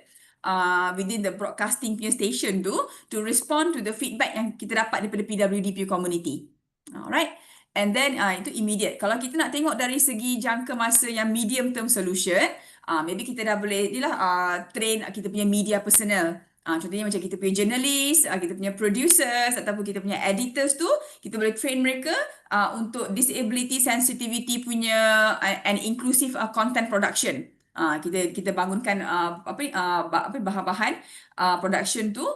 within the broadcasting punya station tu to respond to the feedback yang kita dapat daripada PWD punya community. Alright, and then itu immediate. Kalau kita nak tengok dari segi jangka masa yang medium term solution, maybe kita dah boleh train kita punya media personnel. Contohnya macam kita punya journalist, kita punya producers ataupun kita punya editors tu, kita boleh train mereka untuk disability sensitivity punya and inclusive content production. Kita bangunkan bahan-bahan production tu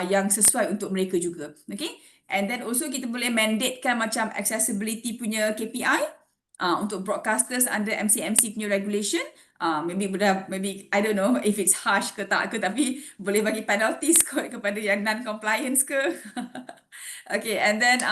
yang sesuai untuk mereka juga. Okay, and then also kita boleh mandatekan macam accessibility punya KPI untuk broadcasters under MCMC punya regulation. Maybe I don't know if it's harsh ke tak ke, tapi boleh bagi penalties kot kepada yang non-compliance ke. Okay, and then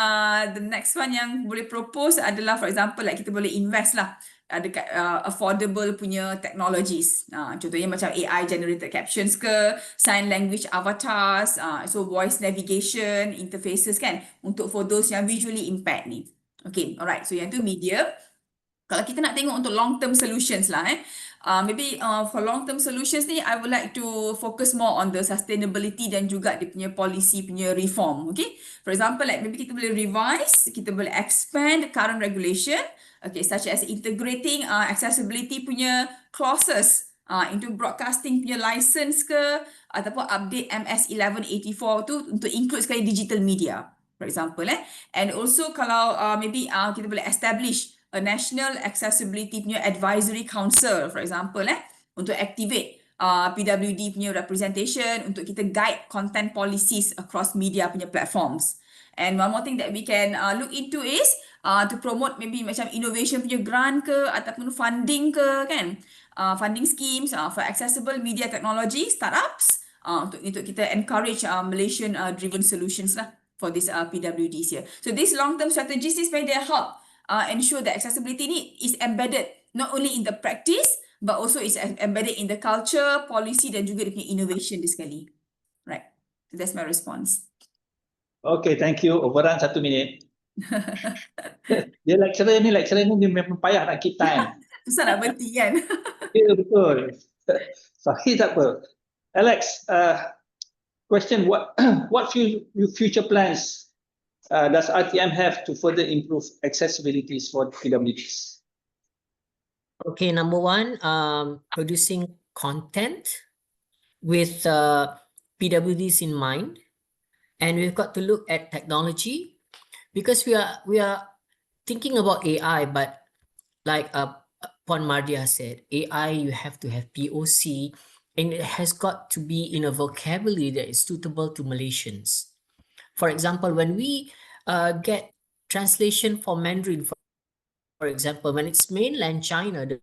the next one yang boleh propose adalah, for example, like kita boleh invest lah dekat affordable punya technologies. Contohnya macam AI generated captions ke, sign language avatars, so voice navigation, interfaces kan, untuk for those yang visually impaired ni. Okay, alright, so yang tu medium. Kalau kita nak tengok untuk long term solutions lah maybe for long term solutions ni, I would like to focus more on the sustainability dan juga dia punya policy punya reform. Okay, for example, like maybe kita boleh revise, kita boleh expand current regulation, okay, such as integrating accessibility punya clauses into broadcasting punya license ke, ataupun update MS 1184 tu untuk include sekali digital media, for example and also kalau maybe kita boleh establish a national accessibility punya advisory council, for example untuk activate PWD punya representation untuk kita guide content policies across media punya platforms. And one more thing that we can look into is to promote maybe macam innovation punya grant ke ataupun funding ke kan, funding schemes for accessible media technology startups untuk kita encourage Malaysian driven solutions lah for this PWDs here. So these long term strategies is where they help ensure that accessibility ni is embedded not only in the practice but also is embedded in the culture, policy dan juga dia punya innovation dia sekali. Right. So that's my response. Okay, thank you. Overrun 1 minit. Dia lecturer ni dia memang payah nak keep time. Susah nak berhenti kan? Ya, betul. Sorry, tak apa. Alex, question, what future plans does RTM have to further improve accessibilities for PWDs? Okay, number one, producing content with PWDs in mind, and we've got to look at technology because we are thinking about AI, but like Puan Mardia said, AI you have to have POC, and it has got to be in a vocabulary that is suitable to Malaysians. For example, when we get translation for Mandarin, for example, when it's mainland China, the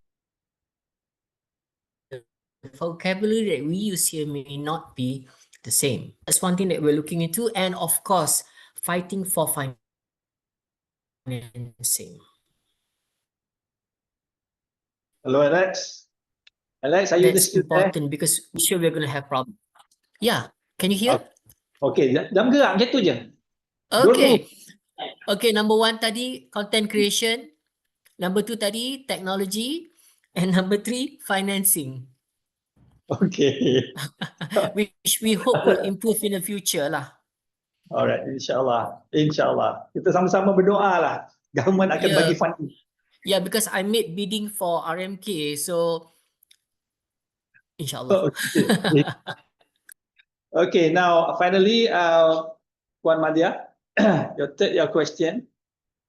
vocabulary that we use here may not be the same. That's one thing that we're looking into, and of course, fighting for financing. Hello, Alex. Alex, are you That's still there? important because we're sure we're going to have problems. Yeah, can you hear? Okay, jangan gerak macam tu je. Okay. Okay, number one tadi content creation, number two tadi technology, and number three financing. Okay. Which we hope will improve in the future lah. Alright, insyaAllah. InsyaAllah. Kita sama-sama berdoa lah. Government akan bagi funding. Yeah, because I made bidding for RMK, so insyaAllah. Okay. Okay, now finally, Puan Madia, your question.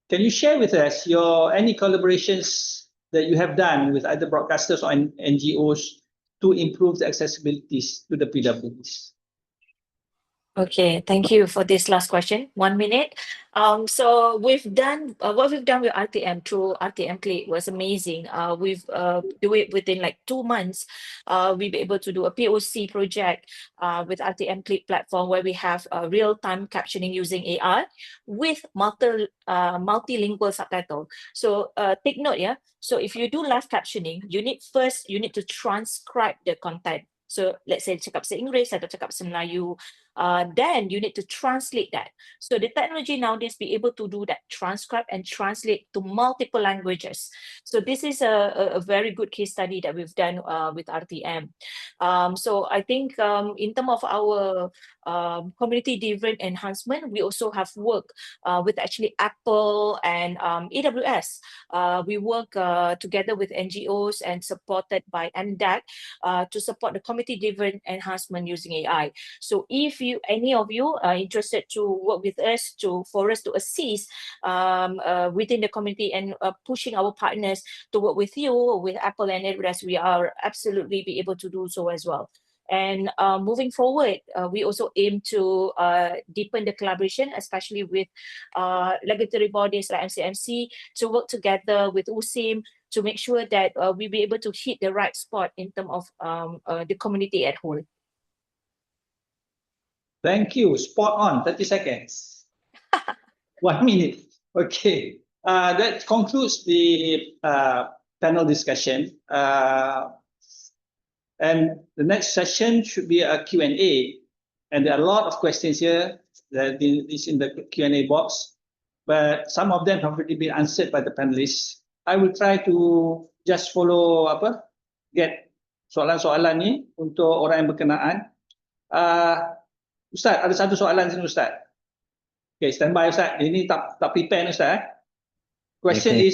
Can you share with us any collaborations that you have done with other broadcasters or NGOs to improve the accessibilities to the PWDs? Okay, thank you for this last question. 1 minute. So we've done what we've done with RTM through RTM Click was amazing. We've do it within like 2 months. We've been able to do a POC project with RTM Click platform where we have real-time captioning using AI with multilingual subtitle. So take note, yeah. So if you do live captioning, you need to transcribe the content. So let's say cakap bahasa Inggeris atau cakap bahasa Melayu, then you need to translate that. So the technology nowadays be able to do that, transcribe and translate to multiple languages. So this is a very good case study that we've done with RTM. So I think in terms of our community-driven enhancement, we also have worked with actually Apple and AWS. We work together with NGOs and supported by MDAC to support the community-driven enhancement using AI. So if any of you are interested to work with us for us to assist within the community and pushing our partners to work with you, with Apple and AWS, we are absolutely be able to do so as well. And moving forward, we also aim to deepen the collaboration, especially with regulatory bodies like MCMC, to work together with USIM to make sure that we be able to hit the right spot in terms of the community at whole. Thank you. Spot on. 30 seconds. 1 minute. Okay. That concludes the panel discussion. And the next session should be a Q&A. And there are a lot of questions here that is in the Q&A box. But some of them have already been answered by the panelists. I will try to just follow get soalan-soalan ni untuk orang yang berkenaan. Ustaz, ada satu soalan sini Ustaz. Okay, standby Ustaz. Ini tak prepare ni Ustaz. Question Okay.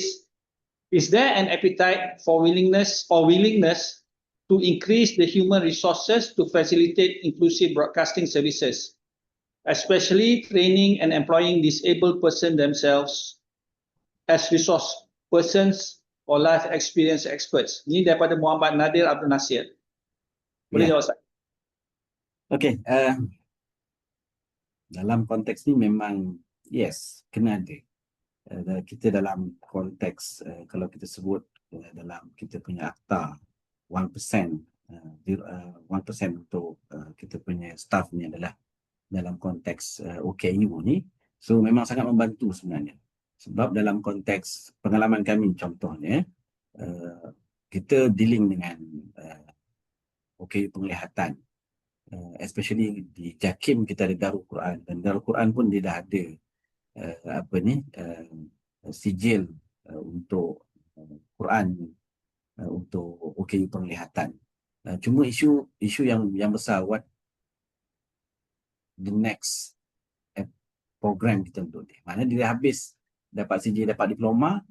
is there an appetite for willingness to increase the human resources to facilitate inclusive broadcasting services, especially training and employing disabled persons themselves as resource persons or life experience experts? Ini daripada Muhammad Nadir Abdul Nasir. Boleh jawab Ustaz? Okay, dalam konteks ni memang yes, kena ada. Kita dalam konteks kalau kita sebut dalam kita punya akta 1% 1% untuk kita punya staff ni adalah dalam konteks OKU ni. So memang sangat membantu sebenarnya. Sebab dalam konteks pengalaman kami contohnya kita dealing dengan OKU penglihatan. Especially di JAKIM kita ada Darul Quran, dan Darul Quran pun dia dah ada sijil untuk Quran untuk OKU penglihatan. Cuma isu yang besar, what the next program kita untuk dia. Mana dia habis dapat sijil, dapat diploma,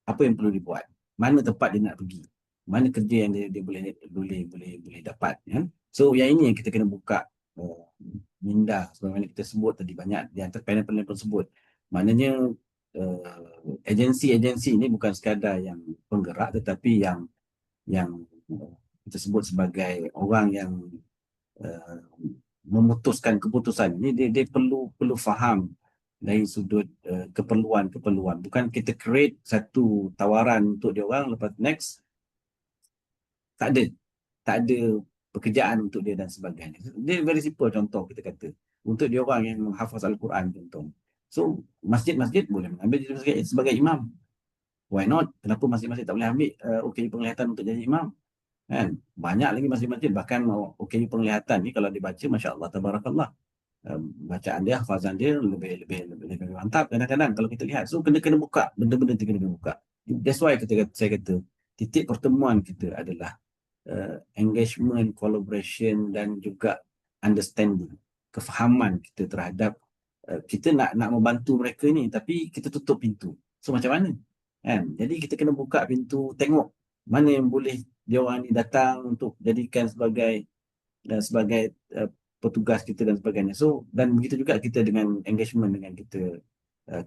apa yang perlu dibuat? Mana tempat dia nak pergi? Mana kerja yang dia boleh dapat, ya? So yang ini yang kita kena buka minda, sebagaimana kita sebut tadi, banyak di antara panel-panel pun sebut. Maknanya agensi-agensi ini bukan sekadar yang penggerak, tetapi yang kita sebut sebagai orang yang memutuskan keputusan ini. Dia perlu faham dari sudut keperluan. Bukan kita create satu tawaran untuk dia orang, lepas next tak ada pekerjaan untuk dia dan sebagainya. Dia very simple. Contoh kita kata, untuk dia orang yang menghafaz Al-Quran contoh. So masjid-masjid boleh mengambil dia sebagai imam. Why not? Kenapa masjid-masjid tak boleh ambil OKU penglihatan untuk jadi imam? Kan? Banyak lagi masjid-masjid, bahkan OKU penglihatan ni kalau dibaca, masya-Allah, tabarakallah. Bacaan dia, hafazan dia lebih mantap kadang-kadang kalau kita lihat. So kena buka, benda-benda tu kena buka. That's why saya kata titik pertemuan kita adalah engagement, collaboration dan juga understanding, kefahaman kita terhadap kita nak membantu mereka ni, tapi kita tutup pintu. So macam mana? Kan? Jadi kita kena buka pintu, tengok mana yang boleh dia orang ni datang untuk jadikan sebagai petugas kita dan sebagainya. So dan begitu juga kita dengan engagement dengan kita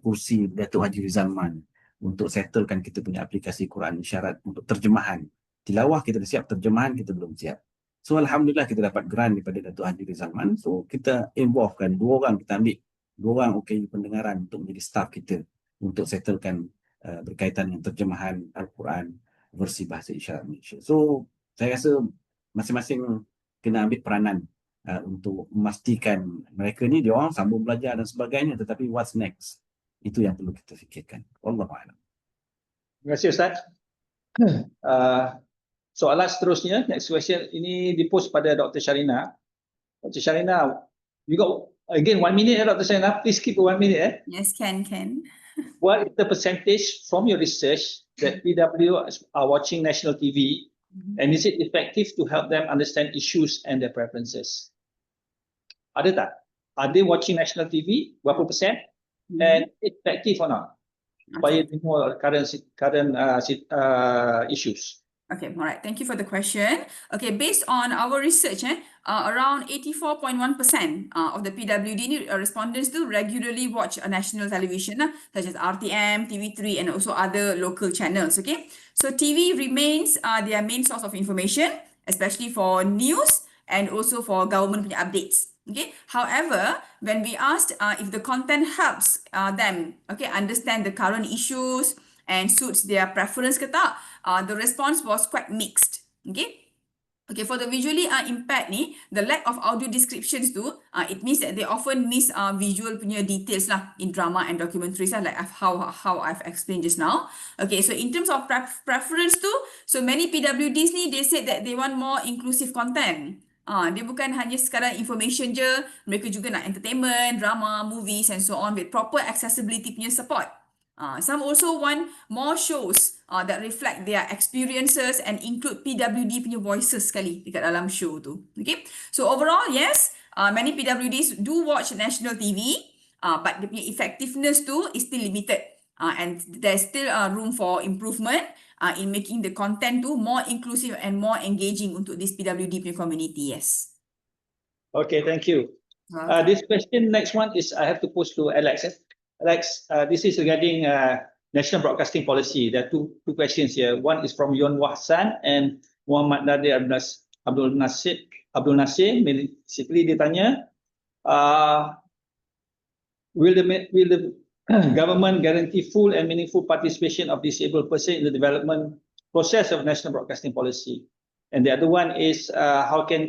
kursi Datuk Haji Rizalman untuk settlekan kita punya aplikasi Quran Isyarat untuk terjemahan. Tilawah kita dah siap, terjemahan kita belum siap. So alhamdulillah kita dapat grant daripada Datuk Haji Rizalman. So kita involvekan 2 orang, kita ambil 2 orang OKU pendengaran untuk menjadi staff kita untuk settlekan berkaitan dengan terjemahan Al-Quran versi bahasa isyarat Malaysia. So saya rasa masing-masing kena ambil peranan untuk memastikan mereka ni dia orang sambung belajar dan sebagainya, tetapi what's next? Itu yang perlu kita fikirkan. Wallahu a'lam. Terima kasih Ustaz. Soalan seterusnya, next question, ini dipost pada Dr. Sharina. Dr. Sharina, You got again 1 minute, Dr. Sharina. Please keep 1 minute. Yes, can. What is the percentage from your research that PWs are watching national TV, and is it effective to help them understand issues and their preferences? Ada tak? Are they watching national TV? Berapa persen? And effective or not? Supaya more current issues. Okay, all right. Thank you for the question. Okay, based on our research, around 84.1% of the PWD respondents do regularly watch a national television, such as RTM, TV3, and also other local channels. Okay, so TV remains their main source of information, especially for news and also for government punya updates. Okay, however, when we asked if the content helps them, okay, understand the current issues and suits their preference ke tak, the response was quite mixed. Okay, for the visually impaired ni, the lack of audio descriptions tu, it means that they often miss visual punya details lah in drama and documentaries lah, like how I've explained just now. Okay, so in terms of preference tu, so many PWDs ni, they said that they want more inclusive content. Dia bukan hanya sekadar information je, mereka juga nak entertainment, drama, movies and so on with proper accessibility punya support. Some also want more shows that reflect their experiences and include PWD punya voices sekali dekat dalam show tu. Okay, so overall, yes, many PWDs do watch national TV, but the effectiveness tu is still limited, and there's still room for improvement in making the content tu more inclusive and more engaging untuk this PWD punya community. Yes. Okay, thank you. This question, next one is I have to post to Alex. Alex, this is regarding national broadcasting policy. There are two questions here. One is from Yon Wahsan and Muhammad Nadir Abdul Nasir. Basically, dia tanya, will the government guarantee full and meaningful participation of disabled person in the development process of national broadcasting policy? And the other one is how can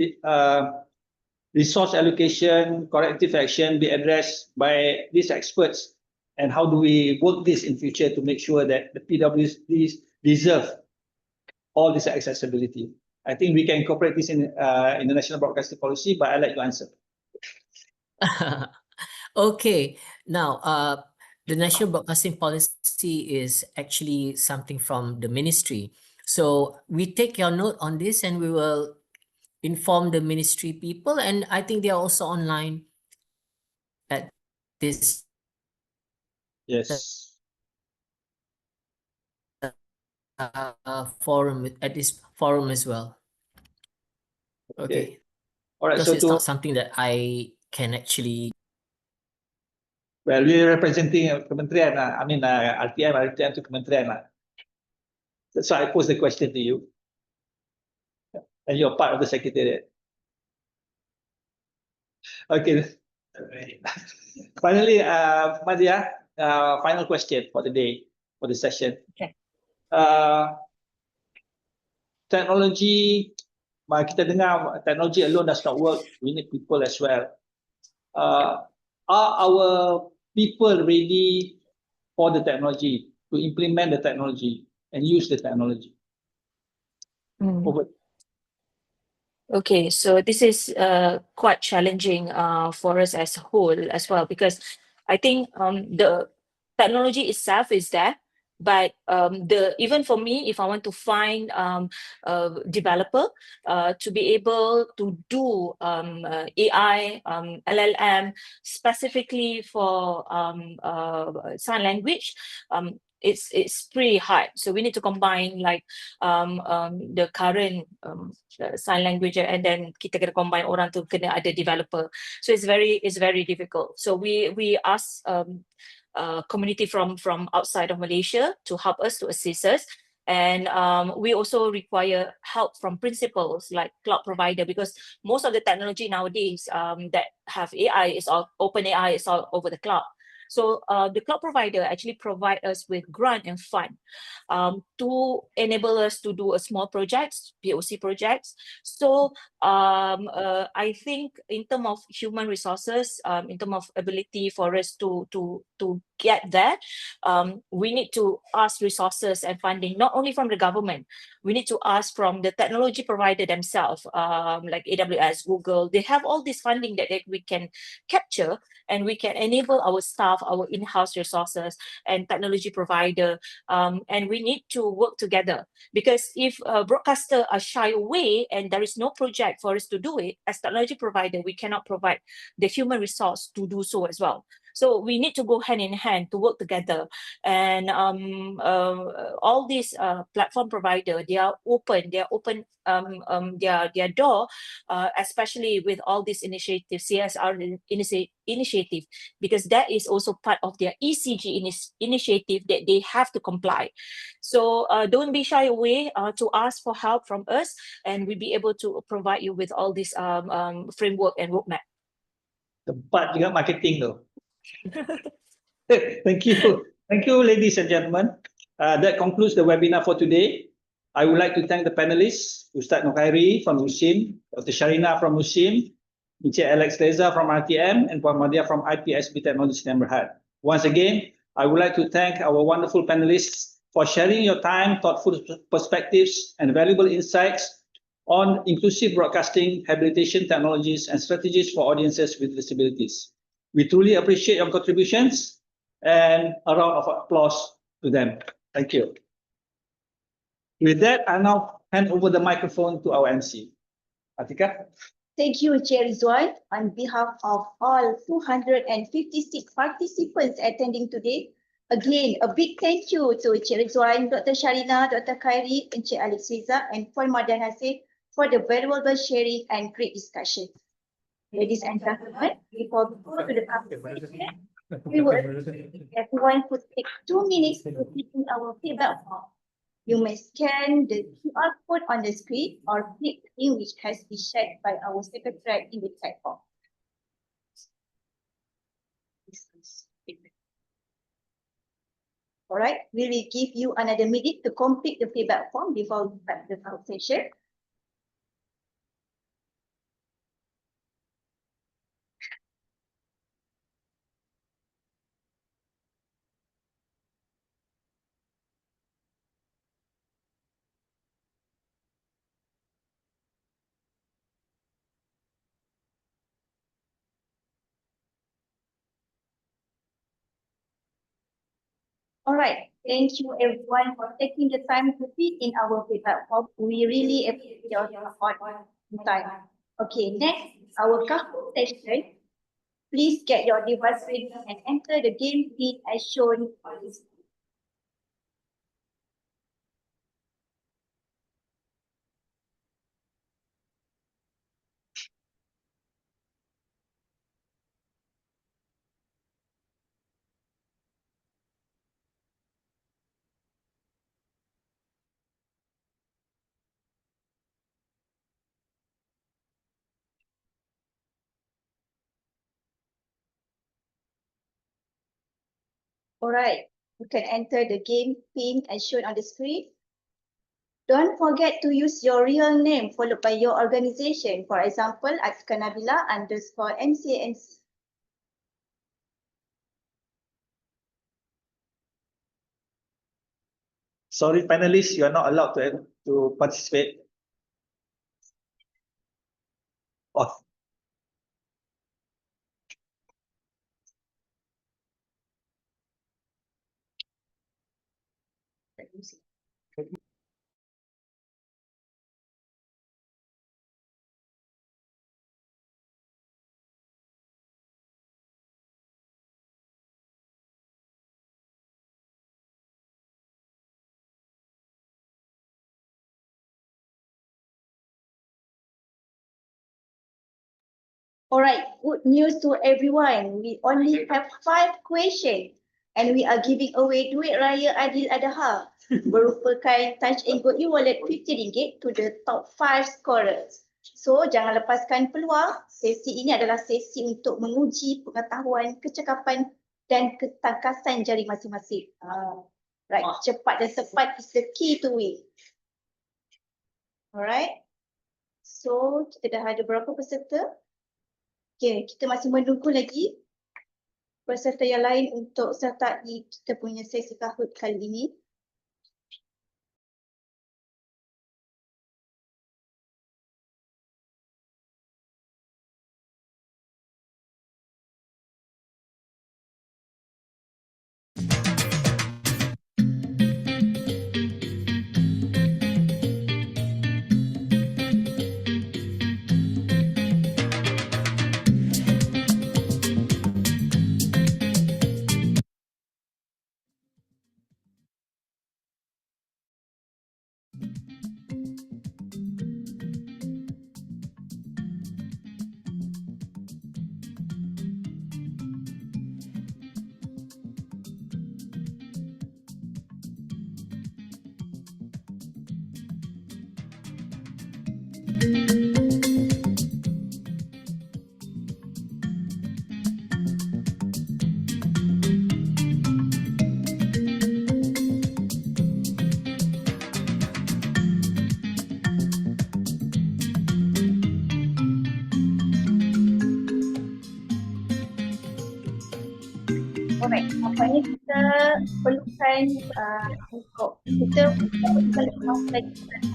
resource allocation, corrective action be addressed by these experts, and how do we work this in future to make sure that the PWDs deserve all this accessibility? I think we can incorporate this in the national broadcasting policy, but I'd like to answer. Okay, now the national broadcasting policy is actually something from the ministry. So we take your note on this and we will inform the ministry people, and I think they are also online at this forum, at this forum as well. Okay. All right. Because So it's not something that I can actually. Well, we're representing Kementerian. I mean, RTM to Kementerian. That's why I posed the question to you. And you're part of the secretariat. Okay. Finally, Madia, final question for the day, for the session. Okay. Technology, kita dengar technology alone does not work. We need people as well. Are our people ready for the technology, to implement the technology and use the technology? Over. Okay, so this is quite challenging for us as a whole as well, because I think the technology itself is there, but even for me, if I want to find a developer to be able to do AI, LLM specifically for sign language, it's pretty hard. So we need to combine like the current sign language, and then kita kena combine orang tu kena ada developer. So it's very difficult. So we ask community from outside of Malaysia to help us, to assist us. And we also require help from principals like cloud provider, because most of the technology nowadays that have AI is all open AI, is all over the cloud. So the cloud provider actually provide us with grant and fund to enable us to do a small projects, POC projects. So I think in terms of human resources, in terms of ability for us to get that, we need to ask resources and funding, not only from the government. We need to ask from the technology provider themselves, like AWS, Google. They have all this funding that we can capture, and we can enable our staff, our in-house resources and technology provider, and we need to work together. Because if broadcasters are shy away and there is no project for us to do it, as technology provider, we cannot provide the human resource to do so as well. So we need to go hand in hand to work together. And all these platform provider, they are open their door, especially with all these initiatives, CSR initiative, because that is also part of their ECG initiative that they have to comply. So don't be shy away to ask for help from us, and we'll be able to provide you with all this framework and roadmap. Tempat juga marketing tu. Thank you. Thank you, ladies and gentlemen. That concludes the webinar for today. I would like to thank the panelists, Ustaz Nokhairi from USIM, Dr. Sharina from USIM, Encik Alex Reza from RTM, and Puan Madia from IPSB Technologies and Strategies. Once again, I would like to thank our wonderful panelists for sharing your time, thoughtful perspectives, and valuable insights on inclusive broadcasting, habilitation technologies, and strategies for audiences with disabilities. We truly appreciate your contributions, and a round of applause to them. Thank you. With that, I now hand over the microphone to our MC. Atika? Thank you, Chair Redzwan. On behalf of all 256 participants attending today, again, a big thank you to Chair Redzwan, Dr. Sharina, Dr. Khairi, and Chair Alex Reza, and Puan Madia for the valuable sharing and great discussion. Ladies and gentlemen, before we go to the conversation, we would appreciate everyone to take 2 minutes to fill in our feedback form. You may scan the QR code on the screen or click the link which has been shared by our secretary in the platform. All right, we will give you another minute to complete the feedback form before we start the conversation. All right, thank you everyone for taking the time to fit in our feedback form. We really appreciate your support and time. Okay, next, our Kahoot session. Please get your device ready and enter the game pin as shown on the screen. All right, you can enter the game pin as shown on the screen. Don't forget to use your real name followed by your organization. For example, @kanabila_MCMC. Sorry, panelists, you are not allowed to participate. Oh. All right, good news to everyone. We only have 5 questions and we are giving away duit raya Adil Adha berupakan Touch and Go e-wallet RM50 to the top 5 scorers. So, jangan lepaskan peluang. Sesi ini adalah sesi untuk menguji pengetahuan, kecakapan dan ketangkasan jari masing-masing. Right, cepat dan tepat is the key to win. Alright. So, kita dah ada berapa peserta? Okay, kita masih menunggu lagi peserta yang lain untuk sertai kita punya sesi Kahoot kali ini. Alright, nampaknya kita perlukan untuk kita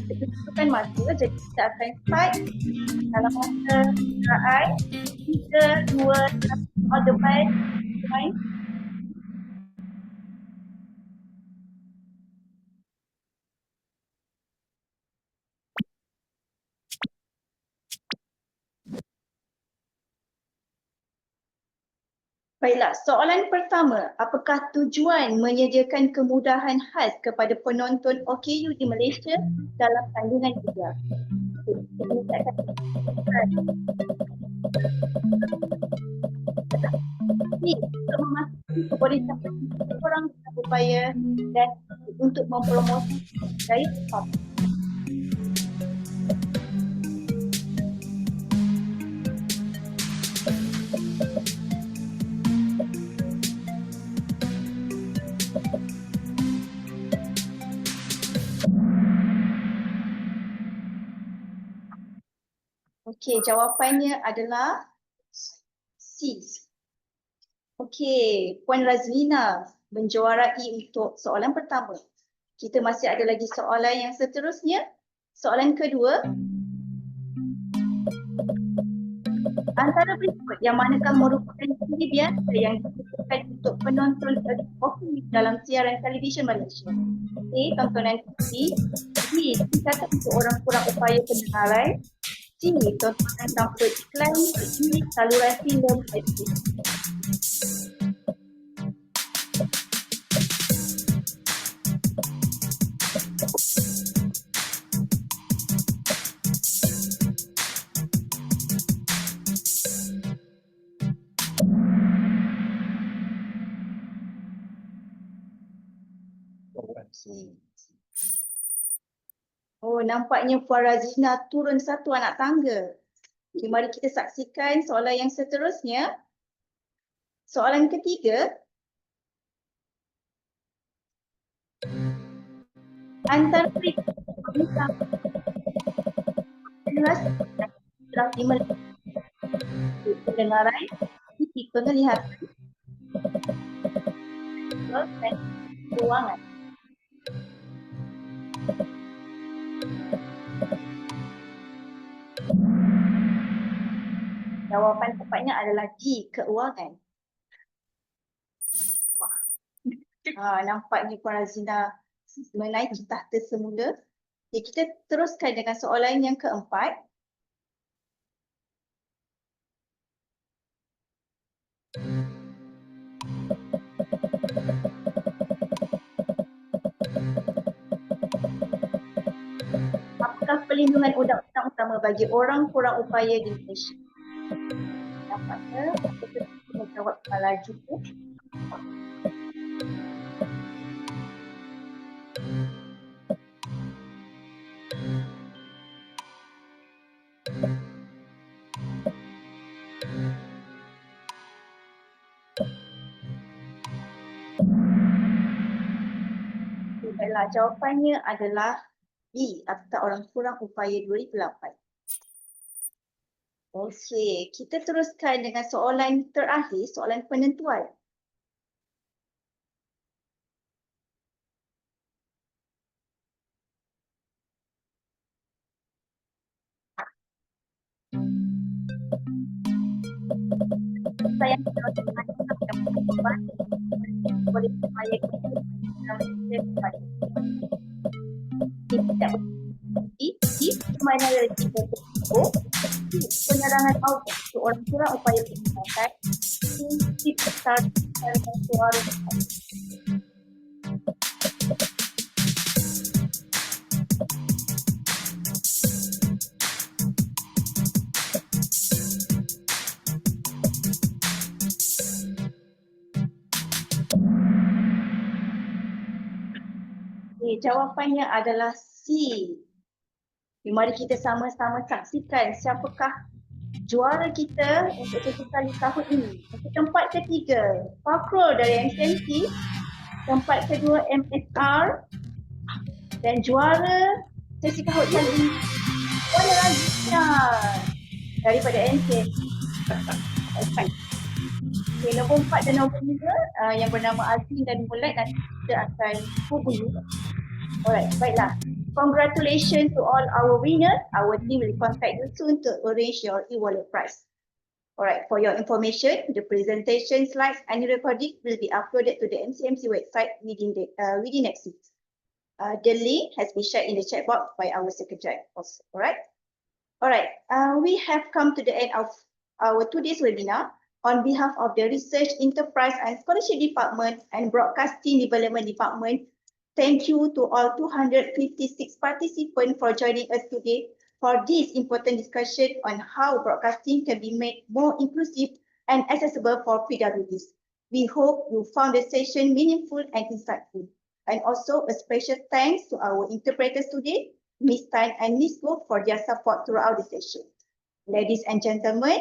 tentukan masa, jadi kita akan start dalam masa perkiraan 3, 2, 1, all the way. Baiklah, soalan pertama, apakah tujuan menyediakan kemudahan khas kepada penonton OKU di Malaysia dalam tandingan liga? Ini untuk memastikan kebolehjayaan orang berupaya dan untuk mempromosikan gaya hidup. Okey, jawapannya adalah C. Okey, Puan Razlina menjuarai untuk soalan pertama. Kita masih ada lagi soalan yang seterusnya. Soalan kedua. Antara berikut yang manakah merupakan ciri biasa yang digunakan untuk penonton OKU dalam siaran televisyen Malaysia? A. Tontonan TV. B. Tingkatan untuk orang kurang upaya pendengaran. C. Tontonan tanpa iklan. D. Saluran filem HD. Oh, nampaknya Puan Razina turun satu anak tangga. Okay, mari kita saksikan soalan yang seterusnya. Soalan ketiga. Antara berikut pendengaran, penglihatan, dan keuangan. Jawapan tepatnya adalah D, keuangan. Nampaknya Puan Razina menaiki tahta semula. Okay, kita teruskan dengan soalan yang keempat. Apakah perlindungan undang-undang utama bagi orang kurang upaya di Malaysia? Nampaknya kita menjawab laju. adalah jawapannya adalah B, Akta Orang Kurang Upaya 2008. Okey, kita teruskan dengan soalan terakhir, soalan penentuan. Saya boleh supaya kita mana rezeki penerangan objek untuk orang kurang upaya peningkatan prinsip besar dan suara. Jawapannya adalah C. Mari kita sama-sama saksikan siapakah juara kita untuk sesi kali tahun ini. Untuk tempat ketiga, Fakro dari MCMC. Tempat kedua, MSR. Dan juara sesi kahut kali ini, juara Radzwan daripada MCMC. Okay, nombor 4 dan nombor 5 yang bernama Azim dan Mulai nanti kita akan hubungi. Alright, baiklah. Congratulations to all our winners. Our team will contact you soon to arrange your e-wallet prize. Alright, for your information, the presentation slides and recording will be uploaded to the MCMC website within next week. The link has been shared in the chat box by our secretary also. Alright. We have come to the end of our today's webinar. On behalf of the Research, Enterprise and Scholarship Department and Broadcasting Development Department, thank you to all 256 participants for joining us today for this important discussion on how broadcasting can be made more inclusive and accessible for PWDs. We hope you found the session meaningful and insightful. And also a special thanks to our interpreters today, Ms. Tan and Ms. Go, for their support throughout the session. Ladies and gentlemen,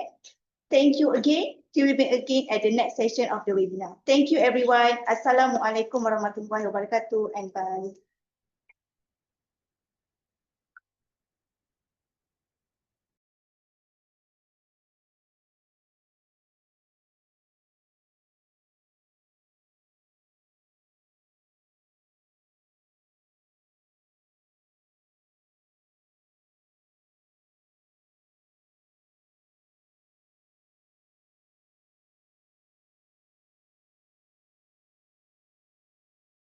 thank you again. Till we meet again at the next session of the webinar. Thank you everyone. Assalamualaikum warahmatullahi wabarakatuh and bye.